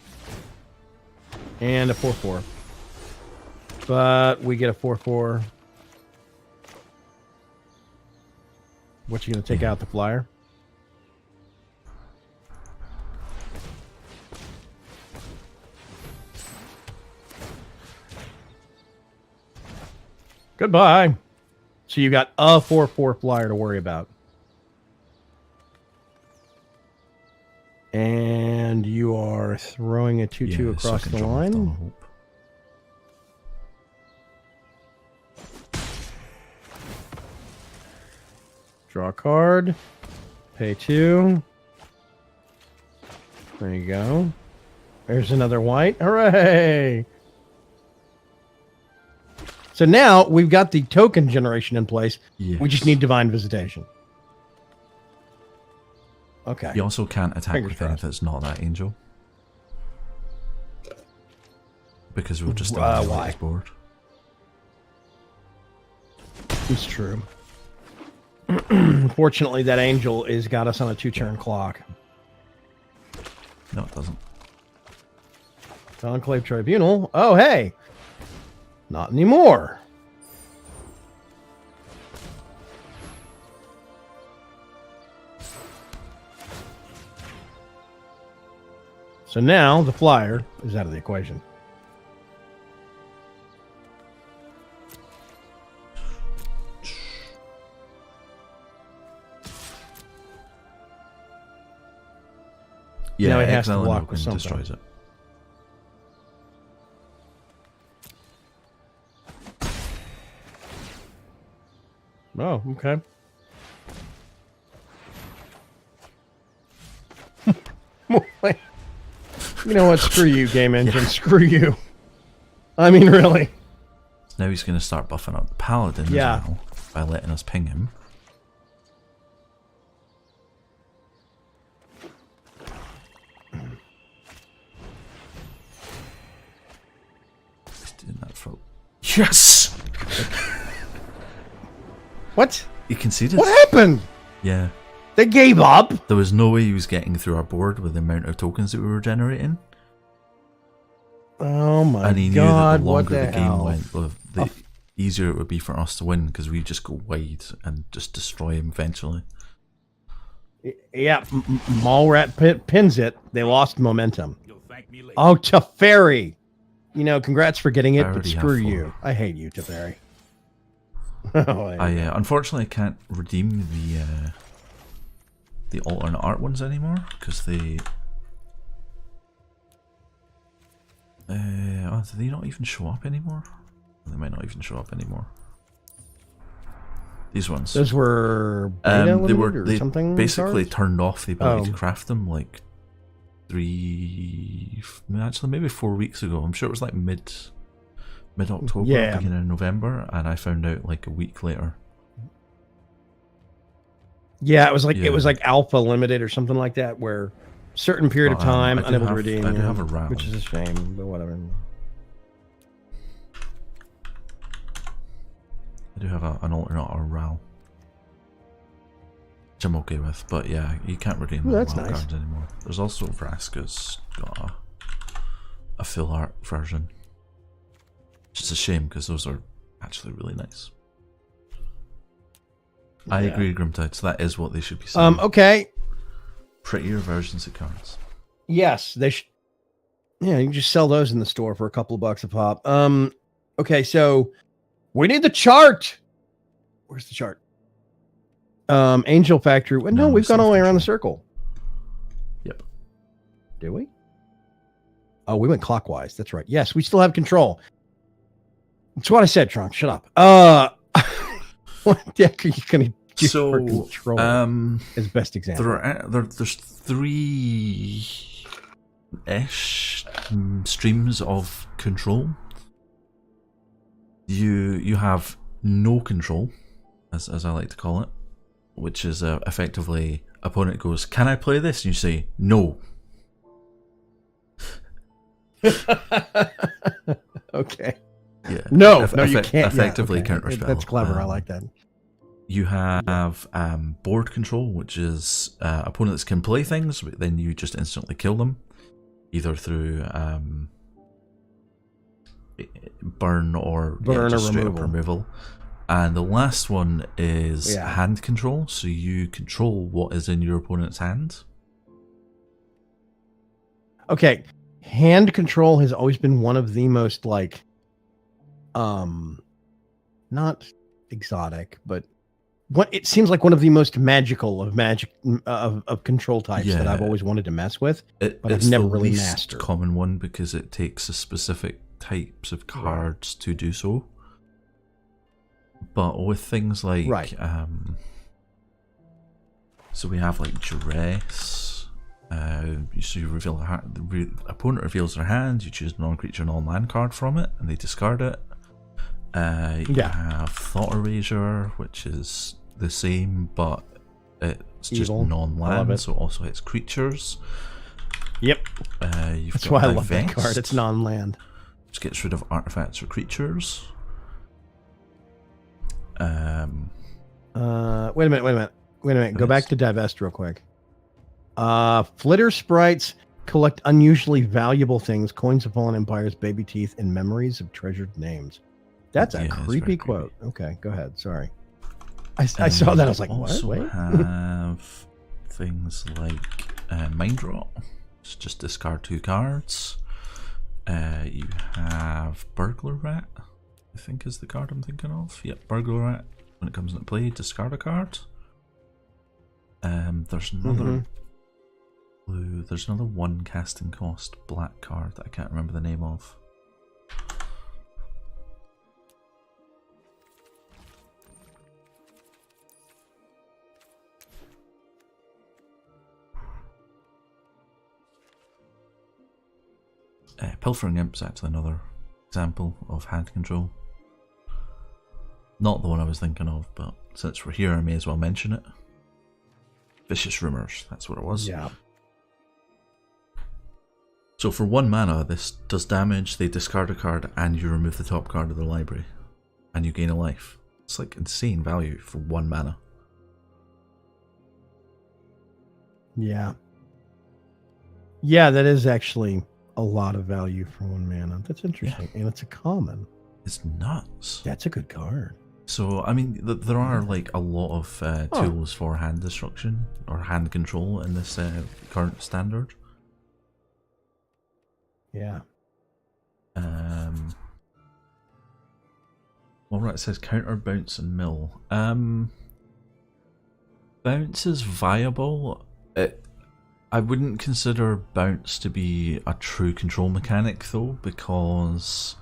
And a 4/4. But we get a 4/4. What, you going to take out the flyer? Goodbye. So you got a 4/4 flyer to worry about. And you are throwing a 2/2 across the line. Draw a card. Pay 2. There you go. There's another white. Hooray! So now we've got the token generation in place. Yes. We just need Divine Visitation. Okay. You also can't attack Fingers with anything crossed. that's not that angel. Because we'll just why? his board. It's true. Unfortunately, that angel is got us on a 2-turn clock. No, it doesn't. Enclave Tribunal. Oh, hey. Not anymore. So now the flyer is out of the equation. Yeah, Now it has to Exile block and with Oaken something. destroys it. Oh, okay. You know what? Screw you, game engine. Screw you. I mean, really. Now he's going to start buffing up the Paladin as well by letting us ping him. He's doing that for... Yes! What? You can see this. What happened? Yeah. They gave up. There was no way he was getting through our board with the amount of tokens that we were generating. Oh my And he knew God! that the What longer the the game hell? went, the easier it would be for us to win because we just go wide and just destroy him eventually. Yeah, Mallrat pins it. They lost momentum. You'll thank me later. Oh, Teferi. You know, congrats for getting I it, but already have screw 4. you. I hate you, Teferi. Oh, I unfortunately can't redeem the alternate art ones anymore because they. Do they not even show up anymore? They might not even show up anymore. These ones. Those were beta they were limited or they something. basically cards? turned off the ability to Oh. craft them like maybe 4 weeks ago. I'm sure it was like mid October, Yeah. beginning of November, and I found out like a week later. Yeah, it was like Yeah. alpha limited or something like that, where certain period of But, time I do unable to have- redeem. I do yeah, have a rally. which is a shame, but whatever. I do have an alternate or RAL, which I'm okay with, but yeah, you can't redeem Ooh, the that's wild nice. cards anymore. There's also Vraska's got a full art version, which is a shame because those are actually really nice. I Yeah. agree, Grimtide, so that is what they should be selling. Okay. Prettier versions of cards. Yes, they should. Yeah, you can just sell those in the store for a couple of bucks a pop. Okay, so we need the chart. Where's the chart? Angel Factory. Well, no, No, we've it's gone not all the way around the control. circle. Yep. Did we? Oh, we went clockwise. That's right. Yes, we still have control. That's what I said, Trunk. Shut up. What deck are you going to do for So, control as best example? there's 3-ish streams of control. You have no control, as I like to call it, which is effectively opponent goes, "Can I play this?" and you say no. Okay. Yeah. No, no, you can't. Effectively yeah, okay. counterspell. That's clever. I like that. You have board control, which is opponents can play things, but then you just instantly kill them, either through burn or just straight up removal. And the last one is hand control, so you control what is in your opponent's hand. Okay, hand control has always been one of the most not exotic, but what it seems like one of the most magical of control types that I've always wanted to mess with, but I've never really mastered. Common one because it takes a specific types of cards to do so. But with things like so we have like duress. So you reveal the opponent reveals their hand. You choose a non-creature, non-land card from it, and they discard it. You have Thought Erasure, which is the same, but it's just non-land, so it also hits creatures. Yep. That's why I love that card. It's non-land. Which gets rid of artifacts or creatures. Wait a minute. Go back to Divest real quick. Flitter sprites collect unusually valuable things: coins of fallen empires, baby teeth, and memories of treasured names. That's a creepy quote. Okay, go ahead. Sorry. I saw that. I was like, what? Wait. Have things like Mind Rot. It's just discard 2 cards. You have Burglar Rat, I think is the card I'm thinking of. Yep, Burglar Rat. When it comes into play, discard a card. There's another blue. There's another 1 casting cost black card that I can't remember the name of. Pilfering Imp's actually another example of hand control. Not the one I was thinking of, but since we're here, I may as well mention it. Vicious Rumours, that's what it was. Yeah. So for 1 mana, this does damage, they discard a card, and you remove the top card of their library. And you gain a life. It's like insane value for 1 mana. Yeah. Yeah, that is actually a lot of value for 1 mana. That's interesting. And it's a common. It's nuts. That's a good card. So, I mean, there are like a lot of tools for hand destruction or hand control in this current standard. Yeah. All right, it says counter, bounce, and mill. Bounce is viable. I wouldn't consider bounce to be a true control mechanic though, because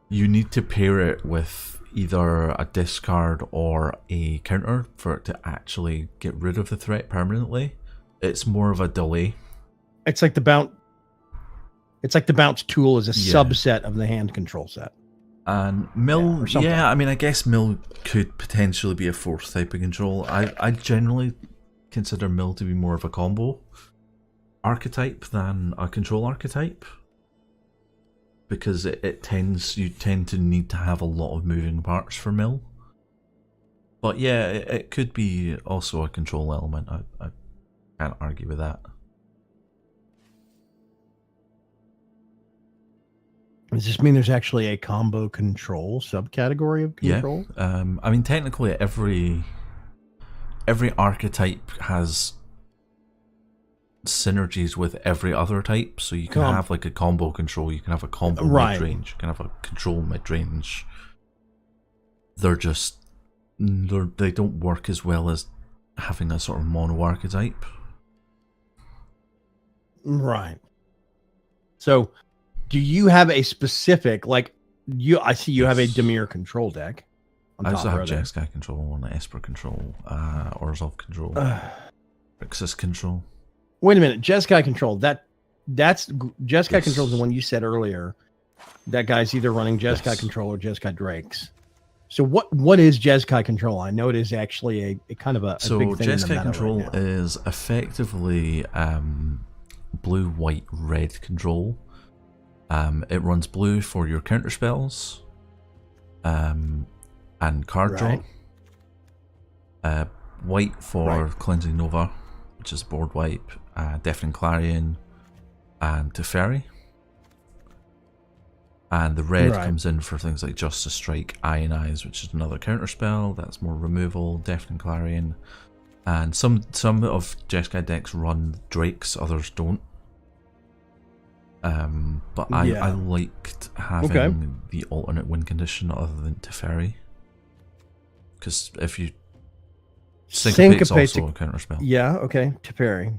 you need to pair it with either a discard or a counter for it to actually get rid of the threat permanently. It's more of a delay. It's like the bounce. It's like the bounce tool is a Yeah. subset of the hand control set. And mill, or something. yeah, I mean, I guess mill could potentially be a fourth type of control. I generally consider mill to be more of a combo archetype than a control archetype, because you tend to need to have a lot of moving parts for mill. But yeah, it could be also a control element. I can't argue with that. Does this mean there's actually a combo control subcategory of control? Yeah. I mean, technically, every archetype has synergies with every other type. So you can have like a combo control. You can have a combo mid-range. You can have a control mid-range. They don't work as well as having a sort of mono archetype. Right. So, do you have a specific, like, I see you have a Dimir control deck. I also have Jeskai control and Esper control, Orzhov control, Rixus control. Wait a minute, Jeskai control. That's Jeskai control is the one you said earlier. That guy's either running Jeskai control or Jeskai Drakes. So what is Jeskai control? I know it is actually a kind of a big thing. Jeskai control is effectively blue, white, red control. It runs blue for your counter spells, and card draw. White for Cleansing Nova, which is board wipe, Deafening Clarion, and Teferi. And the red comes in for things like Justice Strike, Ionize, which is another counter spell. That's more removal, Deafening Clarion. And some of Jeskai decks run Drakes, others don't. But I liked having the alternate win condition other than Teferi. Because if you... Syncopate's also a counter spell. Yeah, okay. Teferi.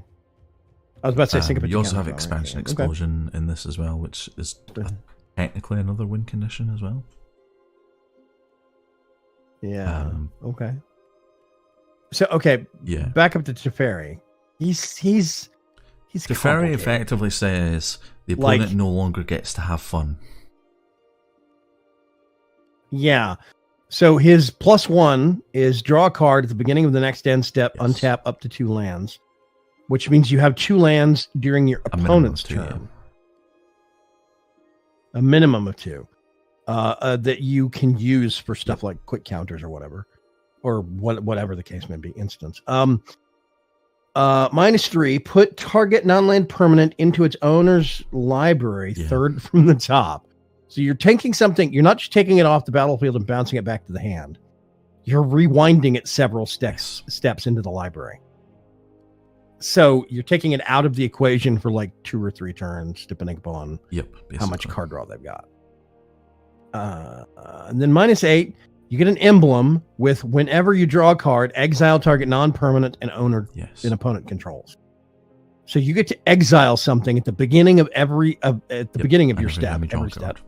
I was about to say Syncopate. You also have Expansion Explosion in this as well, which is technically another win condition as well. Yeah. Okay. So back up to Teferi. He's Teferi effectively says the opponent no longer gets to have fun. Yeah. So his +1 is draw a card at the beginning of the next end step, untap up to 2 lands, which means you have 2 lands during your opponent's turn. A minimum of 2 that you can use for stuff like quick counters or whatever, or whatever the case may be. Instance. -3. Put target non-land permanent into its owner's library, third from the top. So you're taking something. You're not just taking it off the battlefield and bouncing it back to the hand. You're rewinding it several steps into the library. So you're taking it out of the equation for like 2 or 3 turns, depending upon how much card draw they've got. And then -8, you get an emblem with whenever you draw a card, exile target non-permanent and owner and opponent controls. So you get to exile something at the beginning of beginning of your step. Every step.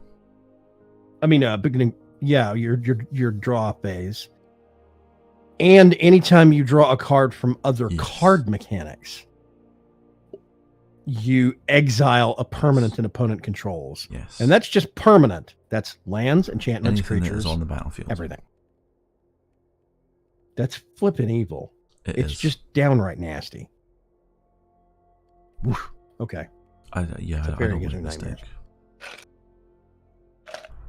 I mean, beginning. Yeah, your draw phase. And anytime you draw a card from other card mechanics, you exile a permanent and opponent controls. Yes. And that's just permanent. That's lands, enchantments, anything creatures, that is on the battlefield. Everything. That's flipping evil. It's is. just downright nasty. Oof. Okay. I don't like this deck.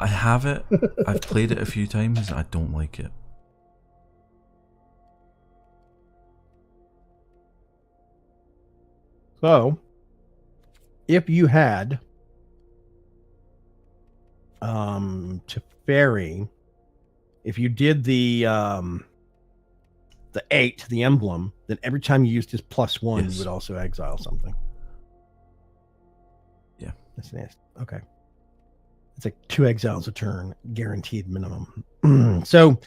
I have it. I've played it a few times. I don't like it. So, if you had Teferi if you did the 8, the emblem, then every time you used his +1, Yes. you would also exile something. Yeah. That's nasty. Okay. It's like 2 exiles a turn, guaranteed minimum. So,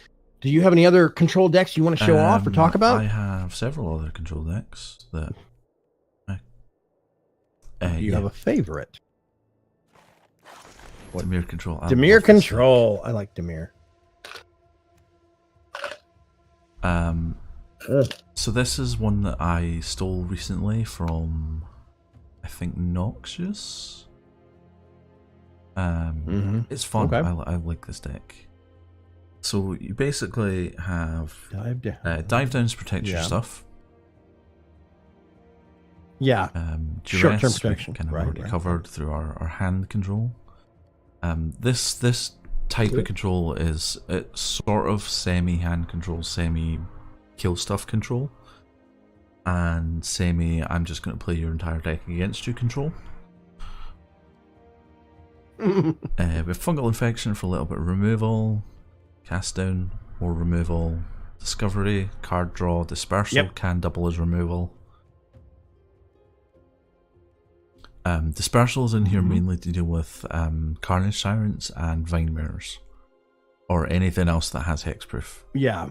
do you have any other control decks you want to show off or talk about? I have several other control decks that. Do you have a favorite? What? Dimir Control. I Dimir love this Control. I like Dimir. So this is one that I stole recently from, I think, Noxious. It's fun. Okay. I like this deck. So you basically have dive downs protect your stuff. Yeah. Duress, Short-term protection. we kind of Right, already right. covered through our hand control. This type of control is it's sort of semi hand control, semi kill stuff control, and semi I'm just going to play your entire deck against you control. With fungal infection for a little bit of removal, cast down, more removal, discovery, card draw, dispersal can double as removal. Dispersal is in here mainly to deal with Carnage Tyrants and Vine Mirrors, or anything else that has hexproof. Yeah.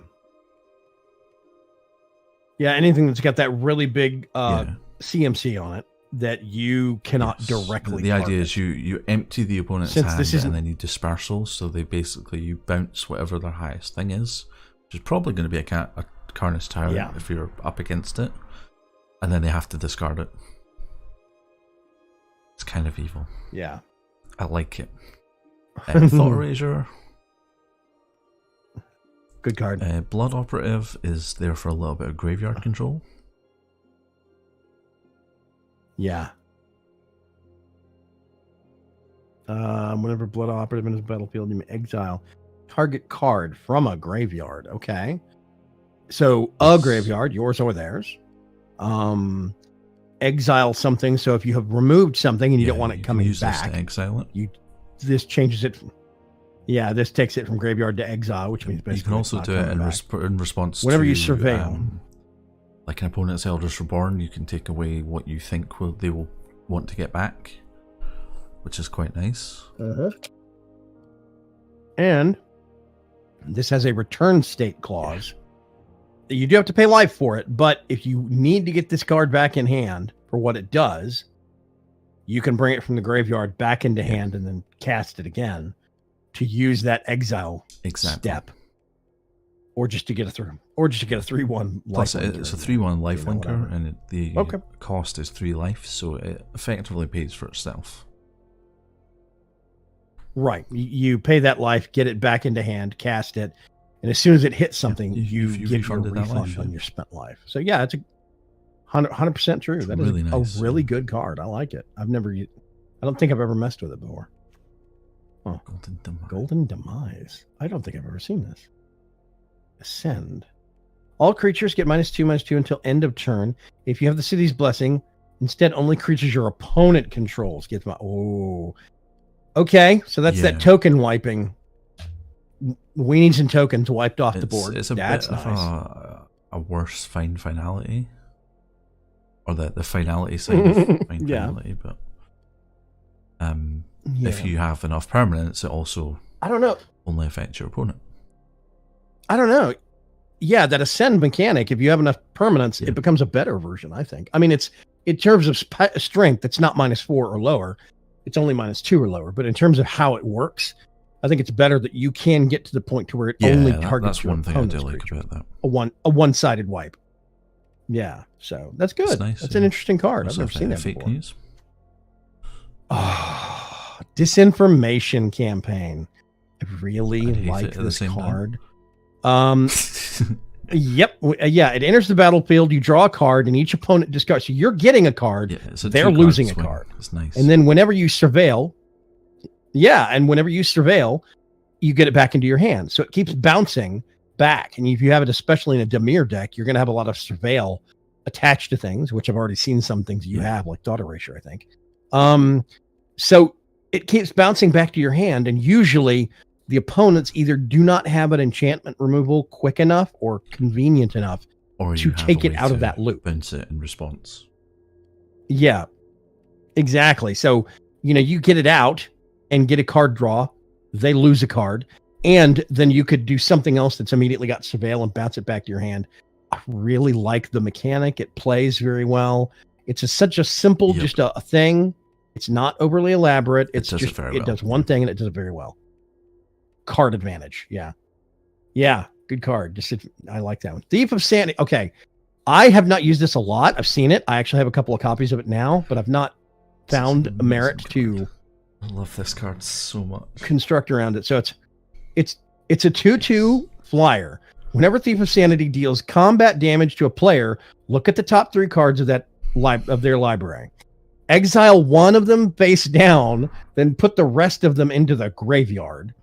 Yeah, anything that's got that really big CMC on it that you cannot directly The idea target. is you empty the opponent's Since hand this isn't- and then you dispersal, so they basically you bounce whatever their highest thing is, which is probably going to be a Carnage Tyrant if you're up against it, and then they have to discard it. It's kind of evil. Yeah. I like it. Thought Erasure. Good card. Blood Operative is there for a little bit of graveyard control. Yeah. Whenever Blood Operative enters the battlefield, you may exile target card from a graveyard. Okay. So a graveyard, yours or theirs. Exile something. So if you have removed something and you don't want it coming use back, this to exile it. This changes it. This takes it from graveyard to exile, which means basically you can also it's do not it in, coming back. in response Whenever to you surveil. Like an opponent's Eldritch Reborn, you can take away what you think they will want to get back, which is quite nice. And this has a return state clause. You do have to pay life for it, but if you need to get this card back in hand for what it does, you can bring it from the graveyard back into hand and then cast it again to use that exile step, or just to get a 3/1 Plus, life it's a 3/1 life You know, linker, whatever. and the cost is 3 life, so it effectively pays for itself. Right. You pay that life, get it back into hand, cast it, and as soon as it hits something, you get your refunded that refund life, on your spent life. So yeah, it's a 100% true. That is really nice, a really good card. I like it. I don't think I've ever messed with it before. Oh, Golden Demise. I don't think I've ever seen this. Ascend. All creatures get -2/-2 until end of turn. If you have the city's blessing, instead only creatures your opponent controls get my. Oh, okay. So that's that token wiping. Weenies and tokens wiped off the board. It's a That's bit nice. of a worse finality, or the finality side of finality, but if you have enough permanents, it also I don't know. only affects your opponent. I don't know. Yeah, that ascend mechanic, if you have enough permanents, it becomes a better version, I think. I mean, it's in terms of strength, it's not -4 or lower. It's only -2 or lower. But in terms of how it works, I think it's better that you can get to the point to where it only targets that's your one thing I do opponent's like creature. about that. A one-sided wipe. Yeah, so that's good. It's nice, That's an interesting card. I've Also, never seen that fake before. news. Oh, disinformation campaign. I really I'd hate like it at the this same card. Yep. It enters the battlefield. You draw a card, and each opponent discards. So you're getting a card. It's a They're 2-card losing a swing. card. It's nice. And then whenever you surveil, you get it back into your hand. So it keeps bouncing back. And if you have it, especially in a Dimir deck, you're going to have a lot of surveil attached to things, which I've already seen some things you have, like Thought Erasure, I think. So it keeps bouncing back to your hand, and usually the opponents either do not have an enchantment removal quick enough or convenient enough Or to you have take a it way out of to that loop. bounce it in response. Yeah, exactly. So, you get it out and get a card draw. They lose a card. And then you could do something else that's immediately got surveil and bounce it back to your hand. I really like the mechanic. It plays very well. It's such a simple, just a thing. It's not overly elaborate. It does one thing and it does it very well. Card advantage. Yeah. Yeah. Good card. I like that one. Thief of Sanity. Okay. I have not used this a lot. I've seen it. I actually have a couple of copies of it now, but I've not found a merit to. I love this card so much. Construct around it. So it's a 2/2 flyer. Whenever Thief of Sanity deals combat damage to a player, look at the top 3 cards of their library. Exile one of them face down, then put the rest of them into the graveyard.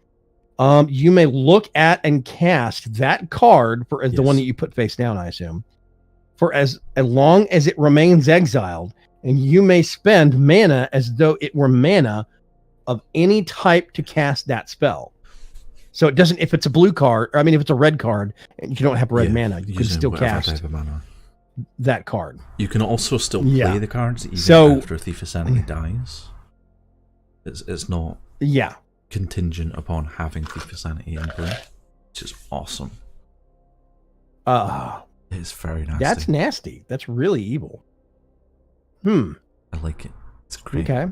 You may look at and cast that card as the one that you put face down, I assume, for as long as it remains exiled, and you may spend mana as though it were mana of any type to cast that spell. So it doesn't, if it's a blue card, or if it's a red card and you don't have red mana, you can still cast that card. You can also still play the cards even after Thief of Sanity dies. It's not contingent upon having Thief of Sanity in play, which is awesome. It's very nasty. That's nasty. That's really evil. I like it. It's great. Okay.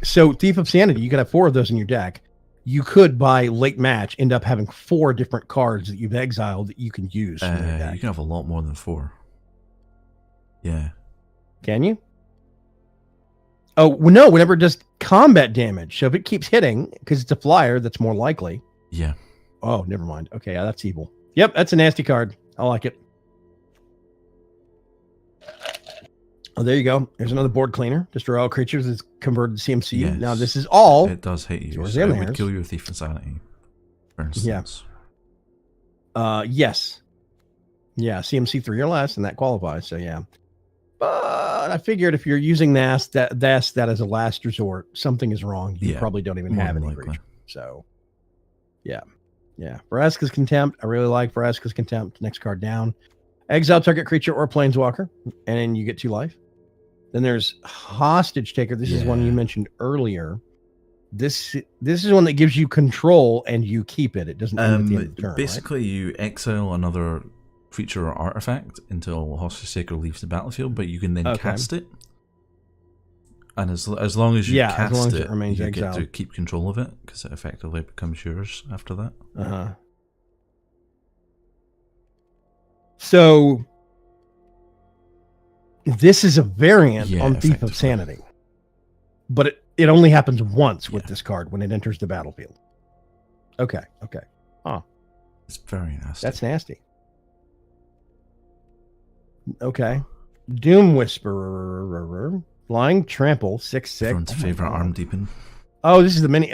So Thief of Sanity, you could have 4 of those in your deck. You could, by late match, end up having 4 different cards that you've exiled that you can use. You can have a lot more than 4. Yeah. Can you? Oh, no, whenever it does combat damage. So if it keeps hitting, because it's a flyer, that's more likely. Yeah. Oh, never mind. Okay, that's evil. Yep, that's a nasty card. I like it. Oh, there you go. There's another board cleaner. Destroy all creatures is converted to CMC. Yes. Now, this is all. It does hit you. So it would kill you with Thief of Sanity, for instance. Yeah. Yes. Yeah, CMC 3 or less, and that qualifies. So, yeah. But I figured if you're using that as a last resort, something is wrong. You probably don't even have any creature. So, yeah. Yeah. Vraska's Contempt. I really like Vraska's Contempt. Next card down. Exile target creature or planeswalker, and then you get 2 life. Then there's Hostage Taker. This is one you mentioned earlier. This is one that gives you control and you keep it. It doesn't end at the end of the turn. Basically, you exile another creature or artifact until Hostage Taker leaves the battlefield, but you can then cast it. And as long as you cast it remains you exiled. Get to keep control of it because it effectively becomes yours after that. So this is a variant on Thief of Sanity, but it only happens once with this card when it enters the battlefield. Okay. Huh. It's very nasty. That's nasty. Okay. Doom Whisperer. Flying Trample. 6/6. Everyone's favorite arm deepen. Oh, this is the mini.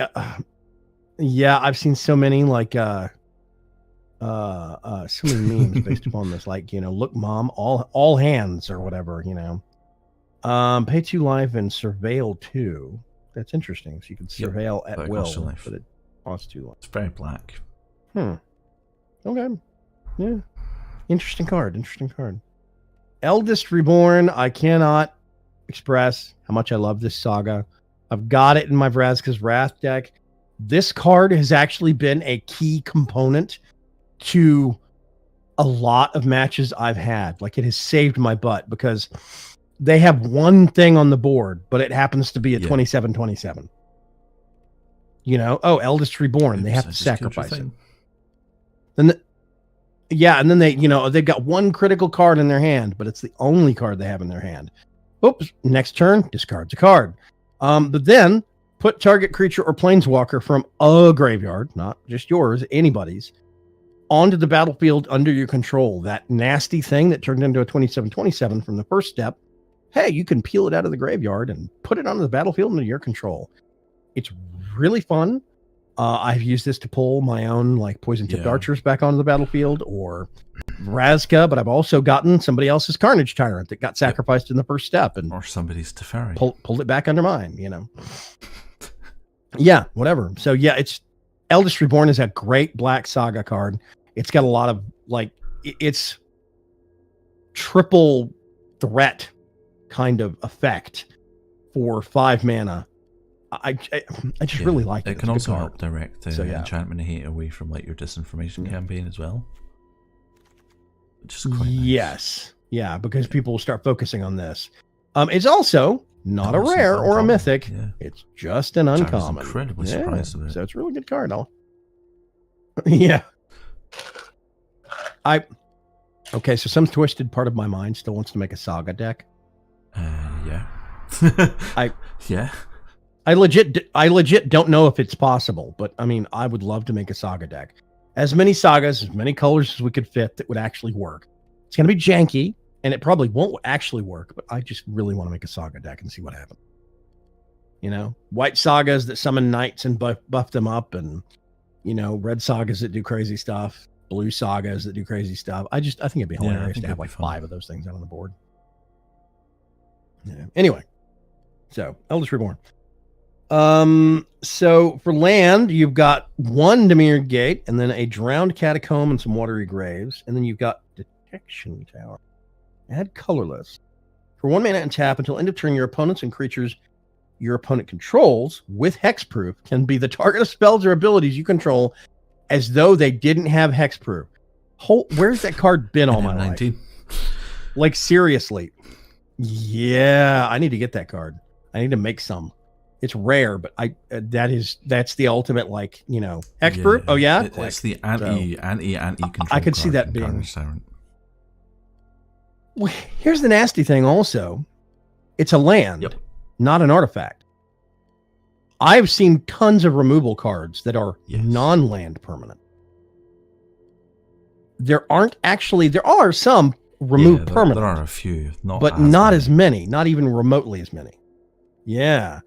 Yeah, I've seen so many so many memes based upon this, look, mom, all hands or whatever, pay 2 life and surveil 2. That's interesting. So you can surveil at will, but it costs 2 life. It's very black. Okay. Yeah. Interesting card. Eldest Reborn. I cannot express how much I love this saga. I've got it in my Vraska's Wrath deck. This card has actually been a key component to a lot of matches I've had. It has saved my butt because they have one thing on the board, but it happens to be a 27/27. Eldest Reborn. They have to sacrifice it. And then they, they've got one critical card in their hand, but it's the only card they have in their hand. Oops, next turn, discards a card. But then put target creature or planeswalker from a graveyard, not just yours, anybody's, onto the battlefield under your control. That nasty thing that turned into a 27/27 from the first step. Hey, you can peel it out of the graveyard and put it onto the battlefield under your control. It's really fun. I've used this to pull my own poison tipped archers back onto the battlefield or Vraska, but I've also gotten somebody else's Carnage Tyrant that got sacrificed in the first step or somebody's Teferi. Pulled it back under mine, Yeah, whatever. So yeah, it's Eldest Reborn is a great Black Saga card. It's got a lot of like it's triple threat kind of effect for 5 mana. I just really like it. It It's can a good also card. help direct So, yeah. enchantment hate away from like your disinformation Yeah. campaign as well. Which is quite nice. Yes. Yeah, because people will start focusing on this. It's also not a Also rare or a uncommon, mythic. yeah. It's just an Which I was uncommon. incredibly Yeah, surprised about. so it's a really good card. Yeah. Okay, so some twisted part of my mind still wants to make a Saga deck. Yeah. I- yeah. I legit don't know if it's possible, but I mean, I would love to make a Saga deck. As many sagas, as many colors as we could fit that would actually work. It's going to be janky, and it probably won't actually work, but I just really want to make a Saga deck and see what happens. You know, white sagas that summon knights and buff them up, and, you know, red sagas that do crazy stuff, blue sagas that do crazy stuff. I think it'd be Yeah, I hilarious think to have it'd be like fun. 5 of those things out on the board. Yeah. Anyway, so Eldest Reborn. So for land, you've got 1 Demir Gate, and then a Drowned Catacomb and some Watery Graves, and then you've got Detection Tower. Add colorless. For 1 mana and tap until end of turn, your opponents and creatures your opponent controls with hexproof can be the target of spells or abilities you control as though they didn't have hexproof. Where's that card been all my life? 19. Like, seriously. Yeah, I need to get that card. I need to make some. It's rare, but that's the ultimate, like, you know, hexproof. Oh yeah, It's the anti control. I could see card that in being- Carnage Tyrant. Well, here's the nasty thing. Also, it's a land, Yep. not an artifact. I've seen tons of removal cards that are Yes. non-land permanent. There are some removed Yeah, permanent. There are a few, but not as many, not even remotely as many. Yeah,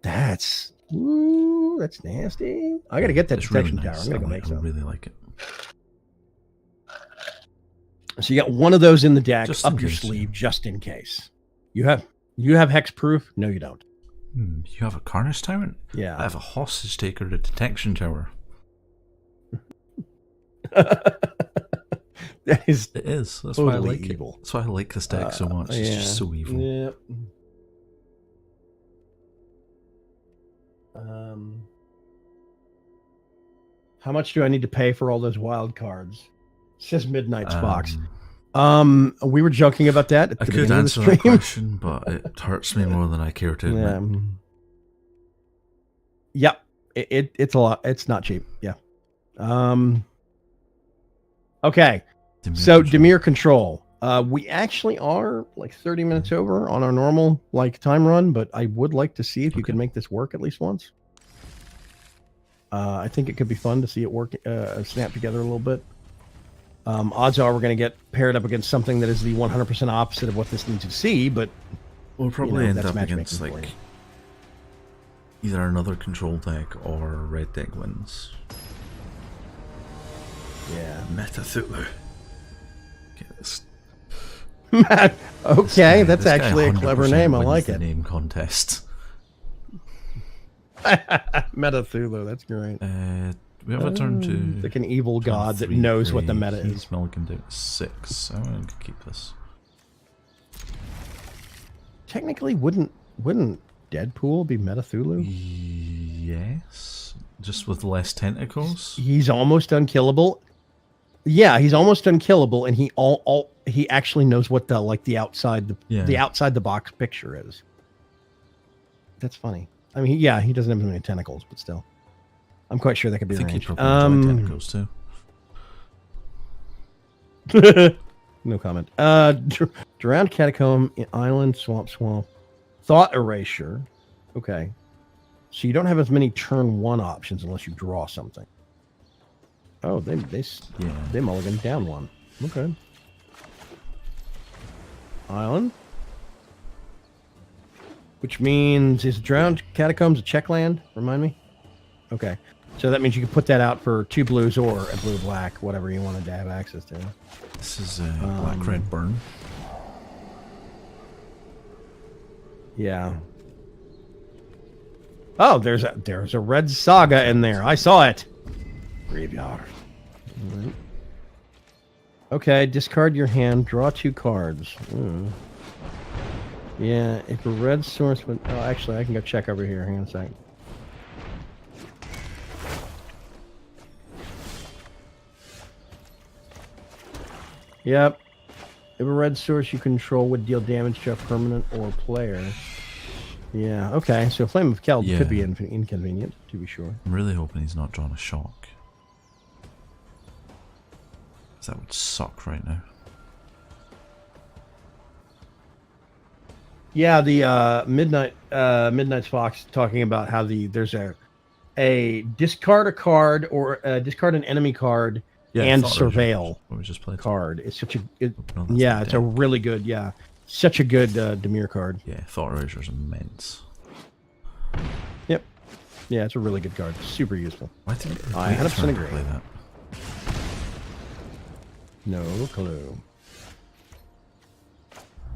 that's nasty. I got to get that It's Detection really Tower. nice. I'm gonna go I make some. really like it. So you got one of those in the deck, Just up in your case, sleeve, yeah. just in case. You have hexproof? No, you don't. You have a Carnage Tyrant? I Yeah. have a Hostage Taker, a Detection Tower. That is It is. That's why I totally like evil. it. That's why I like this deck so much. It's just so evil. Yeah. How much do I need to pay for all those wild cards? It says Midnight's Fox. We were joking about that at the I could beginning of the answer that stream. question, but it hurts me more than I care to admit. Yep. It's a lot. It's not cheap. Yeah. Okay. So Demir Control. We actually are like 30 minutes over on our normal like time run, but I would like to see if you Okay. can make this work at least once. I think it could be fun to see it work, snap together a little bit. Odds are we're going to get paired up against something that is the 100% opposite of what this needs to see, but We'll probably know, end that's up against matchmaking for like you. either another control deck or red deck wins. yeah. Meta Thulu. Get this. Okay, This that's guy actually a clever 100% name. I wins like the it. name contest. Meta Thulu, that's great. We have a turn to Like an evil turn god that 3 knows what the gray. meta is. He's mulliganed out 6. I'm going to keep this. Technically, wouldn't Deadpool be Meta Thulu? Yes, just with less tentacles. He's almost unkillable. Yeah, he's almost unkillable, and he actually knows what the outside the box picture is. That's funny. I mean, he doesn't have as many tentacles, but still, I'm quite sure that could be I think he'd arranged. probably enjoy tentacles too. No comment. Drowned Catacomb, Island, Swamp, Thought Erasure. Okay. So you don't have as many turn 1 options unless you draw something. Oh, they mulliganed down 1. Okay. Island. Which means, is Drowned Catacombs a check land? Remind me? Okay. So that means you can put that out for 2 blues or a blue-black, whatever you wanted to have access to. This is Black Red Burn. Yeah. Oh, there's a red saga in there. I saw it. Graveyard. Alright. Okay, discard your hand. Draw 2 cards. Yeah, if a red source would... Oh, actually, I can go check over here. Hang on a second. Yep. If a red source you control would deal damage to a permanent or player. Yeah, okay. So Flame of Keld could be inconvenient, to be sure. I'm really hoping he's not drawing a shock. 'Cause that would suck right now. Yeah, the Midnight's Fox talking about how there's a discard a card or discard an enemy card and surveil what we just played card. It's such a no, it's a really good such a good Dimir card. Yeah, Thought Erasure is immense. Yep. Yeah, it's a really good card. Super useful. Why did I 100% agree. Play that? No clue.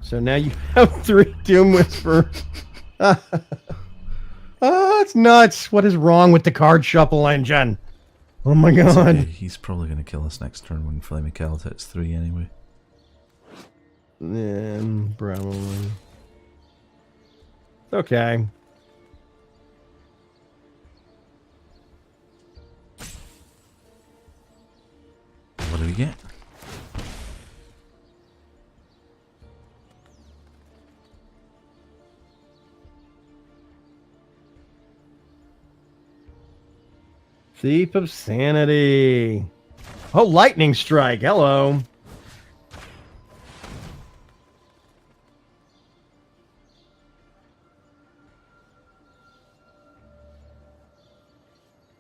So now you have 3 Doom Whisper. Oh, it's nuts. What is wrong with the card shuffle engine? Oh my god. Okay. He's probably going to kill us next turn when Flaming Keld hits 3 anyway. Probably. Okay. What do we get? Thief of Sanity. Oh, Lightning Strike. Hello.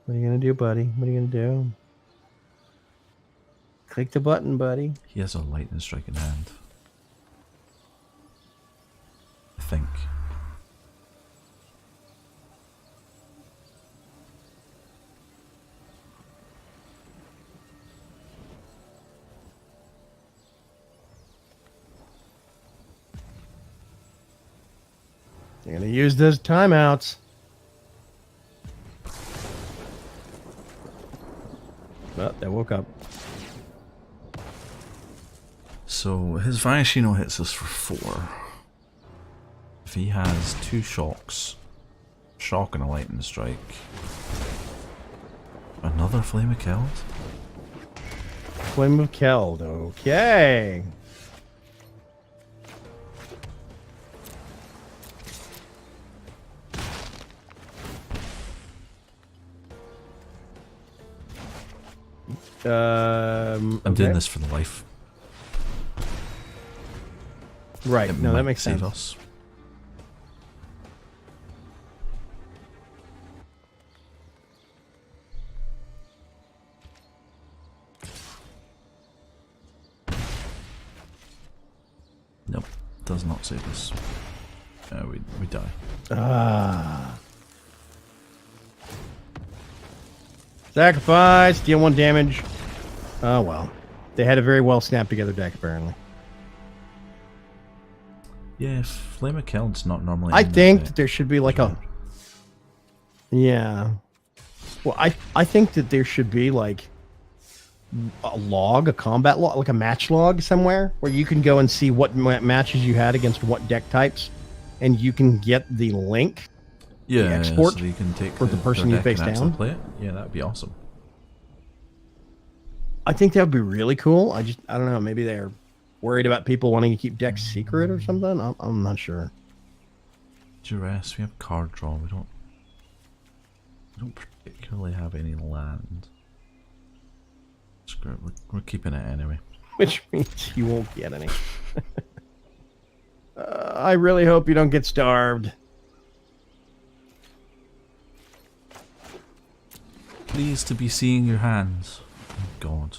What are you going to do, buddy? What are you going to do? Click the button, buddy. He has a Lightning Strike in hand. I think. You're going to use those timeouts. Well, they woke up. So his Vanishino hits us for 4. If he has 2 shocks, shock and a Lightning Strike, another Flame of Keld? Flame of Keld. Okay. I'm doing this for the life. Right. No, that makes save sense. Us. Nope, does not save us. We die. Ah. Sacrifice, deal 1 damage. Oh well. They had a very well snapped together deck, apparently. Yeah, Flame of Keld's not normally. I think that there should be like a. Yeah. Well, I think that there should be like a log, a combat log, like a match log somewhere where you can go and see what matches you had against what deck types, and you can get the link. Yeah, the export so you can take for the person you face down. Play it. Yeah, that'd be awesome. I think that would be really cool. I don't know. Maybe they're worried about people wanting to keep decks secret or something. I'm not sure. Duress, we have card draw. We don't particularly have any land. Screw it. We're keeping it anyway. Which means you won't get any. I really hope you don't get starved. Pleased to be seeing your hands. Oh God.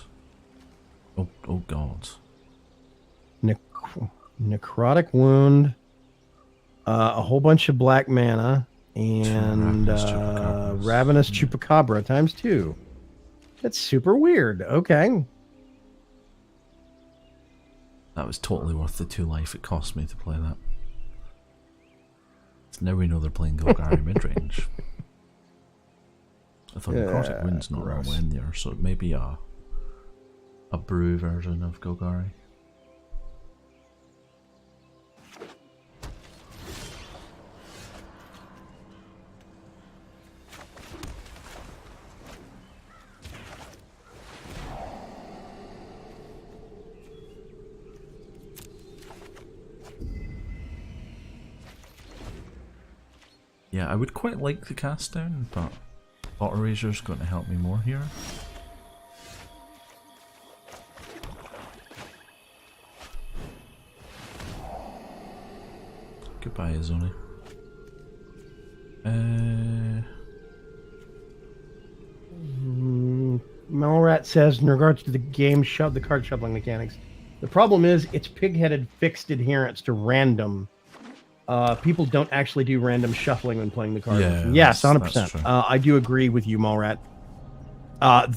Oh God. Necrotic Wound. A whole bunch of black mana. And Ravenous Chupacabra times 2. That's super weird. Okay. That was totally worth the 2 life it cost me to play that. So now we know they're playing Golgari midrange. I thought necrotic wound's not normally in there, so it may be a brew version of Golgari. Yeah, I would quite like the cast down, but Thought Eraser's going to help me more here. Goodbye, Izoni. Malrat says, in regards to the game the card shuffling mechanics, the problem is it's pig-headed fixed adherence to random. People don't actually do random shuffling when playing the card. Yeah, yes, 100%. that's true. I do agree with you, Malrat.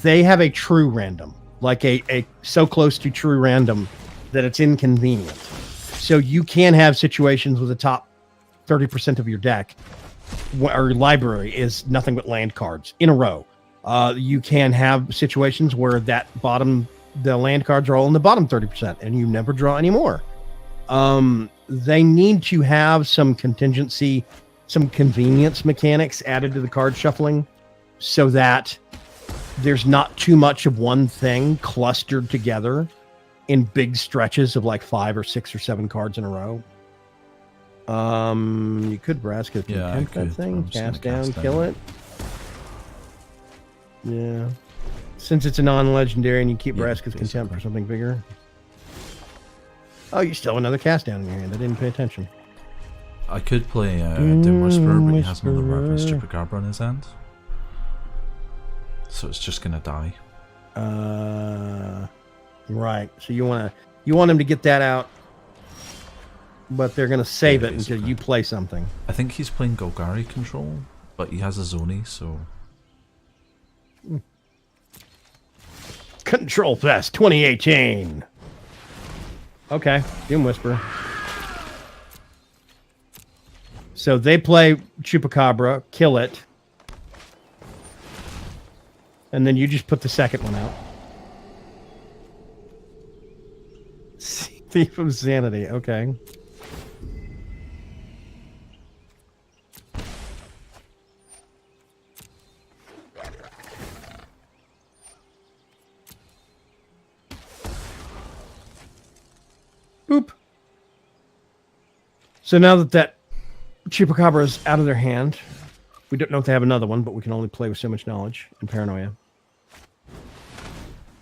They have a true random, like a so close to true random that it's inconvenient. So you can have situations with the top 30% of your deck or library is nothing but land cards in a row. You can have situations where the land cards are all in the bottom 30% and you never draw any more. They need to have some contingency, some convenience mechanics added to the card shuffling so that there's not too much of one thing clustered together in big stretches of like 5 or 6 or 7 cards in a row. You could Braska contempt that thing, cast down, kill it. Yeah. Since it's a non-legendary and you keep Braska's contempt for something bigger. Oh, you still have another cast down in your hand. I didn't pay attention. I could play Doom Whisperer, but he has another Ravenous Chupacabra in his hand. So it's just gonna die. Right. So you want him to get that out, but they're gonna save it until you play something. I think he's playing Golgari control, but he has a Zoni, so... Control Fest 2018. Okay, Doom Whisperer. So they play Chupacabra, kill it, and then you just put the second one out. Thief of Sanity, okay. Boop. So now that Chupacabra is out of their hand, we don't know if they have another one, but we can only play with so much knowledge and paranoia.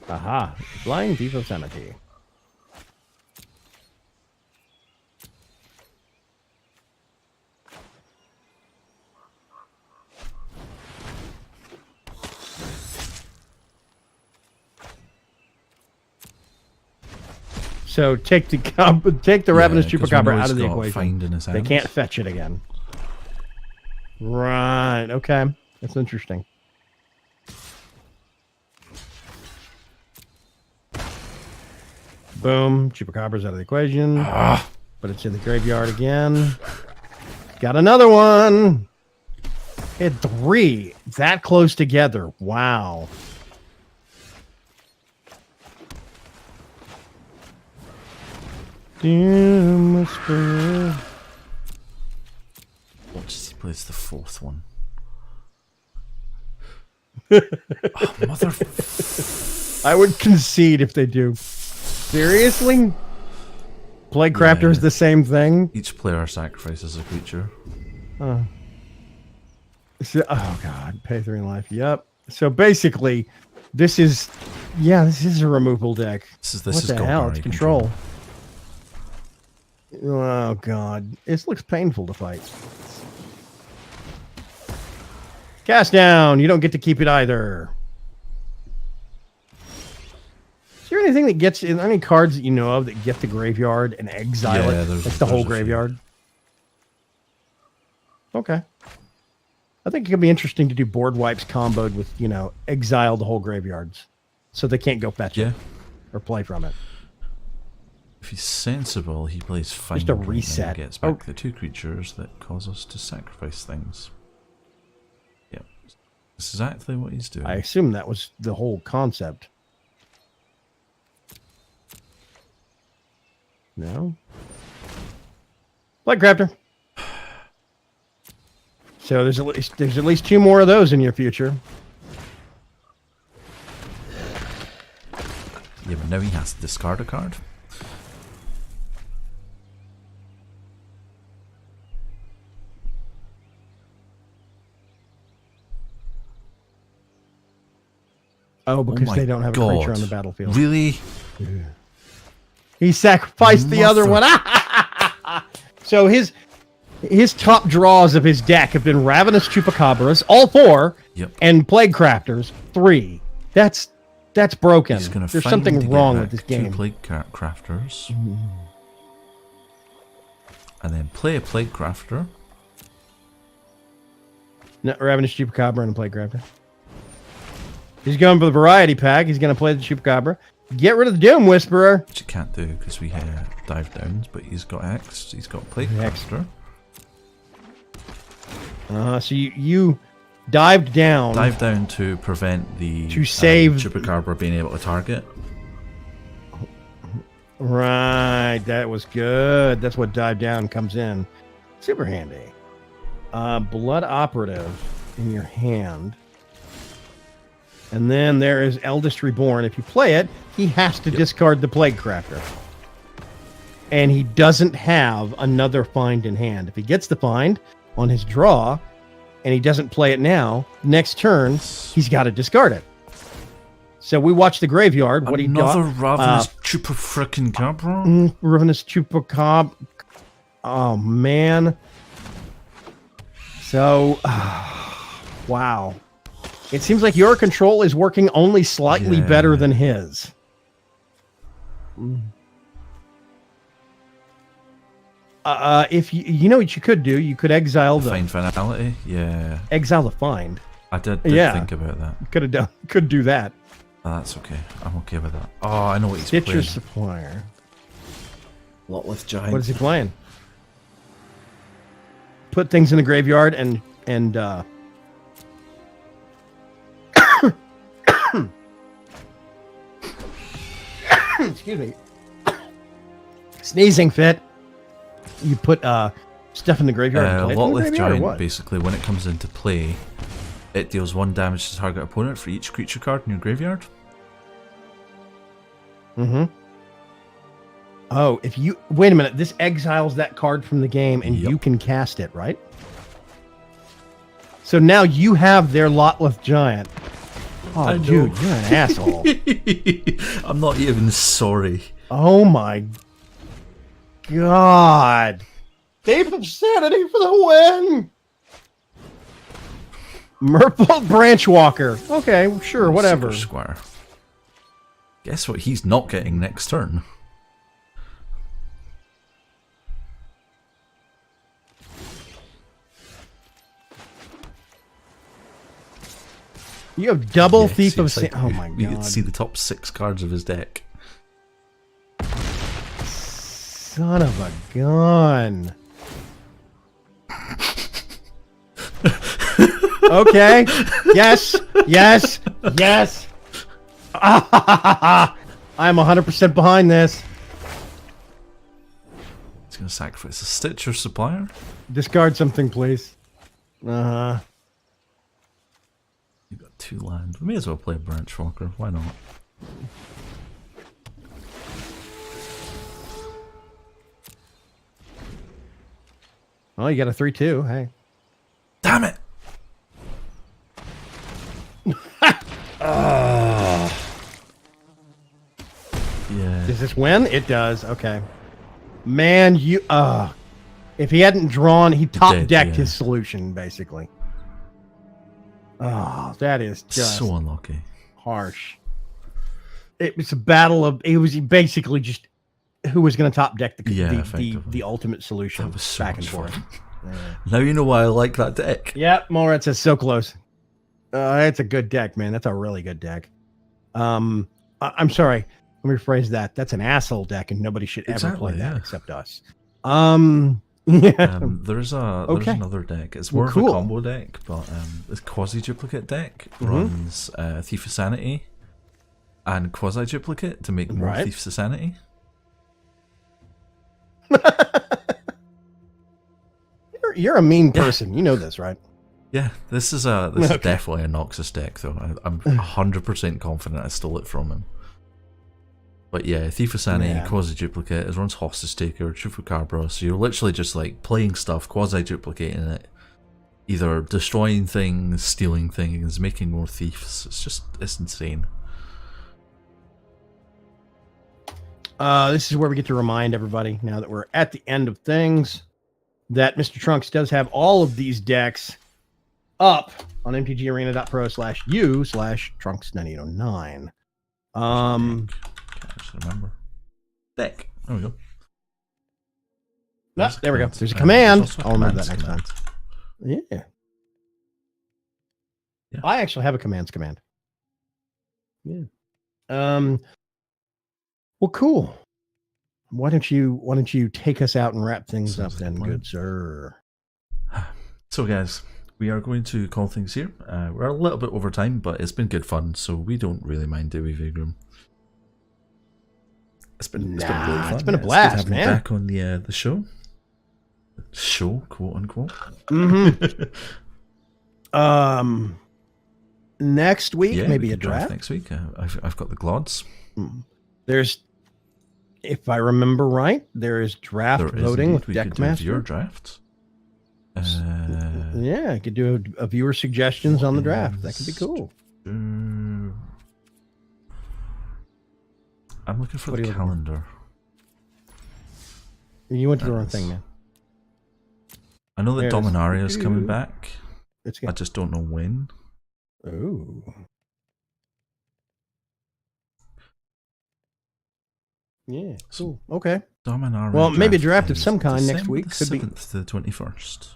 Aha. Flying Thief of Sanity. So take the Ravenous Chupacabra out of the equation. They can't fetch it again. Right. Okay. That's interesting. Boom. Chupacabra's out of the equation. But it's in the graveyard again. Got another one. Hit 3. That close together. Wow. Doom Whisperer. Watch he plays the 4th one. Mother... I would concede if they do. Seriously? Plaguecrafter is the same thing? Each player sacrifices a creature. Oh god, pay 3 in life. Yep. So basically, this is a removal deck. This what is the hell? It's control. Oh god, this looks painful to fight. Cast down. You don't get to keep it either. Is there anything that gets in? Any cards that you know of that get the graveyard and exile it? Like the whole graveyard. Okay. I think it could be interesting to do board wipes comboed with, exile the whole graveyards, so they can't go fetch it or play from it. If he's sensible, he plays fine. Just a reset. And gets back the 2 creatures that cause us to sacrifice things. Yep. That's exactly what he's doing. I assume that was the whole concept. No? Blood Crafter. So there's at least 2 more of those in your future. Yeah, but now he has to discard a card. Oh, because my they don't have a God. creature on the battlefield. Really? He sacrificed the other one. So his top draws of his deck have been Ravenous Chupacabras, all 4, Yep. and Plague Crafters, 3. That's broken. He's gonna There's find something to get wrong back with this 2 game. Plague Crafters. And then play a Plague Crafter. No, Ravenous Chupacabra and a Plague Crafter. He's going for the variety pack. He's going to play the Chupacabra. Get rid of the Doom Whisperer. Which you can't do because we dive downs, but he's got X. He's got Plague X. Crafter. So you dived down. Dive down to prevent the To save- Chupacabra being able to target. Right, that was good. That's what dive down comes in. Super handy. Blood Operative in your hand. And then there is Eldest Reborn. If you play it, he has to discard the Plague Crafter. And he doesn't have another find in hand. If he gets the find on his draw, and he doesn't play it now, next turn, he's got to discard it. So we watch the graveyard. What Another he got? Ravenous Chupacabra? Ravenous Chupacabra. Oh, man. So, wow. It seems like your control is working only slightly better than his. If you know what you could do, you could exile the Find Finality? Yeah. exile the find. I did Yeah. think about that. Could do that. Oh, that's okay. I'm okay with that. Oh, I know what he's Stitcher playing. Supplier. Lotleth Giant. What is he playing? Put things in the graveyard and excuse me. Sneezing fit. You put stuff in the graveyard. And play it in the Lotleth graveyard, or Giant, what? basically, when it comes into play, it deals 1 damage to target opponent for each creature card in your graveyard. Mm-hmm. Oh, if you wait a minute, this exiles that card from the game, and Yep. you can cast it, right? So now you have their Lotleth Giant. Oh, I know. dude, you're an asshole. I'm not even sorry. Oh my god! Cape of Sanity for the win. Merfolk Branchwalker. Okay, sure, whatever. Super Squire. Guess what he's not getting next turn? You have double Yes, Thief of it's like Sanity. Oh my we get god! to see the top 6 cards of his deck. Son of a gun. Okay. Yes. Yes. Yes. I'm 100% behind this. He's going to sacrifice a Stitcher Supplier. Discard something, please. Uh-huh. You've got 2 lands. We may as well play Branchwalker. Why not? Oh, you got a 3/2. Hey. Damn it! Yeah. Does this win? It does. Okay. Man, you if he hadn't drawn, he top did, decked yeah. his solution, basically. Oh, that is just So unlucky. harsh. It was a battle of it was basically just who was going to top deck the ultimate solution That was so back and much forth. fun. Now you know why I like that deck. Yep, Morat says so close. It's a good deck, man. That's a really good deck. I'm sorry. Let me rephrase that. That's an asshole deck, and nobody should ever Exactly, play that yeah. except us. Yeah. There's Okay. another deck. It's Well, more of cool. a combo deck, but this quasi duplicate deck runs Thief of Sanity and quasi duplicate to make more Right. Thieves of Sanity. You're a mean person. You know this, right? Yeah, this is definitely a Noxus deck, though. I'm 100% confident I stole it from him. But yeah, Thief of Sanity, Yeah. quasi duplicate, it runs Hostage Taker, Chupacabra, so you're literally just like playing stuff, quasi duplicating it, either destroying things, stealing things, making more thieves. It's insane. This is where we get to remind everybody, now that we're at the end of things, that Mr. Trunks does have all of these decks up on mtgarena.pro/u/trunks9809. Can't actually remember. Deck. There we go. There we go. There's a There's command. also a I'll remember that commands next time. command. Yeah. Yeah. I actually have a commands command. Yeah. Well, cool. Why don't you take us out and wrap things Sounds up like a then, plan. good sir? So guys, we are going to call things here. We're a little bit over time, but it's been good fun, so we don't really mind, do we, Vagram? It's been really fun. It's been a good blast, having you man. back on the show. Show, quote unquote. Next week, Yeah, maybe we a can draft. next week. I've got the Glods. There's, if I remember right, there is draft There is voting indeed. with We could do Deckmaster. viewer draft. Yeah, I could do a viewer suggestions on the draft. That could be cool. I'm looking for What are the you looking for? calendar. You went to the There wrong it thing, is. man. I know that There it is. Dominaria is coming back. It's I good. just don't know when. Ooh. Yeah. Cool. Okay. Dominaria. Well, maybe a draft of is some kind next December week the could be. 7th to the 21st.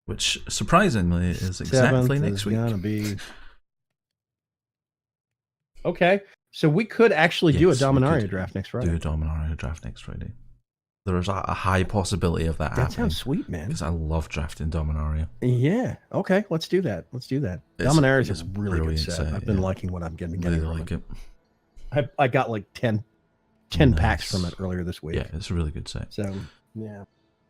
Which surprisingly is exactly 7th next is week. gonna be. Okay, so we could actually do a Yes, we Dominaria could draft next Do a Friday. Dominaria draft next Friday. There is a high possibility of that That happening. sounds sweet, man. Because I love drafting Dominaria. Yeah. Okay, let's do that. It's- Dominaria is it's a really good brilliant set. set, I've been yeah. liking what I'm getting Really from like it. it. I got like 10 packs from Nice. it earlier this week. Yeah, it's a really good set. So yeah.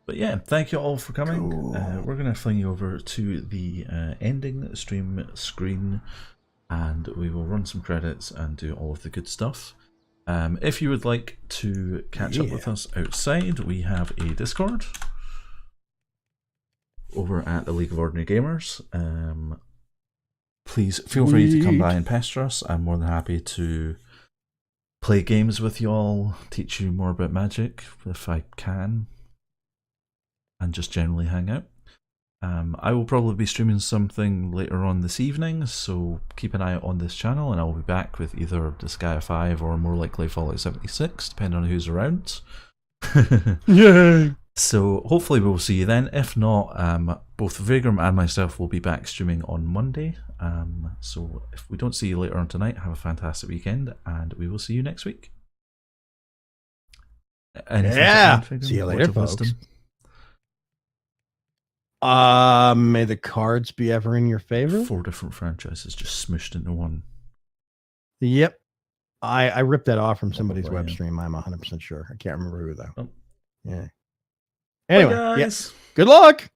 But yeah, thank you all for coming. Cool. We're going to fling you over to the ending stream screen, and we will run some credits and do all of the good stuff. If you would like to catch up with us outside, we have a Discord over at the League of Ordinary Gamers. Please feel free to come by and pester us. I'm more than happy to play games with you all, teach you more about Magic if I can, and just generally hang out. I will probably be streaming something later on this evening, so keep an eye out on this channel, and I'll be back with either Disgaea 5 or more likely Fallout 76, depending on who's around. Yay! So hopefully we'll see you then. If not, both Vagram and myself will be back streaming on Monday. So if we don't see you later on tonight, have a fantastic weekend, and we will see you next week. Anything to add, Vagram? See you Words later, of folks. wisdom? May the cards be ever in your favor. 4 different franchises just smushed into one. Yep. I ripped that off from somebody's Probably, web yeah. stream. I'm 100% sure. I can't remember who though. Oh. Yeah. Bye, Anyway, guys. Good luck.